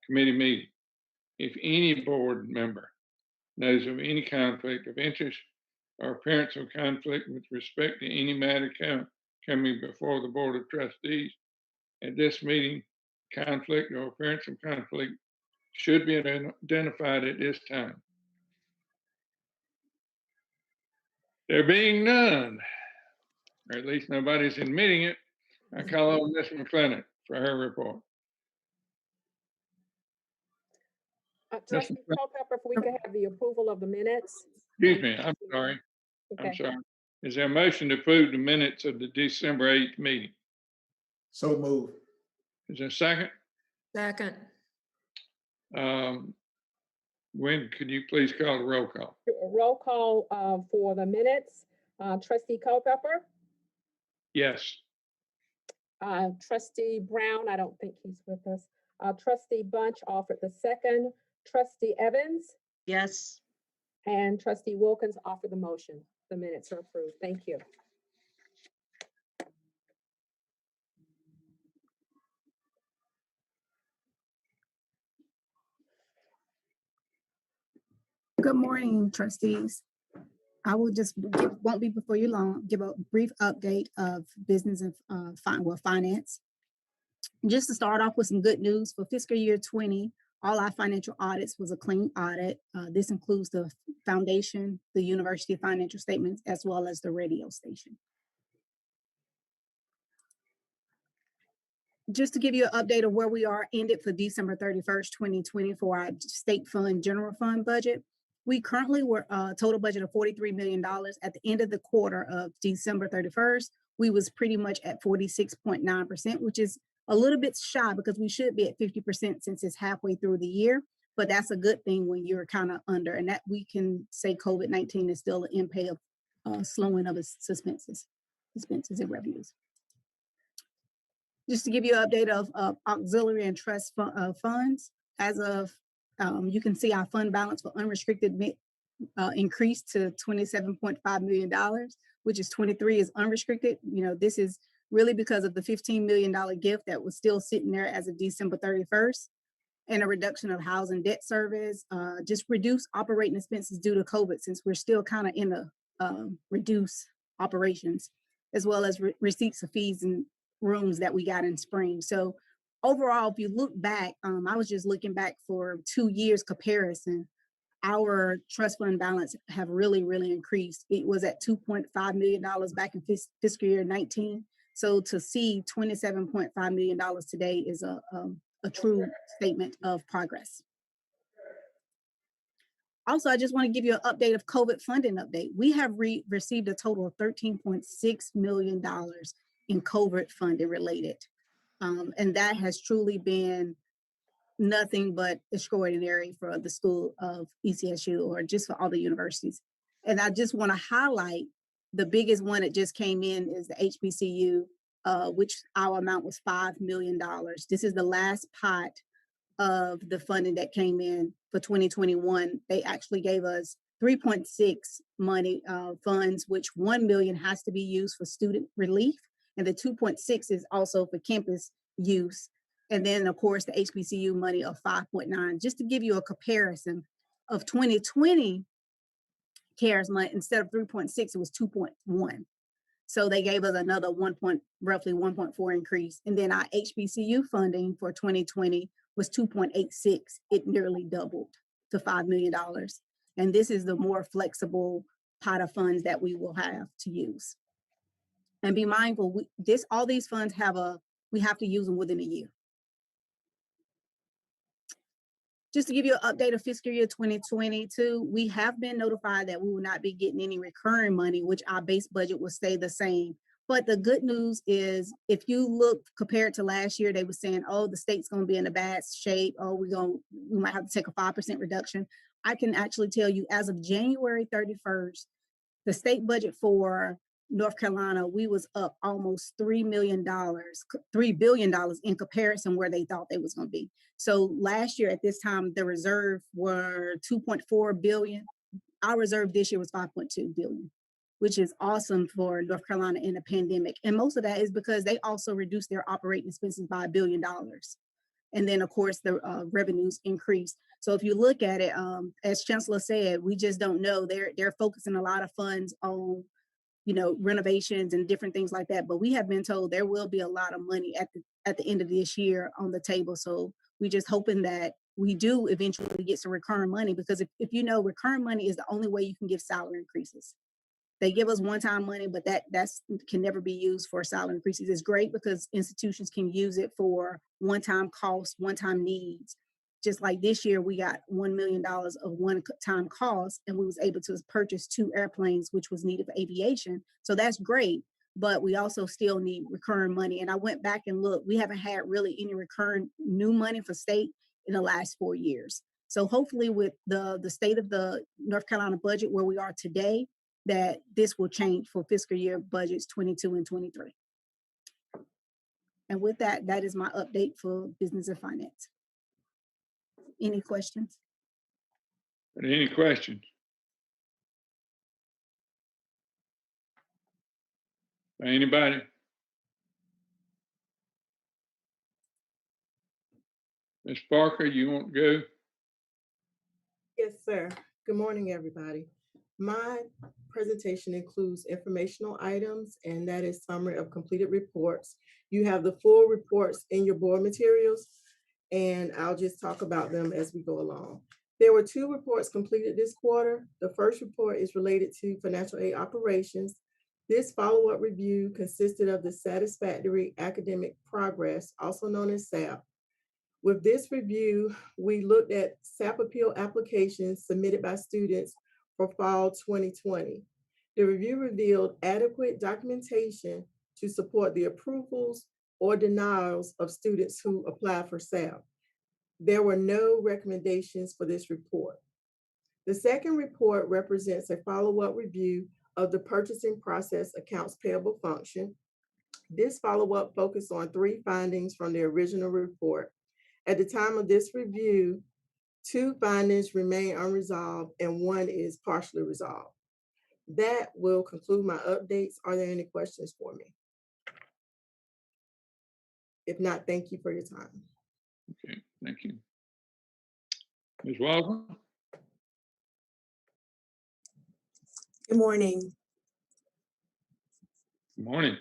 committee meeting. If any board member knows of any conflict of interest or appearance of conflict with respect to any matter coming before the Board of Trustees at this meeting, conflict or appearance of conflict should be identified at this time. There being none, or at least nobody's admitting it, I call on Ms. McClellan for her report. Trustee Culpepper, if we could have the approval of the minutes. Excuse me, I'm sorry. Okay. I'm sorry. Is there a motion to approve the minutes of the December 8th meeting? So moved. Is there a second? Second. When could you please call the roll call? Roll call for the minutes. Trustee Culpepper, Yes. Trustee Brown, I don't think he's with us. Trustee Bunch offered the second. Trustee Evans Yes. and Trustee Wilkins offered the motion. The minutes are approved. Thank you. Good morning, trustees. I will won't be before you long, give a brief update of business and finance. Just to start off with some good news for fiscal year 20, all our financial audits was a clean audit. This includes the foundation, the university financial statements, as well as the radio station. Just to give you an update of where we are ended for December 31st, 2020 for our state fund general fund budget. We currently were a total budget of $43 million. At the end of the quarter of December 31st, we was pretty much at 46.9%, which is a little bit shy because we should be at 50% since it's halfway through the year. But that's a good thing when you're kind of under, and that we can say COVID-19 is still an impact of slowing of its expenses and revenues. Just to give you an update of auxiliary and trust funds, as of you can see our fund balance for unrestricted increased to $27.5 million, which is 23 is unrestricted. You know, this is really because of the $15 million gift that was still sitting there as of December 31st, and a reduction of housing debt service, just reduce operating expenses due to COVID, since we're still kind of in the reduced operations, as well as receipts of fees and rooms that we got in spring. So overall, if you look back, I was just looking back for 2 years comparison, our trust fund balance have really increased. It was at $2.5 million back in fiscal year 19. So to see $27.5 million today is a true statement of progress. Also, I just want to give you an update of COVID funding update. We have received a total of $13.6 million in COVID funding related. And that has truly been nothing but extraordinary for the school of ECSU, or just for all the universities. And I just want to highlight the biggest one that just came in is the HBCU, which our amount was $5 million. This is the last pot of the funding that came in for 2021. They actually gave us 3.6 money funds, which 1 million has to be used for student relief, and the 2.6 is also for campus use. And then of course the HBCU money of 5.9, just to give you a comparison of 2020 CARES money, instead of 3.6, it was 2.1. So they gave us another roughly 1.4 increase. And then our HBCU funding for 2020 was 2.86. It nearly doubled to $5 million. And this is the more flexible pot of funds that we will have to use. And be mindful, all these funds we have to use them within a year. Just to give you an update of fiscal year 2022, we have been notified that we will not be getting any recurring money, which our base budget will stay the same. But the good news is, if you look compared to last year, they were saying, oh, the state's going to be in a bad shape. Oh, we might have to take a 5% reduction. I can actually tell you, as of January 31st, the state budget for North Carolina, we was up almost $3 billion in comparison where they thought they was going to be. So last year at this time, the reserve were 2.4 billion. Our reserve this year was 5.2 billion, which is awesome for North Carolina in a pandemic. And most of that is because they also reduced their operating expenses by $1 billion. And then of course the revenues increased. So if you look at it, as Chancellor said, we just don't know. They're focusing a lot of funds on, renovations and different things like that. But we have been told there will be a lot of money at the end of this year on the table. So we just hoping that we do eventually get some recurring money, because if you know, recurring money is the only way you can give salary increases. They give us one-time money, but that can never be used for salary increases. It's great because institutions can use it for one-time costs, one-time needs. Just like this year, we got $1 million of one-time costs, and we was able to purchase 2 airplanes, which was needed for aviation. So that's great, but we also still need recurring money. And I went back and looked, we haven't had really any recurring new money for state in the last 4 years. So hopefully with the state of the North Carolina budget where we are today, that this will change for fiscal year budgets 22 and 23. And with that, that is my update for business and finance. Any questions? Any questions? Anybody? Ms. Parker, you want to go? Yes, sir. Good morning, everybody. My presentation includes informational items, and that is summary of completed reports. You have the full reports in your board materials, and I'll just talk about them as we go along. There were 2 reports completed this quarter. The first report is related to financial aid operations. This follow-up review consisted of the satisfactory academic progress, also known as SAP. With this review, we looked at SAP appeal applications submitted by students for fall 2020. The review revealed adequate documentation to support the approvals or denials of students who applied for SAP. There were no recommendations for this report. The second report represents a follow-up review of the purchasing process accounts payable function. This follow-up focused on 3 findings from the original report. At the time of this review, 2 findings remain unresolved and 1 is partially resolved. That will conclude my updates. Are there any questions for me? If not, thank you for your time. Okay, thank you. Ms. Walton? Good morning. Good morning.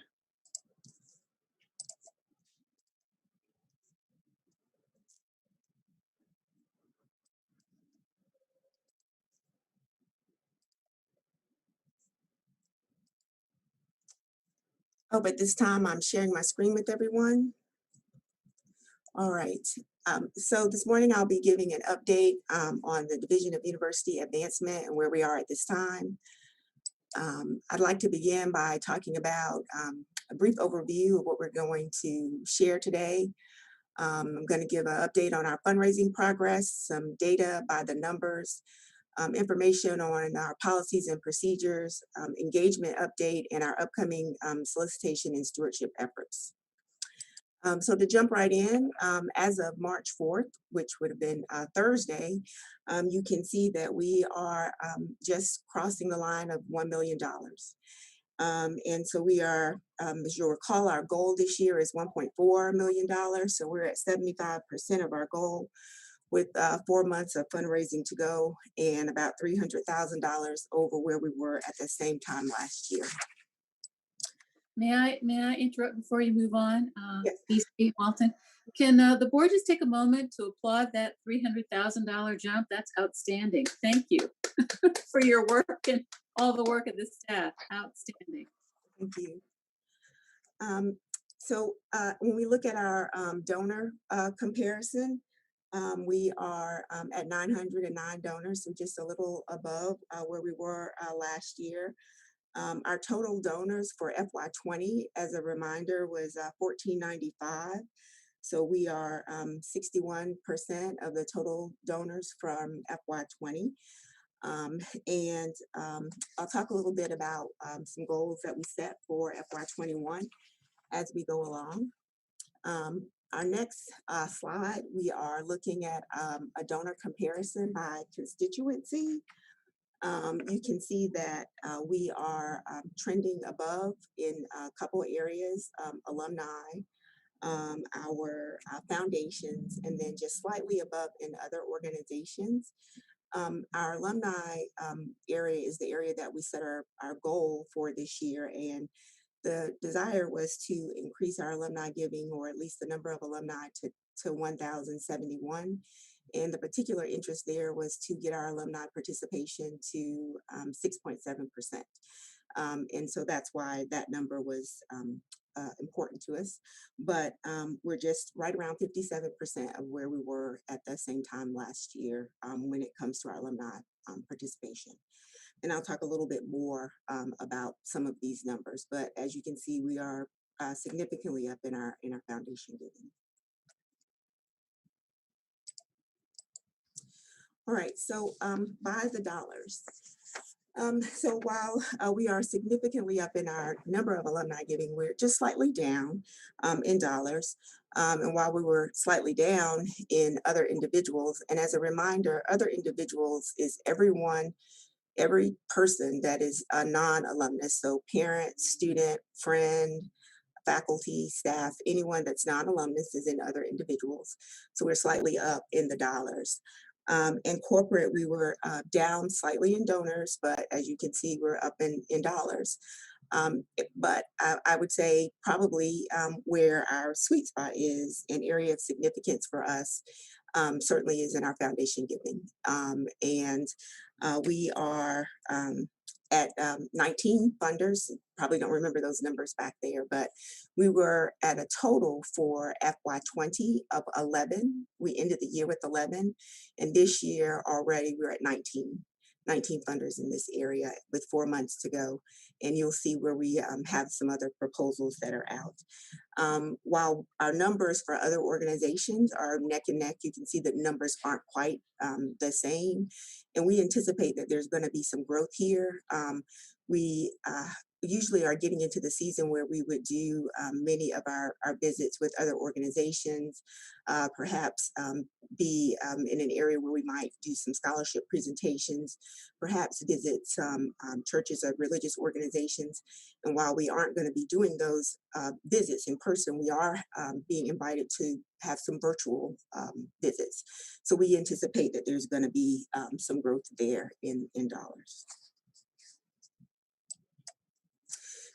Oh, but this time I'm sharing my screen with everyone. All right. So this morning I'll be giving an update on the Division of University Advancement and where we are at this time. I'd like to begin by talking about a brief overview of what we're going to share today. I'm going to give an update on our fundraising progress, some data by the numbers, information on our policies and procedures, engagement update, and our upcoming solicitation and stewardship efforts. So to jump right in, as of March 4th, which would have been Thursday, you can see that we are just crossing the line of $1 million. And so we are, as you'll recall, our goal this year is $1.4 million. So we're at 75% of our goal with 4 months of fundraising to go and about $300,000 over where we were at the same time last year. May I interrupt before you move on? Yes. EC Walton, can the board just take a moment to applaud that $300,000 jump? That's outstanding. Thank you for your work and all the work of the staff. Outstanding. Thank you. So when we look at our donor comparison, we are at 909 donors, so just a little above where we were last year. Our total donors for FY20, as a reminder, was 1,495. So we are 61% of the total donors from FY20. And I'll talk a little bit about some goals that we set for FY21 as we go along. Our next slide, we are looking at a donor comparison by constituency. You can see that we are trending above in a couple areas, alumni, our foundations, and then just slightly above in other organizations. Our alumni area is the area that we set our goal for this year, and the desire was to increase our alumni giving, or at least the number of alumni, to 1,071. And the particular interest there was to get our alumni participation to 6.7%. And so that's why that number was important to us. But we're just right around 57% of where we were at the same time last year when it comes to our alumni participation. And I'll talk a little bit more about some of these numbers. But as you can see, we are significantly up in our foundation giving. All right, so by the dollars. So while we are significantly up in our number of alumni giving, we're just slightly down in dollars. And while we were slightly down in other individuals, and as a reminder, other individuals is every person that is a non-alumnus, so parent, student, friend, faculty, staff, anyone that's non-alumnus is in other individuals. So we're slightly up in the dollars. In corporate, we were down slightly in donors, but as you can see, we're up in dollars. But I would say probably where our sweet spot is, an area of significance for us, certainly is in our foundation giving. And we are at 19 funders. Probably don't remember those numbers back there, but we were at a total for FY20 of 11. We ended the year with 11, and this year already we're at 19 funders in this area with 4 months to go. And you'll see where we have some other proposals that are out. While our numbers for other organizations are neck and neck, you can see that numbers aren't quite the same. And we anticipate that there's going to be some growth here. We usually are getting into the season where we would do many of our visits with other organizations, perhaps be in an area where we might do some scholarship presentations, perhaps visit some churches or religious organizations. And while we aren't going to be doing those visits in person, we are being invited to have some virtual visits. So we anticipate that there's going to be some growth there in dollars.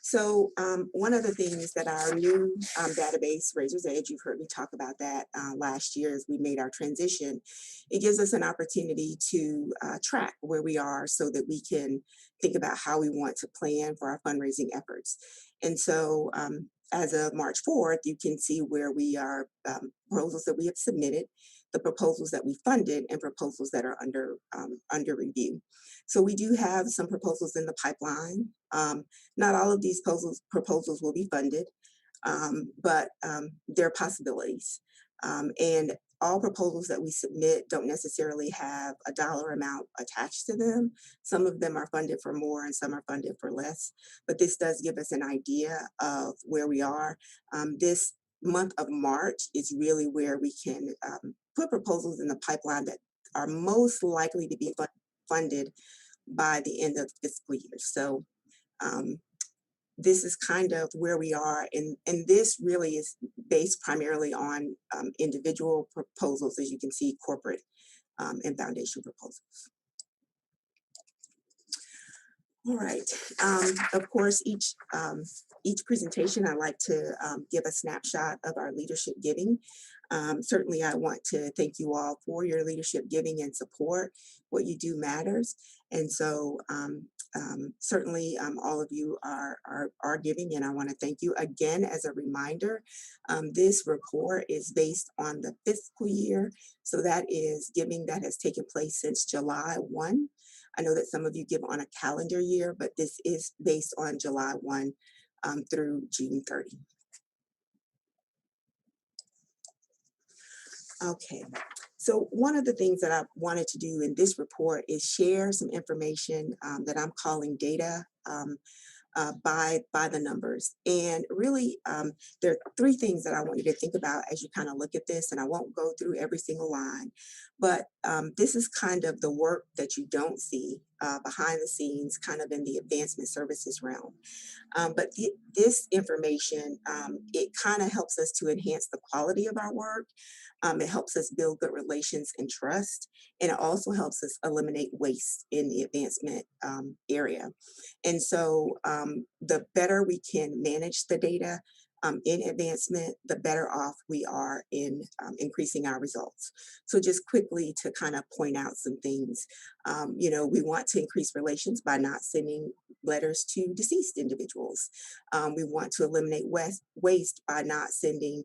So one of the things that our new database, Razor's Edge, you've heard me talk about that last year as we made our transition. It gives us an opportunity to track where we are so that we can think about how we want to plan for our fundraising efforts. And so as of March 4th, you can see where we are, proposals that we have submitted, the proposals that we funded, and proposals that are under review. So we do have some proposals in the pipeline. Not all of these proposals will be funded, but there are possibilities. And all proposals that we submit don't necessarily have a dollar amount attached to them. Some of them are funded for more and some are funded for less, but this does give us an idea of where we are. This month of March is really where we can put proposals in the pipeline that are most likely to be funded by the end of the fiscal year. So this is kind of where we are, and this really is based primarily on individual proposals, as you can see, corporate and foundation proposals. All right. Of course, each presentation, I like to give a snapshot of our leadership giving. Certainly, I want to thank you all for your leadership giving and support. What you do matters. And so certainly all of you are giving, and I want to thank you. Again, as a reminder, this report is based on the fiscal year. So that is giving that has taken place since July 1. I know that some of you give on a calendar year, but this is based on July 1 through June 30. Okay, so one of the things that I wanted to do in this report is share some information that I'm calling data by the numbers. And really, there are three things that I want you to think about as you kind of look at this, and I won't go through every single line, but this is kind of the work that you don't see behind the scenes, kind of in the advancement services realm. But this information, it kind of helps us to enhance the quality of our work. It helps us build good relations and trust, and it also helps us eliminate waste in the advancement area. And so the better we can manage the data in advancement, the better off we are in increasing our results. So just quickly to kind of point out some things, we want to increase relations by not sending letters to deceased individuals. We want to eliminate waste by not sending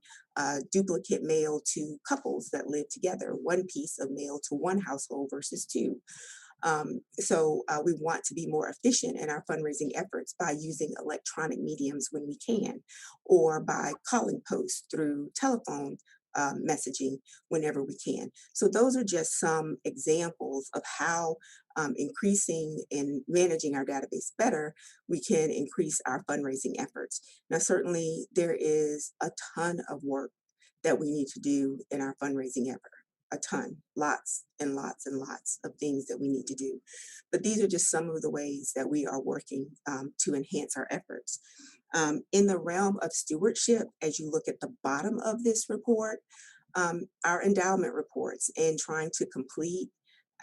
duplicate mail to couples that live together, one piece of mail to one household versus two. So we want to be more efficient in our fundraising efforts by using electronic mediums when we can, or by calling posts through telephone messaging whenever we can. So those are just some examples of how increasing and managing our database better, we can increase our fundraising efforts. Now, certainly there is a ton of work that we need to do in our fundraising effort. A ton, lots and lots and lots of things that we need to do. But these are just some of the ways that we are working to enhance our efforts. In the realm of stewardship, as you look at the bottom of this report, our endowment reports and trying to complete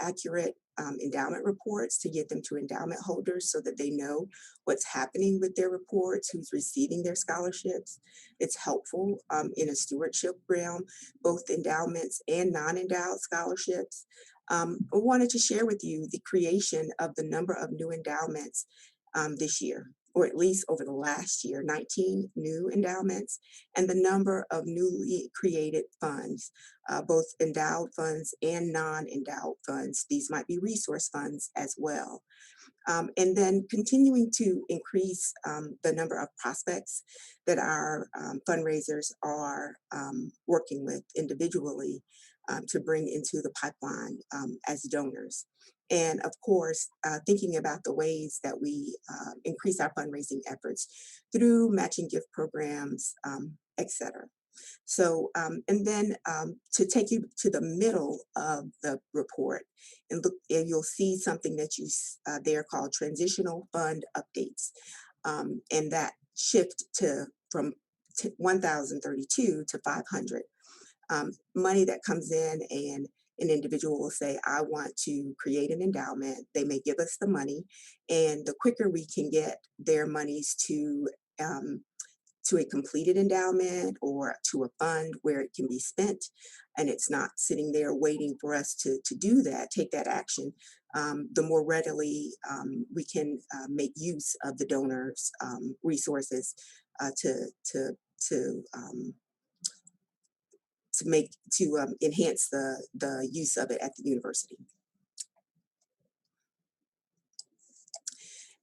accurate endowment reports to get them to endowment holders so that they know what's happening with their reports, who's receiving their scholarships. It's helpful in a stewardship realm, both endowments and non-endowed scholarships. I wanted to share with you the creation of the number of new endowments this year, or at least over the last year, 19 new endowments, and the number of newly created funds, both endowed funds and non-endowed funds. These might be resource funds as well. And then continuing to increase the number of prospects that our fundraisers are working with individually to bring into the pipeline as donors. And of course, thinking about the ways that we increase our fundraising efforts through matching gift programs, et cetera. So, and then to take you to the middle of the report, and look, and you'll see something that you there called transitional fund updates, and that shift from 1,032 to 500. Money that comes in, and an individual will say, I want to create an endowment. They may give us the money, and the quicker we can get their monies to a completed endowment or to a fund where it can be spent, and it's not sitting there waiting for us to do that, take that action, the more readily we can make use of the donors' resources to enhance the use of it at the university.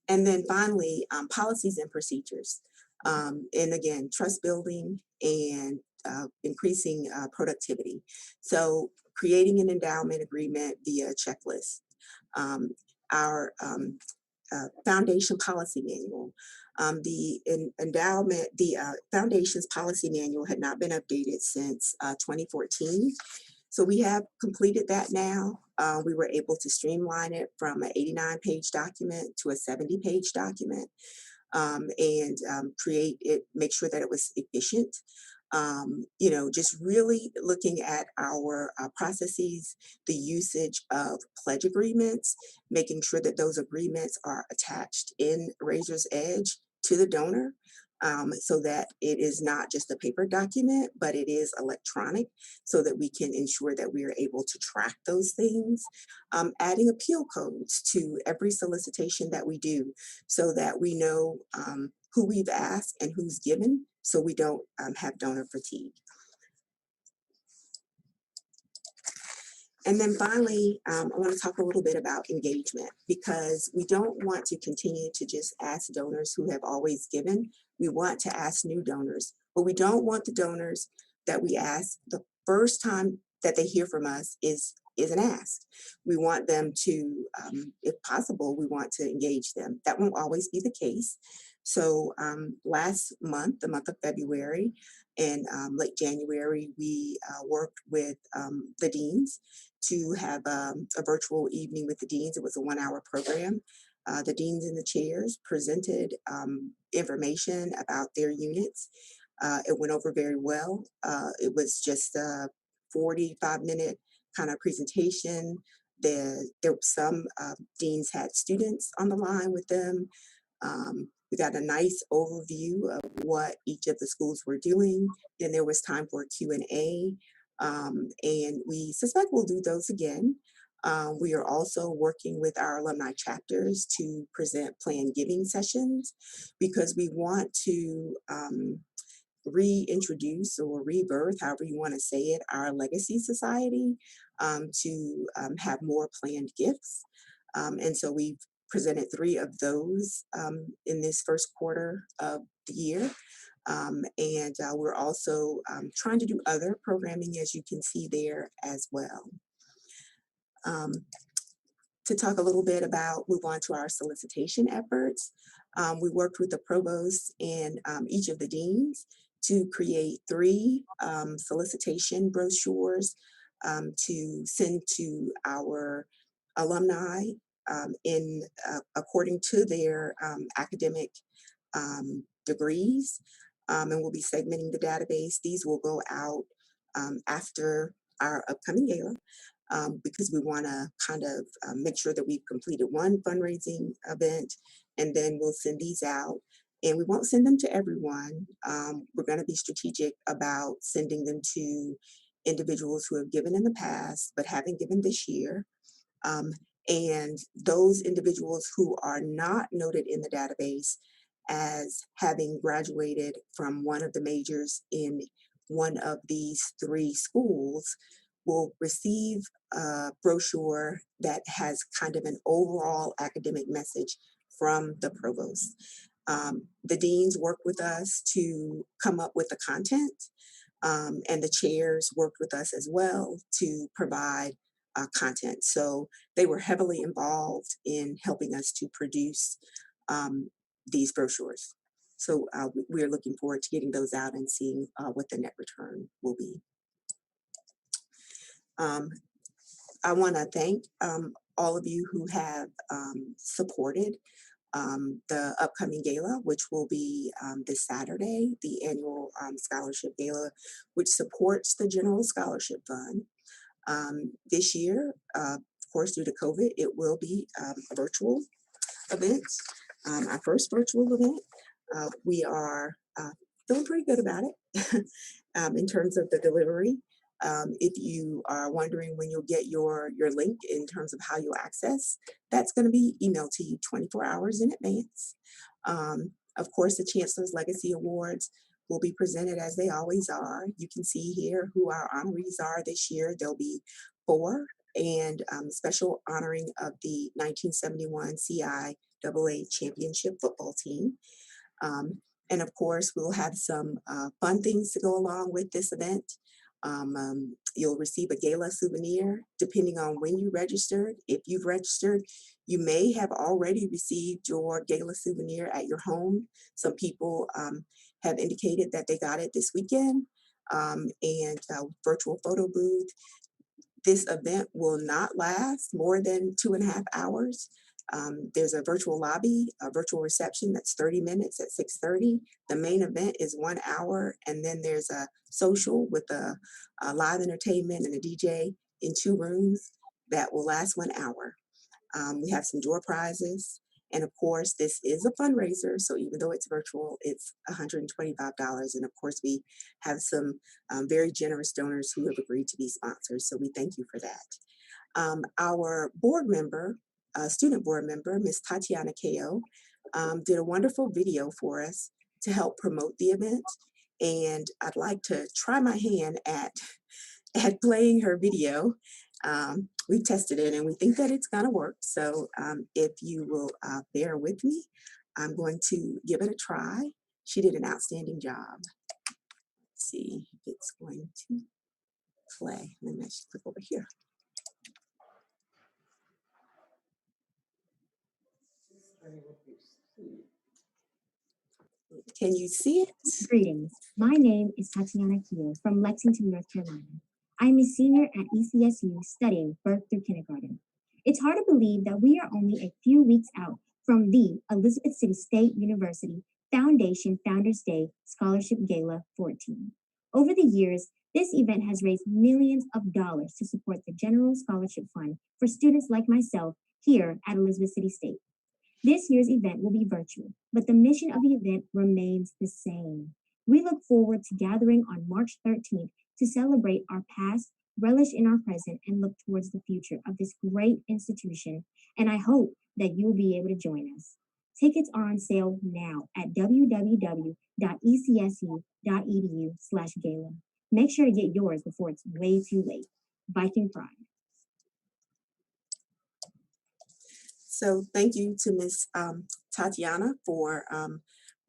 And then finally, policies and procedures. And again, trust building and increasing productivity. So creating an endowment agreement via checklist. Our Foundation Policy Manual. The endowment, the Foundation's Policy Manual had not been updated since 2014. So we have completed that now. We were able to streamline it from an 89-page document to a 70-page document, and create it, make sure that it was efficient. You know, just really looking at our processes, the usage of pledge agreements, making sure that those agreements are attached in Razor's Edge to the donor, so that it is not just a paper document, but it is electronic, so that we can ensure that we are able to track those things. Adding appeal codes to every solicitation that we do, so that we know who we've asked and who's given, so we don't have donor fatigue. And then finally, I want to talk a little bit about engagement, because we don't want to continue to just ask donors who have always given. We want to ask new donors, but we don't want the donors that we ask the first time that they hear from us is an ask. We want them to, if possible, we want to engage them. That won't always be the case. So last month, the month of February and late January, we worked with the deans to have a virtual evening with the deans. It was a 1-hour program. The deans and the chairs presented information about their units. It went over very well. It was just a 45-minute kind of presentation. There were some deans had students on the line with them. We got a nice overview of what each of the schools were doing. Then there was time for a Q&A, and we suspect we'll do those again. We are also working with our alumni chapters to present planned giving sessions, because we want to reintroduce or rebirth, however you want to say it, our legacy society, to have more planned gifts. And so we've presented 3 of those in this first quarter of the year. And we're also trying to do other programming, as you can see there as well. To talk a little bit about, move on to our solicitation efforts. We worked with the provost and each of the deans to create 3 solicitation brochures to send to our alumni according to their academic degrees, and we'll be segmenting the database. These will go out after our upcoming gala, because we want to kind of make sure that we've completed one fundraising event, and then we'll send these out. And we won't send them to everyone. We're going to be strategic about sending them to individuals who have given in the past but haven't given this year. And those individuals who are not noted in the database as having graduated from one of the majors in one of these 3 schools will receive a brochure that has kind of an overall academic message from the provost. The deans work with us to come up with the content, and the chairs worked with us as well to provide content. So they were heavily involved in helping us to produce these brochures. So we're looking forward to getting those out and seeing what the net return will be. I want to thank all of you who have supported the upcoming gala, which will be this Saturday, the annual scholarship gala, which supports the General Scholarship Fund. This year, of course, due to COVID, it will be a virtual event, our first virtual event. We are feeling pretty good about it in terms of the delivery. If you are wondering when you'll get your link in terms of how you'll access, that's going to be emailed to you 24 hours in advance. Of course, the Chancellor's Legacy Awards will be presented as they always are. You can see here who our honorees are this year. There'll be 4, and special honoring of the 1971 CIAA championship football team. And of course, we'll have some fun things to go along with this event. You'll receive a gala souvenir depending on when you registered. If you've registered, you may have already received your gala souvenir at your home. Some people have indicated that they got it this weekend, and a virtual photo booth. This event will not last more than 2.5 hours. There's a virtual lobby, a virtual reception that's 30 minutes at 6:30. The main event is 1 hour, and then there's a social with a live entertainment and a DJ in 2 rooms that will last 1 hour. We have some door prizes, and of course, this is a fundraiser, so even though it's virtual, it's $125, and of course, we have some very generous donors who have agreed to be sponsors, so we thank you for that. Our board member, student board member, Ms. Tatiana Ko, did a wonderful video for us to help promote the event. And I'd like to try my hand at playing her video. We've tested it and we think that it's gonna work. So if you will bear with me, I'm going to give it a try. She did an outstanding job. Let's see if it's going to play. Let me just click over here. Can you see it? Greetings. My name is Tatiana Ko from Lexington, North Carolina. I'm a senior at ECSU studying birth through kindergarten. It's hard to believe that we are only a few weeks out from the Elizabeth City State University Foundation Founders Day Scholarship Gala 14. Over the years, this event has raised millions of dollars to support the General Scholarship Fund for students like myself here at Elizabeth City State. This year's event will be virtual, but the mission of the event remains the same. We look forward to gathering on March 13th to celebrate our past, relish in our present, and look towards the future of this great institution. And I hope that you'll be able to join us. Tickets are on sale now at www.ecsu.edu/gala. Make sure to get yours before it's way too late. Viking Pride. So thank you to Ms. Tatiana for a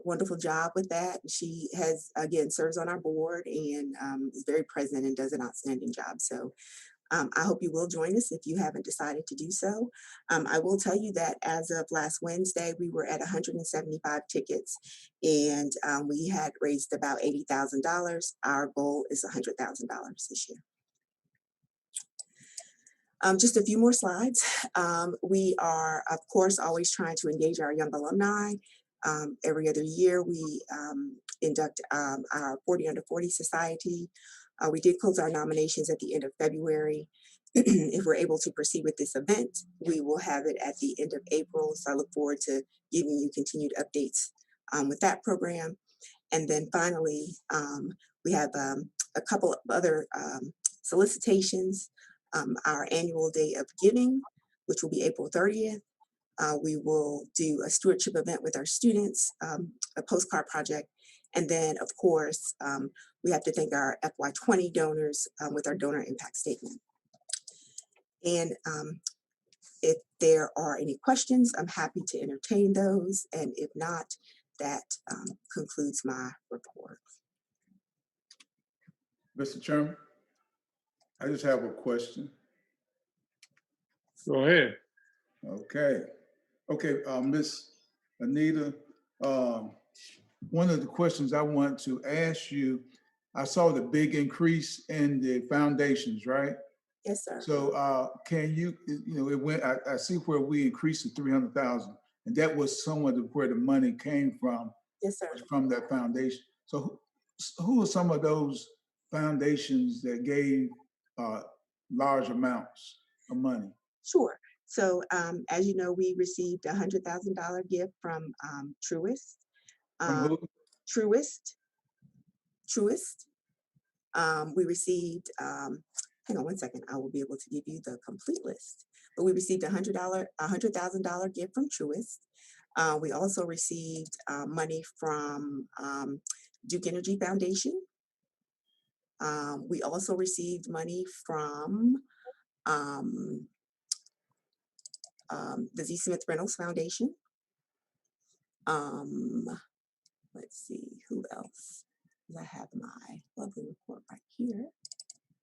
wonderful job with that. She has, again, serves on our board and is very present and does an outstanding job. So I hope you will join us if you haven't decided to do so. I will tell you that as of last Wednesday, we were at 175 tickets and we had raised about $80,000. Our goal is $100,000 this year. Just a few more slides. We are, of course, always trying to engage our young alumni. Every other year, we induct our 40 Under 40 Society. We did close our nominations at the end of February. If we're able to proceed with this event, we will have it at the end of April. So I look forward to giving you continued updates with that program. And then finally, we have a couple of other solicitations. Our annual day of giving, which will be April 30th. We will do a stewardship event with our students, a postcard project. And then, of course, we have to thank our FY20 donors with our donor impact statement. And if there are any questions, I'm happy to entertain those. And if not, that concludes my report. Mr. Chairman, I just have a question. Go ahead. Okay. Miss Anita, one of the questions I want to ask you, I saw the big increase in the foundations, right? Yes, sir. So can you, it went, I see where we increased to 300,000 and that was somewhat of where the money came from. Yes, sir. From that foundation. So who are some of those foundations that gave large amounts of money? Sure. So as you know, we received a $100,000 gift from Truist. From who? Truist. We received, hang on one second, I will be able to give you the complete list. But we received a $100,000 gift from Truist. We also received money from Duke Energy Foundation. We also received money from the Z. Smith Reynolds Foundation. Let's see, who else? I have my lovely report right here.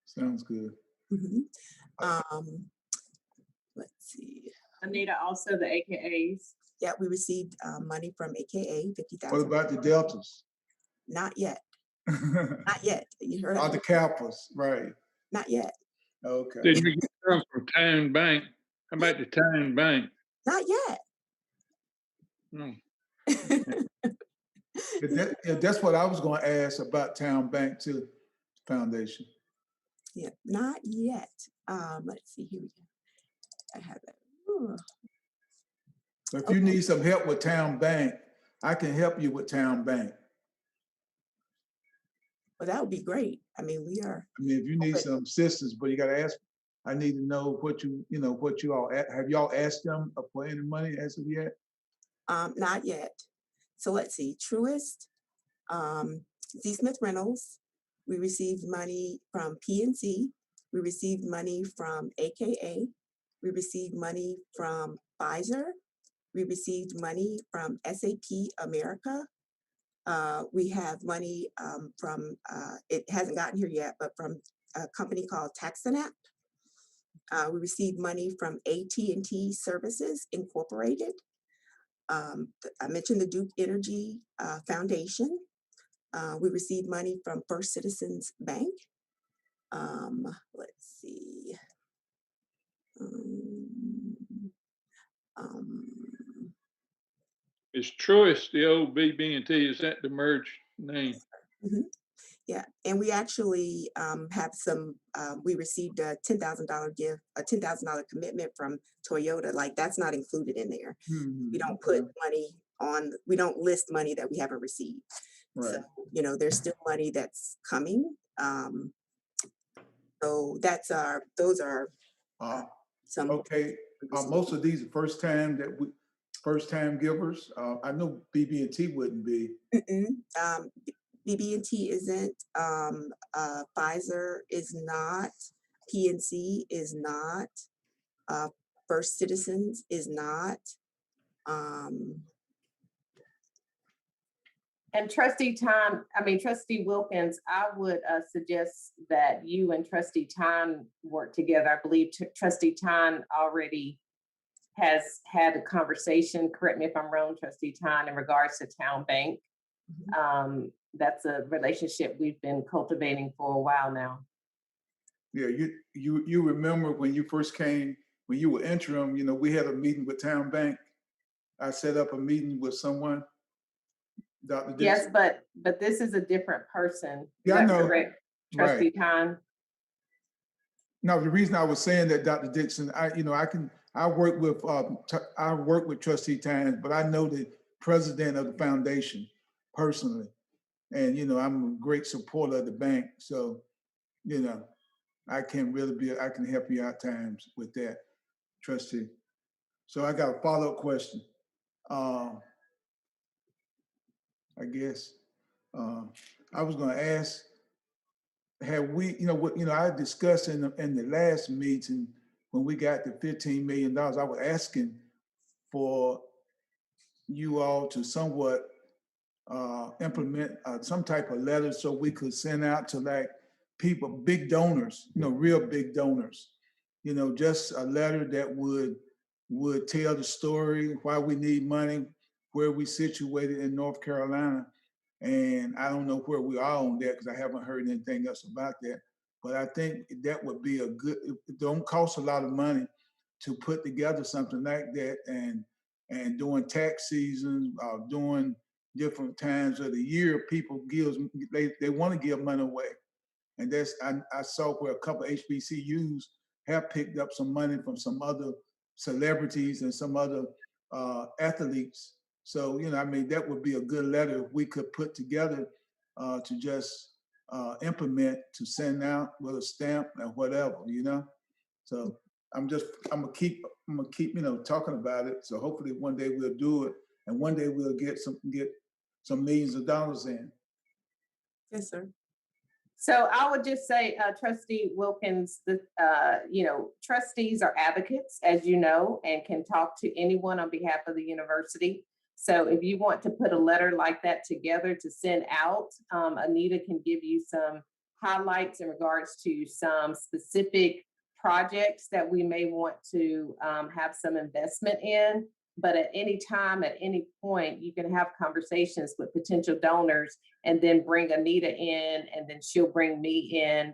Sounds good. Mhm. Let's see. Anita, also the AKAs. Yeah, we received money from AKA, What 50,000. about the deltas? Not yet. Or Not yet. You heard the kappas, right? Not yet. Okay. Didn't you get some from Town Bank? How about the Town Bank? Not yet. Hmm. That's what I was going to ask about Town Bank too, Foundation. Yeah, not yet. Let's see, here we go. I have it. So if you need some help with Town Bank, I can help you with Town Bank. Well, that would be great. I mean, we are. I mean, if you need some assistance, but you got to ask. I need to know what you all have y'all asked them for any money as of yet? Not yet. So let's see. Truist, Z. Smith Reynolds. We received money from PNC. We received money from AKA. We received money from Pfizer. We received money from SAP America. We have money from, it hasn't gotten here yet, but from a company called Taxanet. We received money from AT&T Services Incorporated. I mentioned the Duke Energy Foundation. We received money from First Citizens Bank. Let's see. Is Truist the old BB&T? Is that the merged name? Mm-hmm. Yeah, and we actually have some, we received a $10,000 gift, a $10,000 commitment from Toyota. Like that's not included in there. Mm-hmm. We don't put money on, we don't list money that we haven't received. Right. So, you know, there's still money that's coming. So that's those are some. Okay, most of these are first time givers. I know BB&T wouldn't be. BB&T isn't, Pfizer is not, PNC is not, First Citizens is not. And Trustee Wilkins, I would suggest that you and Trustee Tan work together. I believe Trustee Tan already has had a conversation, correct me if I'm wrong, Trustee Tan, in regards to Town Bank. That's a relationship we've been cultivating for a while now. Yeah, you remember when you first came, when you were interim, you know, we had a meeting with Town Bank. I set up a meeting with someone, Dr. Dixon. Yes, but this is a different person. Yeah, I know. Correct, Trustee Tan? No, the reason I was saying that, Dr. Dixon, I work with Trustee Tan, but I know the president of the foundation personally. And, you know, I'm a great supporter of the bank. So, you know, I can help you out times with that, Trustee. So I got a follow-up question. I guess I was going to ask, have we, I discussed in the last meeting when we got the $15 million, I was asking for you all to somewhat implement some type of letter so we could send out to like people, big donors, real big donors, just a letter that would tell the story, why we need money, where we situated in North Carolina. And I don't know where we are on that because I haven't heard anything else about that. But I think that would be a good, it don't cost a lot of money to put together something like that, and during tax seasons, during different times of the year, people they want to give money away. And that's, I saw where a couple of HBCUs have picked up some money from some other celebrities and some other athletes. So, that would be a good letter we could put together to just implement, to send out with a stamp and whatever, So I'm gonna keep, talking about it. So hopefully one day we'll do it, and one day we'll get some millions of dollars in. Yes, sir. So I would just say, Trustee Wilkins, trustees are advocates, as you know, and can talk to anyone on behalf of the university. So if you want to put a letter like that together to send out, Anita can give you some highlights in regards to some specific projects that we may want to have some investment in. But at any time, at any point, you can have conversations with potential donors and then bring Anita in, and then she'll bring me in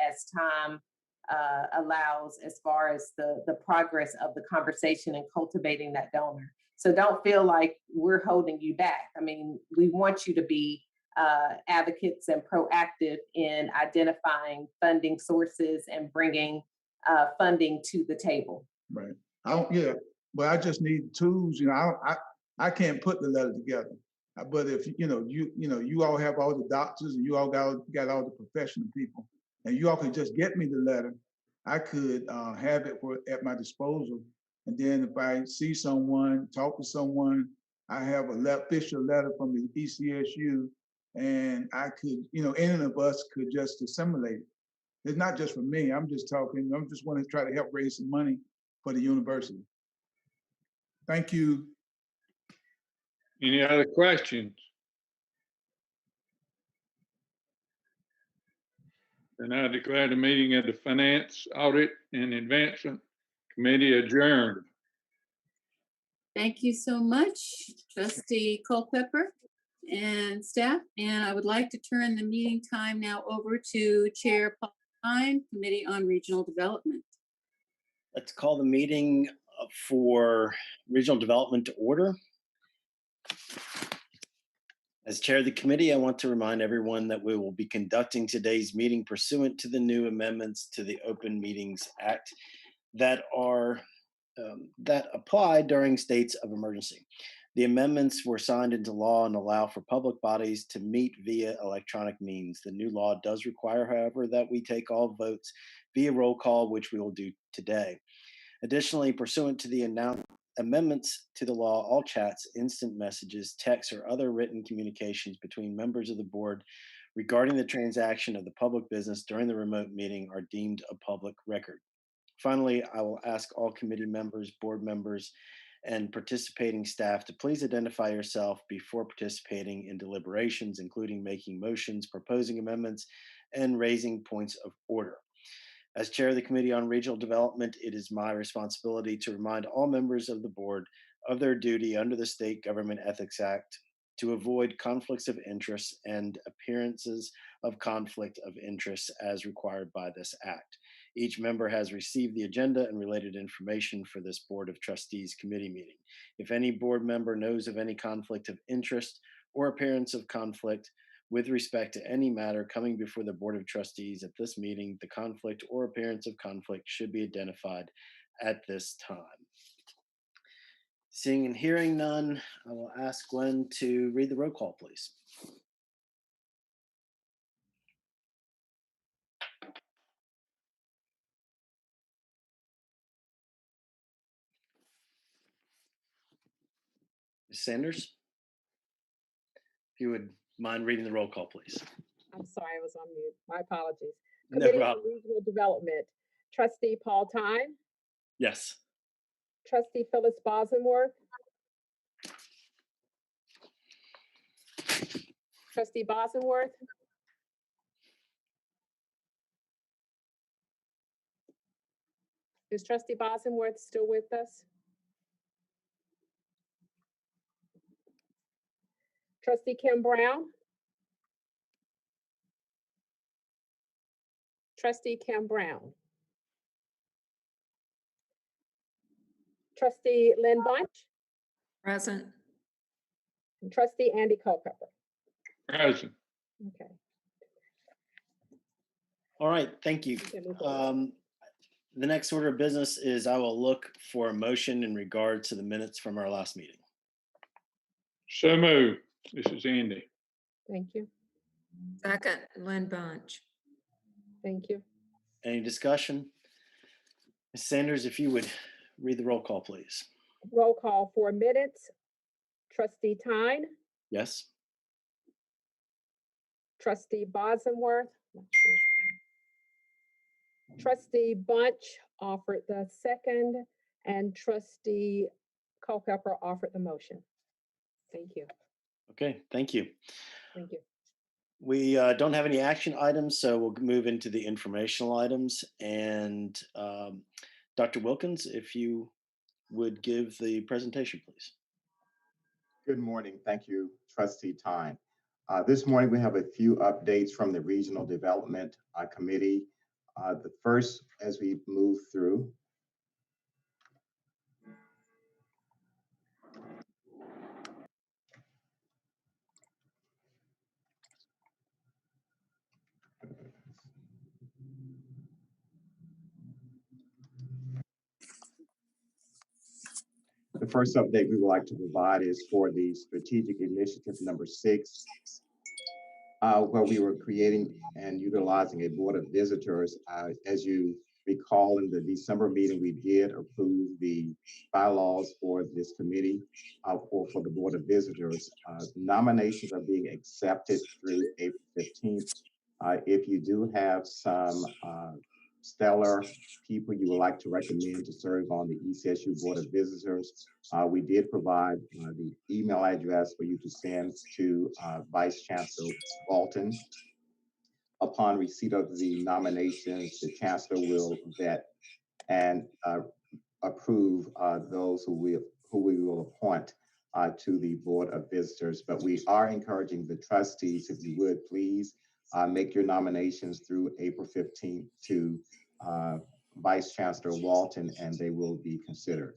as time allows, as far as the progress of the conversation and cultivating that donor. So don't feel like we're holding you back. I mean, we want you to be advocates and proactive in identifying funding sources and bringing funding to the table. Right. Yeah, but I just need tools. I can't put the letter together. But if you all have all the doctors and you all got all the professional people, and you all could just get me the letter, I could have it at my disposal. And then if I see someone, talk to someone, I have an official letter from the ECSU, and I could, any of us could just assimilate it. It's not just for me. I'm just want to try to help raise some money for the university. Thank you. Any other questions? And I declare the meeting of the Finance, Audit, and Advancement Committee adjourned. Thank you so much, Trustee Culpepper and staff. And I would like to turn the meeting time now over to Chair Paul Hine, Committee on Regional Development. Let's call the meeting for Regional Development to order. As chair of the committee, I want to remind everyone that we will be conducting today's meeting pursuant to the new amendments to the Open Meetings Act that apply during states of emergency. The amendments were signed into law and allow for public bodies to meet via electronic means. The new law does require, however, that we take all votes via roll call, which we will do today. Additionally, pursuant to the announced amendments to the law, all chats, instant messages, texts, or other written communications between members of the board regarding the transaction of the public business during the remote meeting are deemed a public record. Finally, I will ask all committee members, board members, and participating staff to please identify yourself before participating in deliberations, including making motions, proposing amendments, and raising points of order. As chair of the Committee on Regional Development, it is my responsibility to remind all members of the board of their duty under the State Government Ethics Act to avoid conflicts of interest and appearances of conflict of interest as required by this act. Each member has received the agenda and related information for this Board of Trustees committee meeting. If any board member knows of any conflict of interest or appearance of conflict with respect to any matter coming before the Board of Trustees at this meeting, the conflict or appearance of conflict should be identified at this time. Seeing and hearing none, I will ask Glenn to read the roll call, please. Ms. Sanders, if you would mind reading the roll call, please. I'm sorry, I was on mute. My apologies. No Committee on problem. Regional Development, Trustee Paul Time, Yes. Trustee Phyllis Bosworth, Trustee Bosworth, is Trustee Bosworth still with us? Trustee Kim Brown, Trustee Kim Brown, Trustee Lynn Bunch, Present. and Trustee Andy Culpepper. Present. Okay. All right, thank you. The next order of business is I will look for a motion in regard to the minutes from our last meeting. So moved. This is Andy. Thank you. Second, Lynn Bunch. Thank you. Any discussion? Ms. Sanders, if you would read the roll call, please. Roll call for minutes. Trustee Tyne, Yes. Trustee Bosworth, Trustee Bunch offered the second, and Trustee Culpepper offered the motion. Thank you. Okay, thank you. Thank you. We don't have any action items, so we'll move into the informational items. And Dr. Wilkins, if you would give the presentation, please. Good morning. Thank you, Trustee Tyne. This morning, we have a few updates from the Regional Development Committee. The first, as we move through, the first update we would like to provide is for the strategic initiative number 6, where we were creating and utilizing a board of visitors. As you recall, in the December meeting, we did approve the bylaws for this committee or for the board of visitors. Nominations are being accepted through April 15th. If you do have some stellar people you would like to recommend to serve on the ECSU Board of Visitors, we did provide the email address for you to send to Vice Chancellor Walton. Upon receipt of the nominations, the Chancellor will vet and approve those who we will appoint to the Board of Visitors. But we are encouraging the trustees, if you would please make your nominations through April 15th to Vice Chancellor Walton, and they will be considered.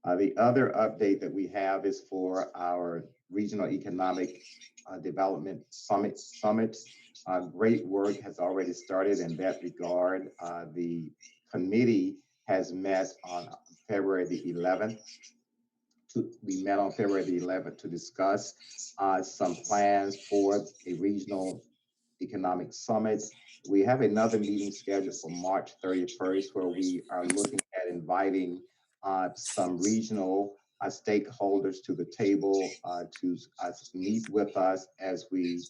The other update that we have is for our Regional Economic Development Summit. Great work has already started in that regard. The committee has met on February the 11th. We met on February the 11th to discuss some plans for a regional economic summit. We have another meeting scheduled for March 31st, where we are looking at inviting some regional stakeholders to the table to meet with us as we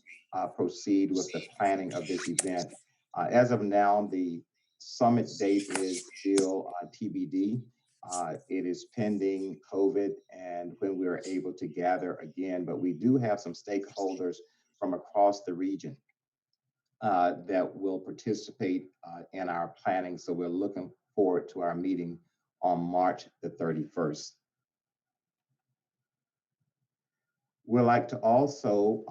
proceed with the planning of this event. As of now, the summit date is still TBD. It is pending COVID and when we are able to gather again, but we do have some stakeholders from across the region that will participate in our planning. So we're looking forward to our meeting on March the 31st. We'd like to also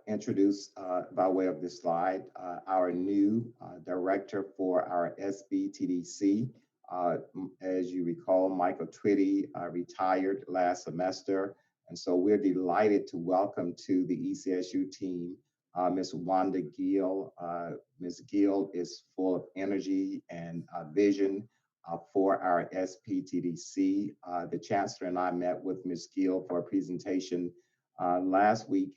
introduce, by way of this slide, our new director for our SBTDC. As you recall, Michael Twitty retired last semester. And so we're delighted to welcome to the ECSU team Ms. Wanda Gill. Ms. Gill is full of energy and vision for our SPTDC. The Chancellor and I met with Ms. Gill for a presentation last week,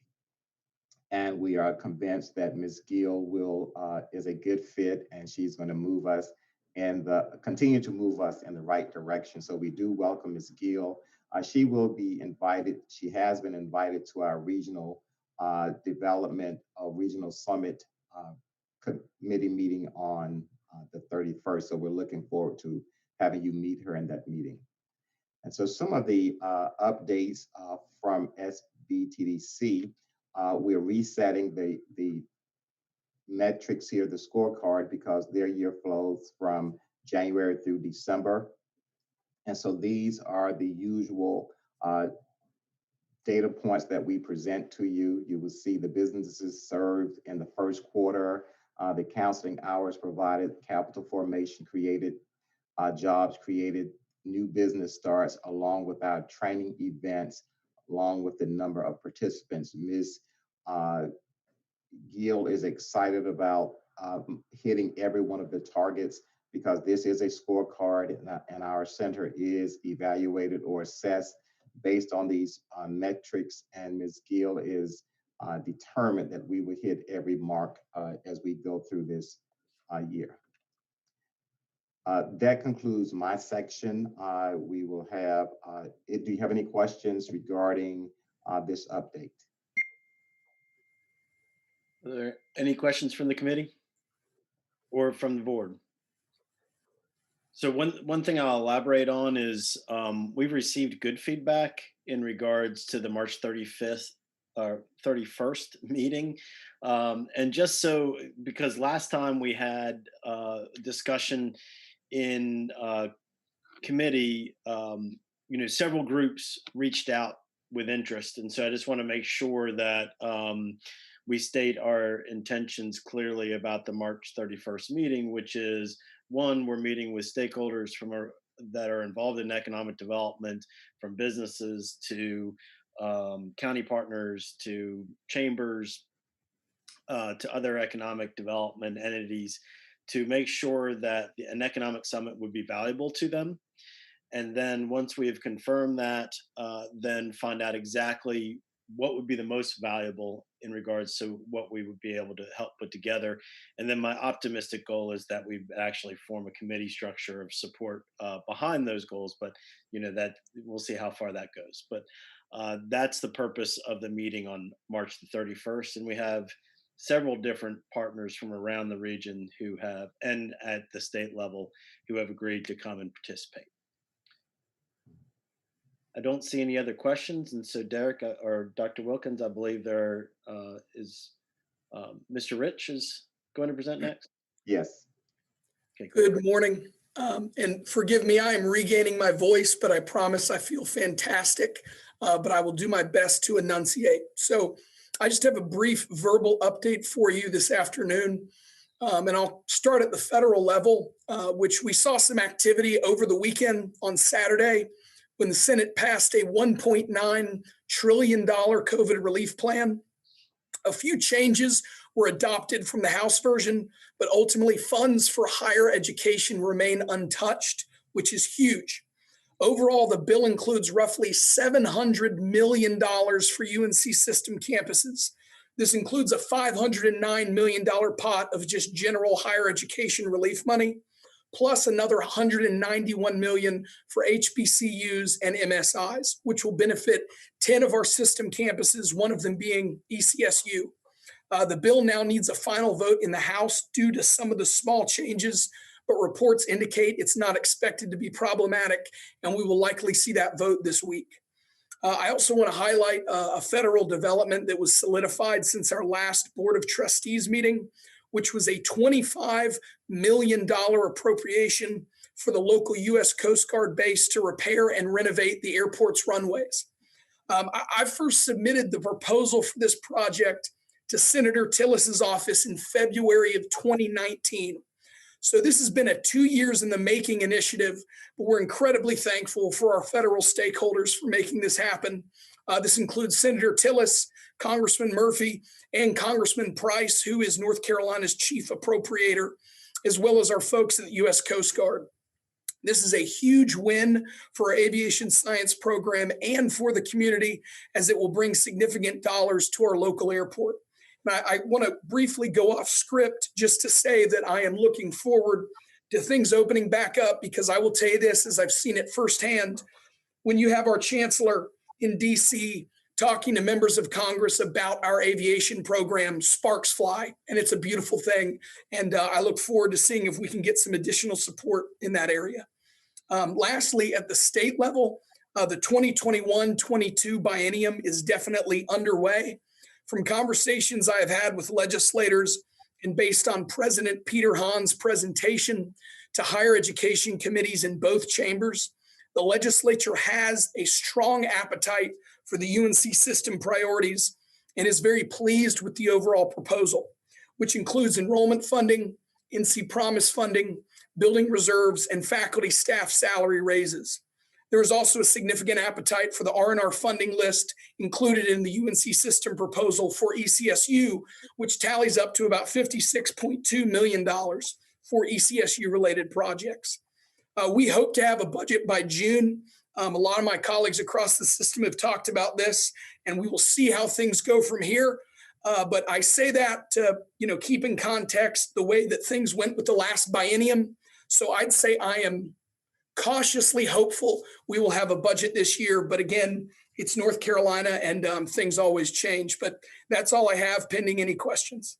and we are convinced that Ms. Gill is a good fit, and she's going to move us and continue to move us in the right direction. So we do welcome Ms. Gill. She will be invited. She has been invited to our regional development, regional summit committee meeting on the 31st. So we're looking forward to having you meet her in that meeting. And so some of the updates from SBTDC, we're resetting the metrics here, the scorecard, because their year flows from January through December. And so these are the usual data points that we present to you. You will see the businesses served in the first quarter, the counseling hours provided, capital formation created, jobs created, new business starts, along with our training events, along with the number of participants. Ms. Gill is excited about hitting every one of the targets because this is a scorecard and our center is evaluated or assessed based on these metrics, and Ms. Gill is determined that we will hit every mark as we go through this year. That concludes my section. We will have, do you have any questions regarding this update? Are there any questions from the committee or from the board? So one thing I'll elaborate on is we've received good feedback in regards to the March 31st our 31st meeting. And just so, because last time we had discussion in committee, several groups reached out with interest. And so I just want to make sure that we state our intentions clearly about the March 31st meeting, which is, one, we're meeting with stakeholders that are involved in economic development, from businesses to county partners to chambers to other economic development entities, to make sure that an economic summit would be valuable to them. And then once we have confirmed that, then find out exactly what would be the most valuable in regards to what we would be able to help put together. And then my optimistic goal is that we actually form a committee structure of support behind those goals, but that we'll see how far that goes. But that's the purpose of the meeting on March the 31st. And we have several different partners from around the region who have, and at the state level, who have agreed to come and participate. I don't see any other questions. And so Derek or Dr. Wilkins, I believe there is Mr. Rich is going to present next. Yes. Okay, good morning. And forgive me, I am regaining my voice, but I promise I feel fantastic, but I will do my best to enunciate. So I just have a brief verbal update for you this afternoon. And I'll start at the federal level, which we saw some activity over the weekend on Saturday, when the Senate passed a $1.9 trillion COVID relief plan. A few changes were adopted from the House version, but ultimately funds for higher education remain untouched, which is huge. Overall, the bill includes roughly $700 million for UNC system campuses. This includes a $509 million pot of just general higher education relief money, plus another $191 million for HBCUs and MSIs, which will benefit 10 of our system campuses, one of them being ECSU. The bill now needs a final vote in the House due to some of the small changes, but reports indicate it's not expected to be problematic, and we will likely see that vote this week. I also want to highlight a federal development that was solidified since our last Board of Trustees meeting, which was a $25 million appropriation for the local U.S. Coast Guard base to repair and renovate the airport's runways. I first submitted the proposal for this project to Senator Tillis's office in February of 2019. So this has been a 2 years in the making initiative, but we're incredibly thankful for our federal stakeholders for making this happen. This includes Senator Tillis, Congressman Murphy, and Congressman Price, who is North Carolina's chief appropriator, as well as our folks at the U.S. Coast Guard. This is a huge win for our aviation science program and for the community, as it will bring significant dollars to our local airport. I want to briefly go off script just to say that I am looking forward to things opening back up, because I will tell you this, as I've seen it firsthand, when you have our chancellor in DC talking to members of Congress about our aviation program, sparks fly, and it's a beautiful thing. And I look forward to seeing if we can get some additional support in that area. Lastly, at the state level, the 2021-22 biennium is definitely underway. From conversations I have had with legislators and based on President Peter Hahn's presentation to higher education committees in both chambers, the legislature has a strong appetite for the UNC system priorities and is very pleased with the overall proposal, which includes enrollment funding, NC Promise funding, building reserves, and faculty staff salary raises. There is also a significant appetite for the R&R funding list included in the UNC system proposal for ECSU, which tallies up to about $56.2 million for ECSU-related projects. We hope to have a budget by June. A lot of my colleagues across the system have talked about this, and we will see how things go from here. But I say that to keep in context the way that things went with the last biennium. So I'd say I am cautiously hopeful we will have a budget this year. But again, it's North Carolina, and things always change. But that's all I have, pending any questions.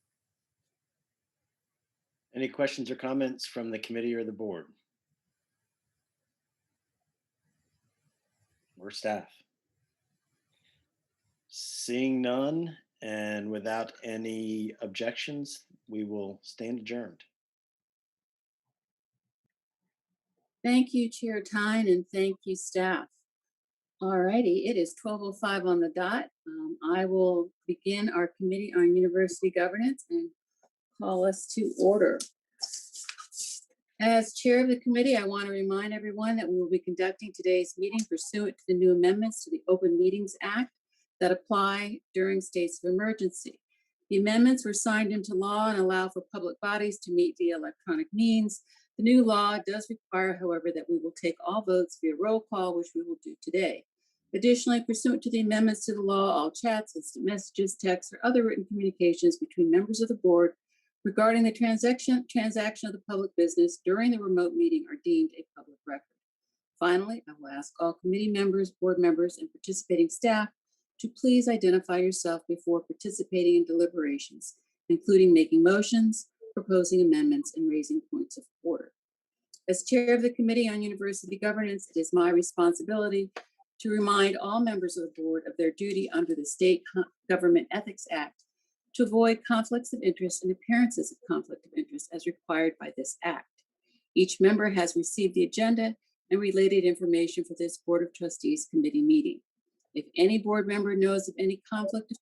Any questions or comments from the committee or the board? Or staff? Seeing none and without any objections, we will stand adjourned. Thank you, Chair Tyne, and thank you, staff. All righty, it is 12:05 on the dot. I will begin our Committee on University Governance and call us to order. As chair of the committee, I want to remind everyone that we will be conducting today's meeting pursuant to the new amendments to the Open Meetings Act that apply during states of emergency. The amendments were signed into law and allow for public bodies to meet via electronic means. The new law does require, however, that we will take all votes via roll call, which we will do today. Additionally, pursuant to the amendments to the law, all chats, instant messages, texts, or other written communications between members of the board regarding the transaction of the public business during the remote meeting are deemed a public record. Finally, I will ask all committee members, board members, and participating staff to please identify yourself before participating in deliberations, including making motions, proposing amendments, and raising points of order. As chair of the Committee on University Governance, it is my responsibility to remind all members of the board of their duty under the State Government Ethics Act to avoid conflicts of interest and appearances of conflict of interest as required by this act. Each member has received the agenda and related information for this Board of Trustees committee meeting. If any board member knows of any conflict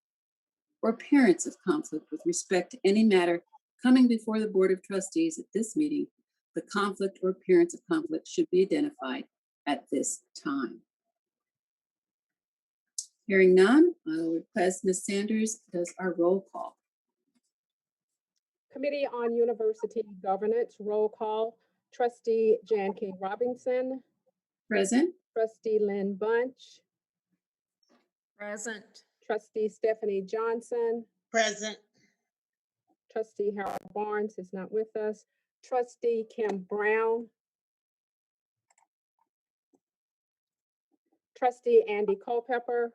or appearance of conflict with respect to any matter coming before the Board of Trustees at this meeting, the conflict or appearance of conflict should be identified at this time. Hearing none, I will request Ms. Sanders does our roll call. Committee on University Governance, roll call. Trustee Jan K. Robinson. Present. Trustee Lynn Bunch. Present. Trustee Stephanie Johnson. Present. Trustee Harold Barnes is not with us. Trustee Kim Brown. Trustee Andy Culpepper.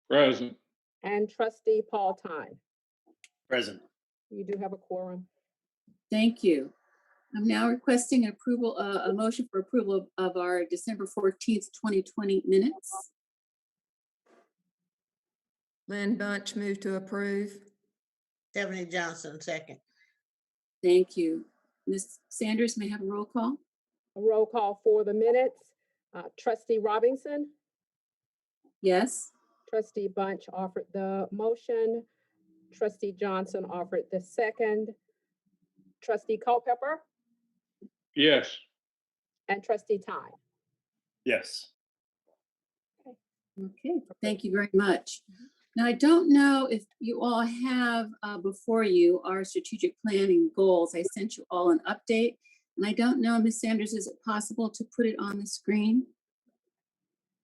Present. And Trustee Paul Tyne. Present. You do have a quorum. Thank you. I'm now requesting an approval, a motion for approval of our December 14th, 2020 minutes. Lynn Bunch, move to approve. Stephanie Johnson, second. Thank you. Ms. Sanders, may I have a roll call? A roll call for the minutes. Trustee Robinson. Yes. Trustee Bunch offered the motion. Trustee Johnson offered the second. Trustee Culpepper. Yes. And Trustee Tyne. Yes. Okay, thank you very much. Now, I don't know if you all have before you our strategic planning goals. I sent you all an update, and I don't know, Ms. Sanders, is it possible to put it on the screen?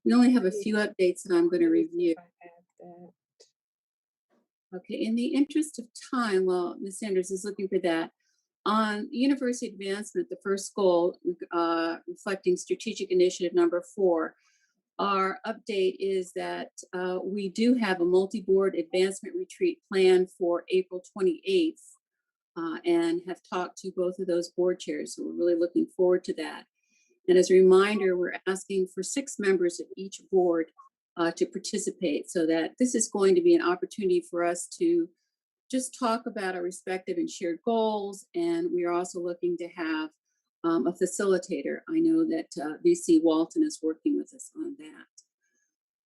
We only have a few updates that I'm going to review. Okay, in the interest of time, while Ms. Sanders is looking for that, on university advancement, the first goal, reflecting strategic initiative number 4, our update is that we do have a multi-board advancement retreat planned for April 28th and have talked to both of those board chairs. So we're really looking forward to that. And as a reminder, we're asking for 6 members of each board to participate, so that this is going to be an opportunity for us to just talk about our respective and shared goals. And we are also looking to have a facilitator. I know that VC Walton is working with us on that.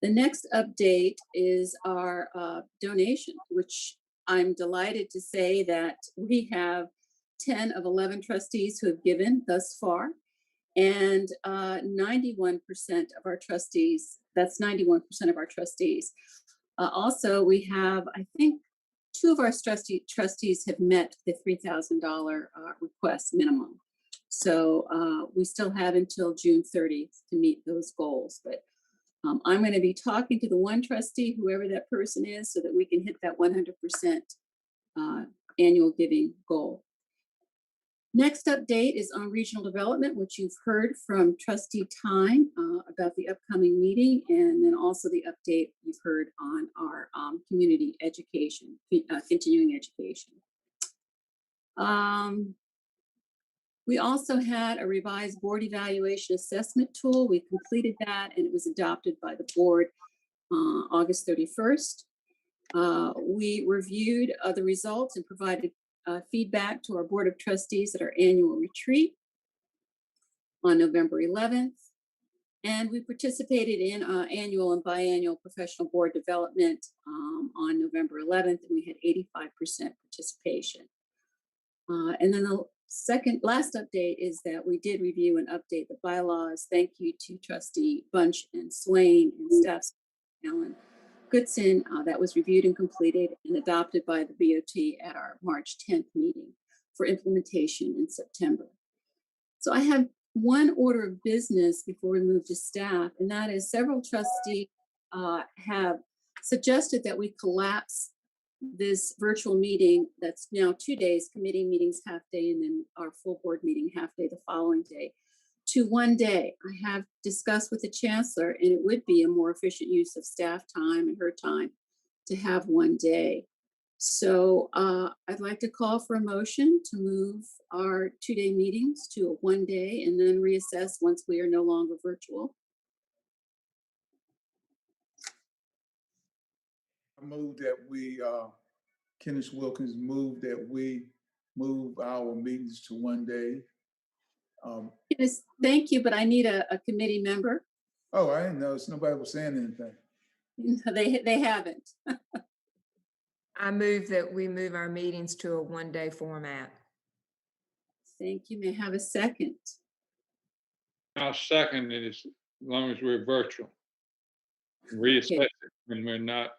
The next update is our donation, which I'm delighted to say that we have 10 of 11 trustees who have given thus far. And 91% of our trustees, that's 91% of our trustees. Also, we have, I think, 2 of our trustees have met the $3,000 request minimum. So we still have until June 30th to meet those goals. But I'm going to be talking to the one trustee, whoever that person is, so that we can hit that 100% annual giving goal. Next update is on regional development, which you've heard from Trustee Tyne about the upcoming meeting, and then also the update you've heard on our community education, continuing education. We also had a revised board evaluation assessment tool. We completed that and it was adopted by the board August 31st. We reviewed the results and provided feedback to our Board of Trustees at our annual retreat on November 11th. And we participated in annual and biannual professional board development on November 11th, and we had 85% participation. And then the last update is that we did review and update the bylaws. Thank you to Trustee Bunch and Swain and staff Alan Goodson. That was reviewed and completed and adopted by the BOT at our March 10th meeting for implementation in September. So I have one order of business before we move to staff, and that is several trustees have suggested that we collapse this virtual meeting that's now 2 days, committee meetings half day, and then our full board meeting half day the following day, to 1 day. I have discussed with the chancellor, and it would be a more efficient use of staff time and her time to have 1 day. So I'd like to call for a motion to move our 2-day meetings to a 1 day and then reassess once we are no longer virtual. I move that we, Kenneth Wilkins move that we move our meetings to 1 day. Yes, thank you, but I need a committee member. Oh, I didn't know. Nobody was saying anything. They haven't. I move that we move our meetings to a 1-day format. Thank you. May I have a second? I'll second it as long as we're virtual. Reassess it when we're not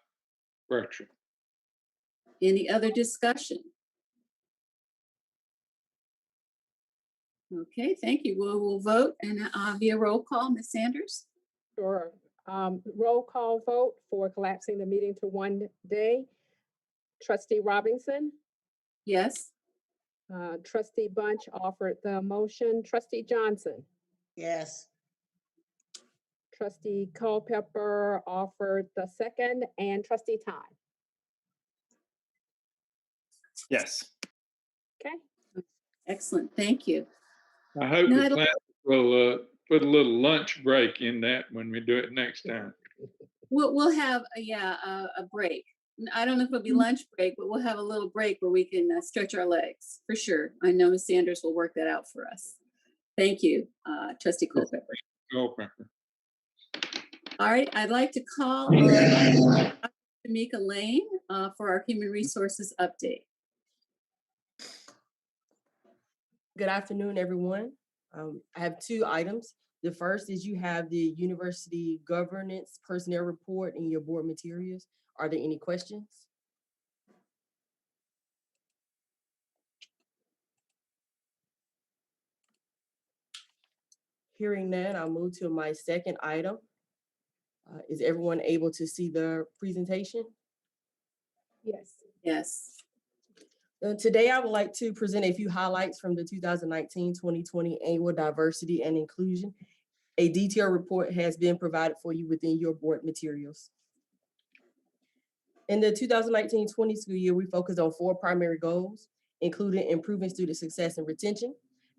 virtual. Any other discussion? Okay, thank you. We'll vote and via roll call, Ms. Sanders. Sure. Roll call vote for collapsing the meeting to 1 day. Trustee Robinson? Yes. Trustee Bunch offered the motion. Trustee Johnson? Yes. Trustee Culpepper offered the second, and Trustee Todd? Yes. Okay. Excellent, thank you. I hope No, the class will put a little lunch break in that when we do it next time. We'll have a break. I don't know if it'll be lunch break, but we'll have a little break where we can stretch our legs for sure. I know Ms. Sanders will work that out for us. Thank you, Trustee Culpepper. Culpepper. All right, I'd like to call on Tamika Lane for our human resources update. Good afternoon, everyone. I have 2 items. The first is you have the university governance personnel report in your board materials. Are there any questions? Hearing none, I'll move to my second item. Is everyone able to see the presentation? Yes. Yes. Today, I would like to present a few highlights from the 2019-2020 Annual Diversity and Inclusion. A detailed report has been provided for you within your board materials. In the 2019-20 school year, we focused on 4 primary goals, including improving student success and retention,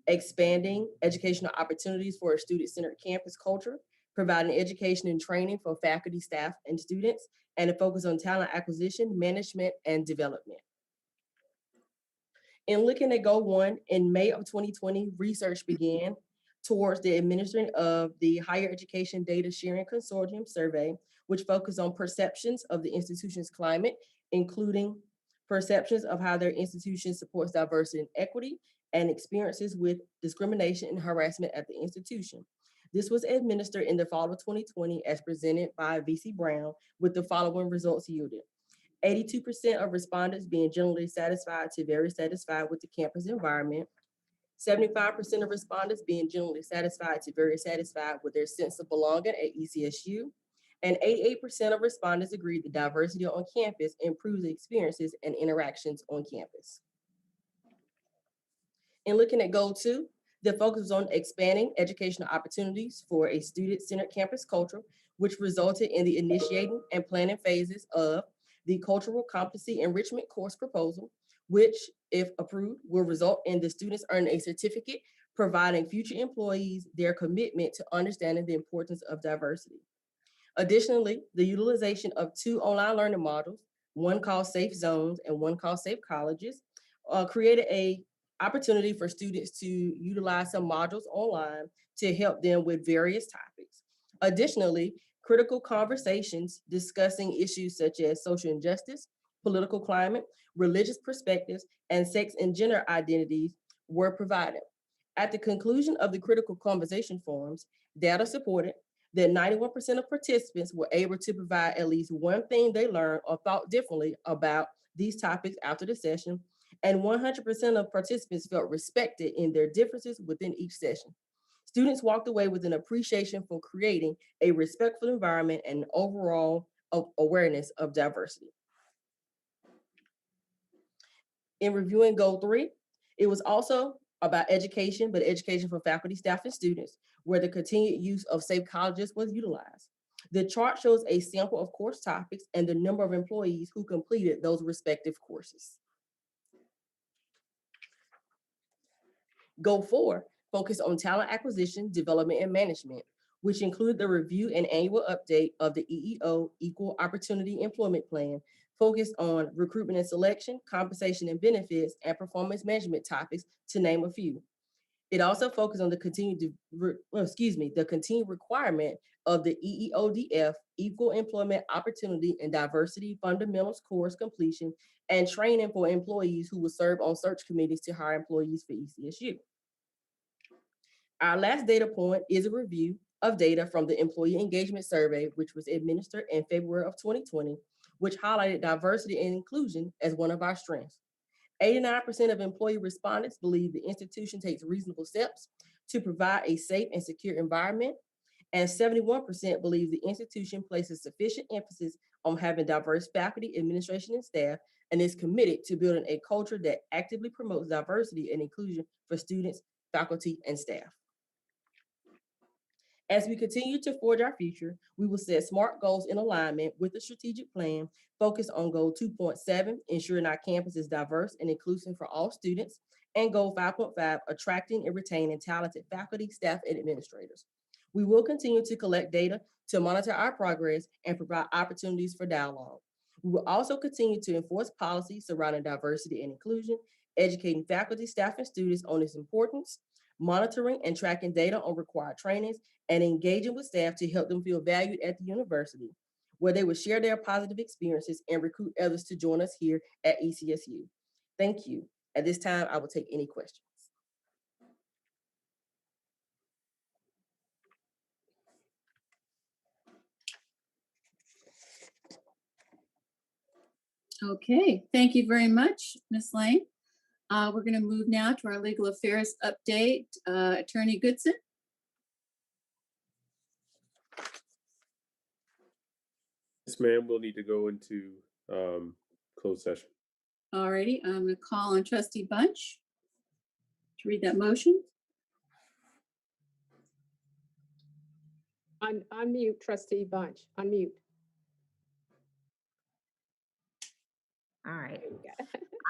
expanding educational opportunities for a student-centered campus culture, providing education and training for faculty, staff, and students, and a focus on talent acquisition, management, and development. In looking at Goal 1, in May of 2020, research began towards the administering of the Higher Education Data Sharing Consortium survey, which focused on perceptions of the institution's climate, including perceptions of how their institution supports diversity and equity, and experiences with discrimination and harassment at the institution. This was administered in the fall of 2020 as presented by VC Brown, with the following results yielded. 82% of respondents being generally satisfied to very satisfied with the campus environment, 75% of respondents being generally satisfied to very satisfied with their sense of belonging at ECSU, and 88% of respondents agreed that diversity on campus improves experiences and interactions on campus. In looking at Goal 2, the focus was on expanding educational opportunities for a student-centered campus culture, which resulted in the initiating and planning phases of the Cultural Competency Enrichment Course proposal, which, if approved, will result in the students earning a certificate, providing future employees their commitment to understanding the importance of diversity. Additionally, the utilization of 2 online learning modules, one called Safe Zones and one called Safe Colleges, created a opportunity for students to utilize some modules online to help them with various topics. Additionally, critical conversations discussing issues such as social injustice, political climate, religious perspectives, and sex and gender identities were provided. At the conclusion of the critical conversation forums, data supported that 91% of participants were able to provide at least one thing they learned or thought differently about these topics after the session, and 100% of participants felt respected in their differences within each session. Students walked away with an appreciation for creating a respectful environment and overall awareness of diversity. In reviewing Goal 3, it was also about education, but education for faculty, staff, and students, where the continued use of Safe Colleges was utilized. The chart shows a sample of course topics and the number of employees who completed those respective courses. Goal 4 focused on talent acquisition, development, and management, which included the review and annual update of the EEO Equal Opportunity Employment Plan, focused on recruitment and selection, compensation and benefits, and performance management topics, to name a few. It also focused on the continued requirement of the EEODF Equal Employment Opportunity and Diversity Fundamentals course completion and training for employees who will serve on search committees to hire employees for ECSU. Our last data point is a review of data from the Employee Engagement Survey, which was administered in February of 2020, which highlighted diversity and inclusion as one of our strengths. 89% of employee respondents believe the institution takes reasonable steps to provide a safe and secure environment, and 71% believe the institution places sufficient emphasis on having diverse faculty, administration, and staff, and is committed to building a culture that actively promotes diversity and inclusion for students, faculty, and staff. As we continue to forge our future, we will set SMART goals in alignment with the strategic plan, focused on Goal 2.7, ensuring our campus is diverse and inclusive for all students, and Goal 5.5, attracting and retaining talented faculty, staff, and administrators. We will continue to collect data to monitor our progress and provide opportunities for dialogue. We will also continue to enforce policies surrounding diversity and inclusion, educating faculty, staff, and students on its importance, monitoring and tracking data on required trainings, and engaging with staff to help them feel valued at the university, where they will share their positive experiences and recruit others to join us here at ECSU. Thank you. At this time, I will take any questions. Okay, thank you very much, Ms. Lane. We're going to move now to our legal affairs update. Attorney Goodson. Yes, ma'am, we'll need to go into closed session. All righty, I'm going to call on Trustee Bunch to read that motion. Unmute Trustee Bunch, unmute. All right.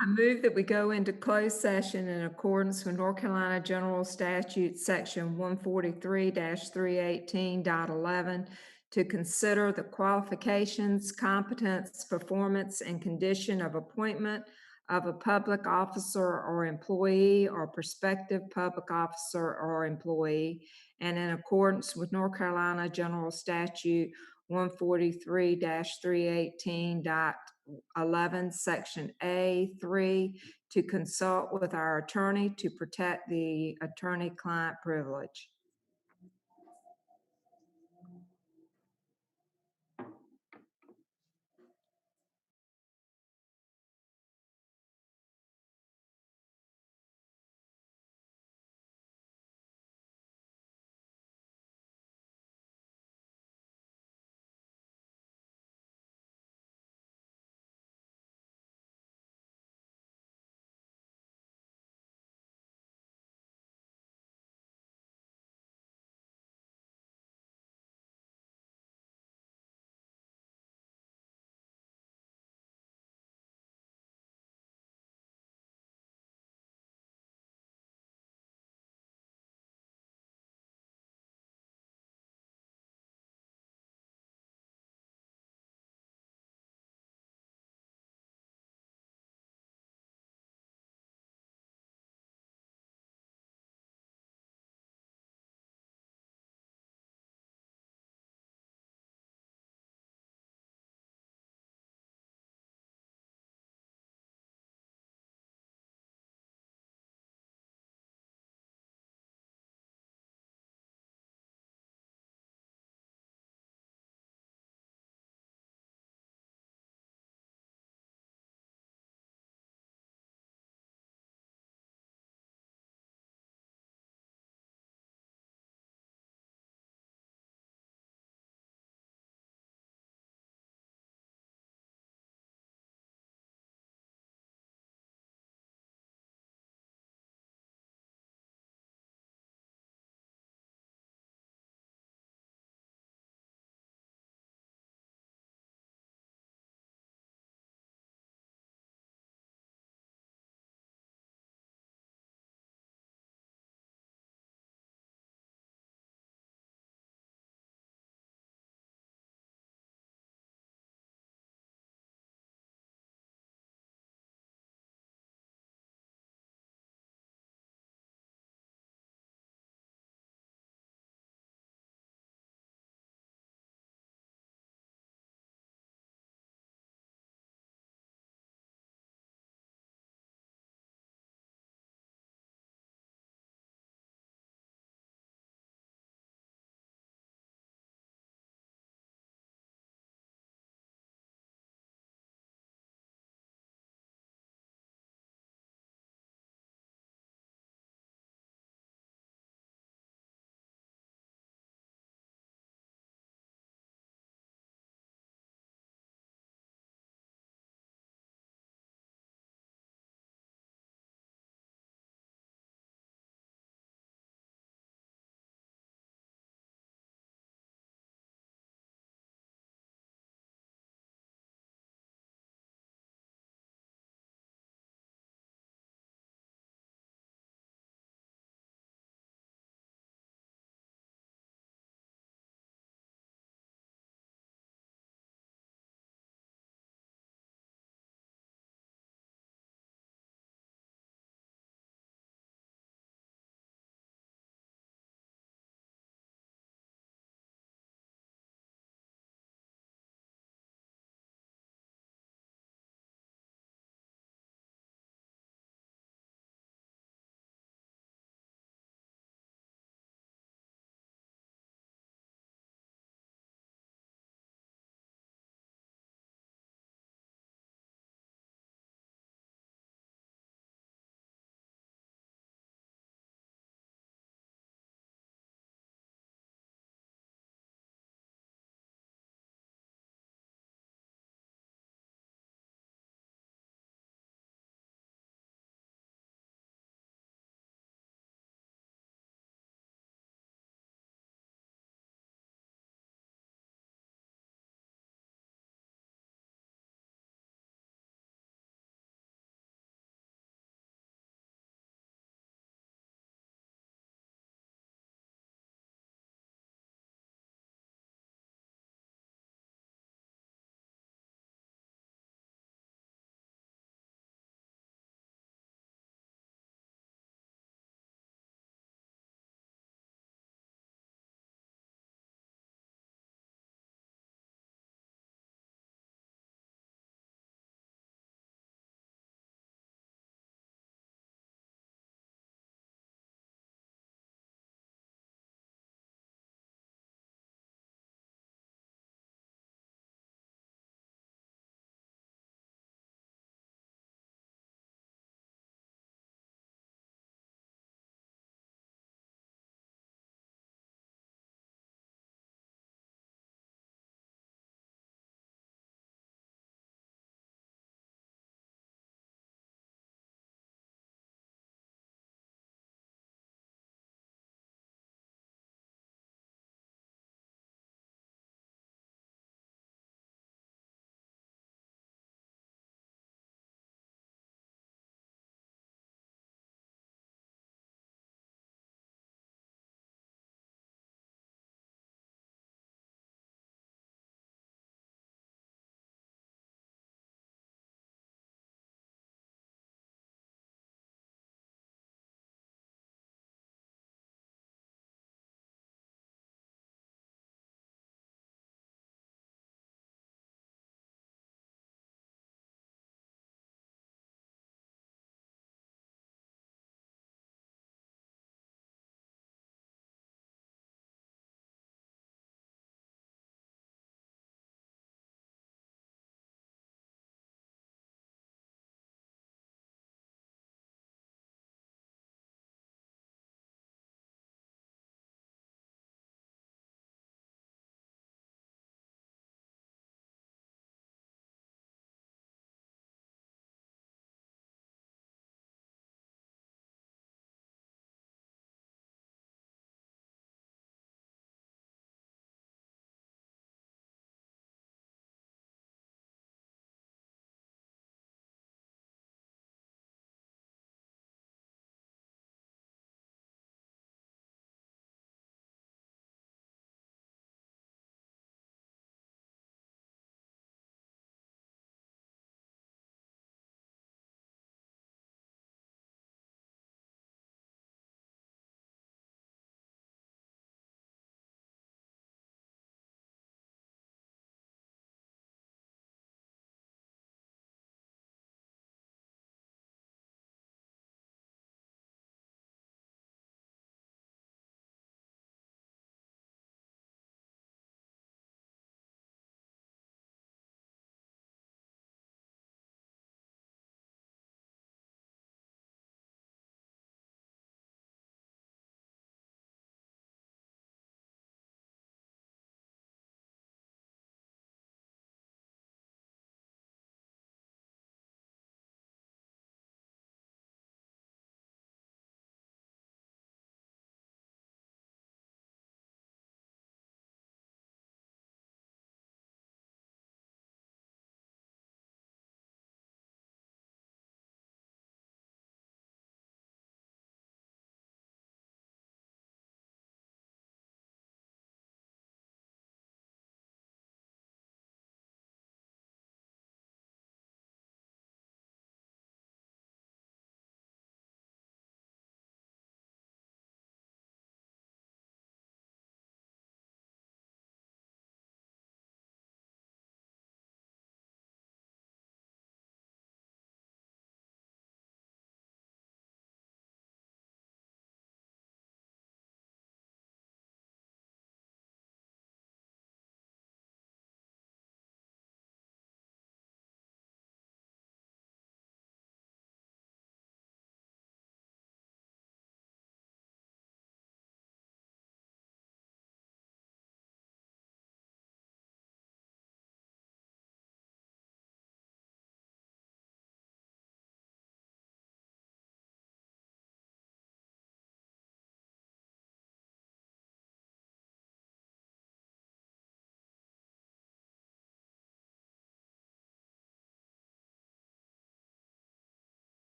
I move that we go into closed session in accordance with North Carolina General Statute Section 143-318.11 to consider the qualifications, competence, performance, and condition of appointment of a public officer or employee or prospective public officer or employee, and in accordance with North Carolina General Statute 143-318.11, Section A3, to consult with our attorney to protect the attorney-client privilege.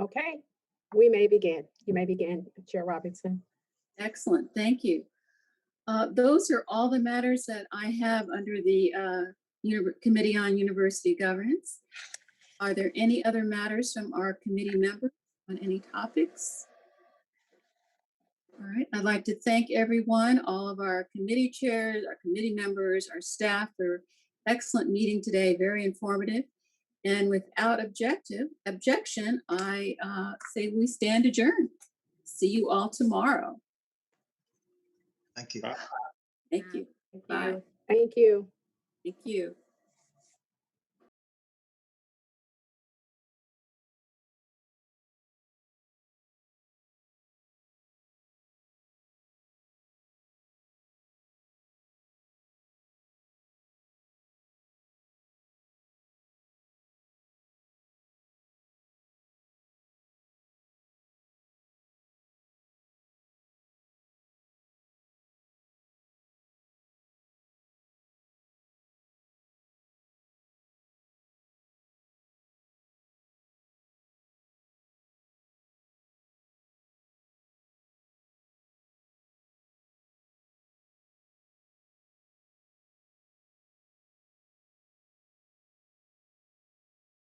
Okay, we may begin. You may begin, Chair Robinson. Excellent, thank you. Those are all the matters that I have under the Committee on University Governance. Are there any other matters from our committee members on any topics? All right, I'd like to thank everyone, all of our committee chairs, our committee members, our staff for excellent meeting today, very informative. And without objection, I say we stand adjourned. See you all tomorrow. Thank you. Thank you. Bye. Thank you. Thank you.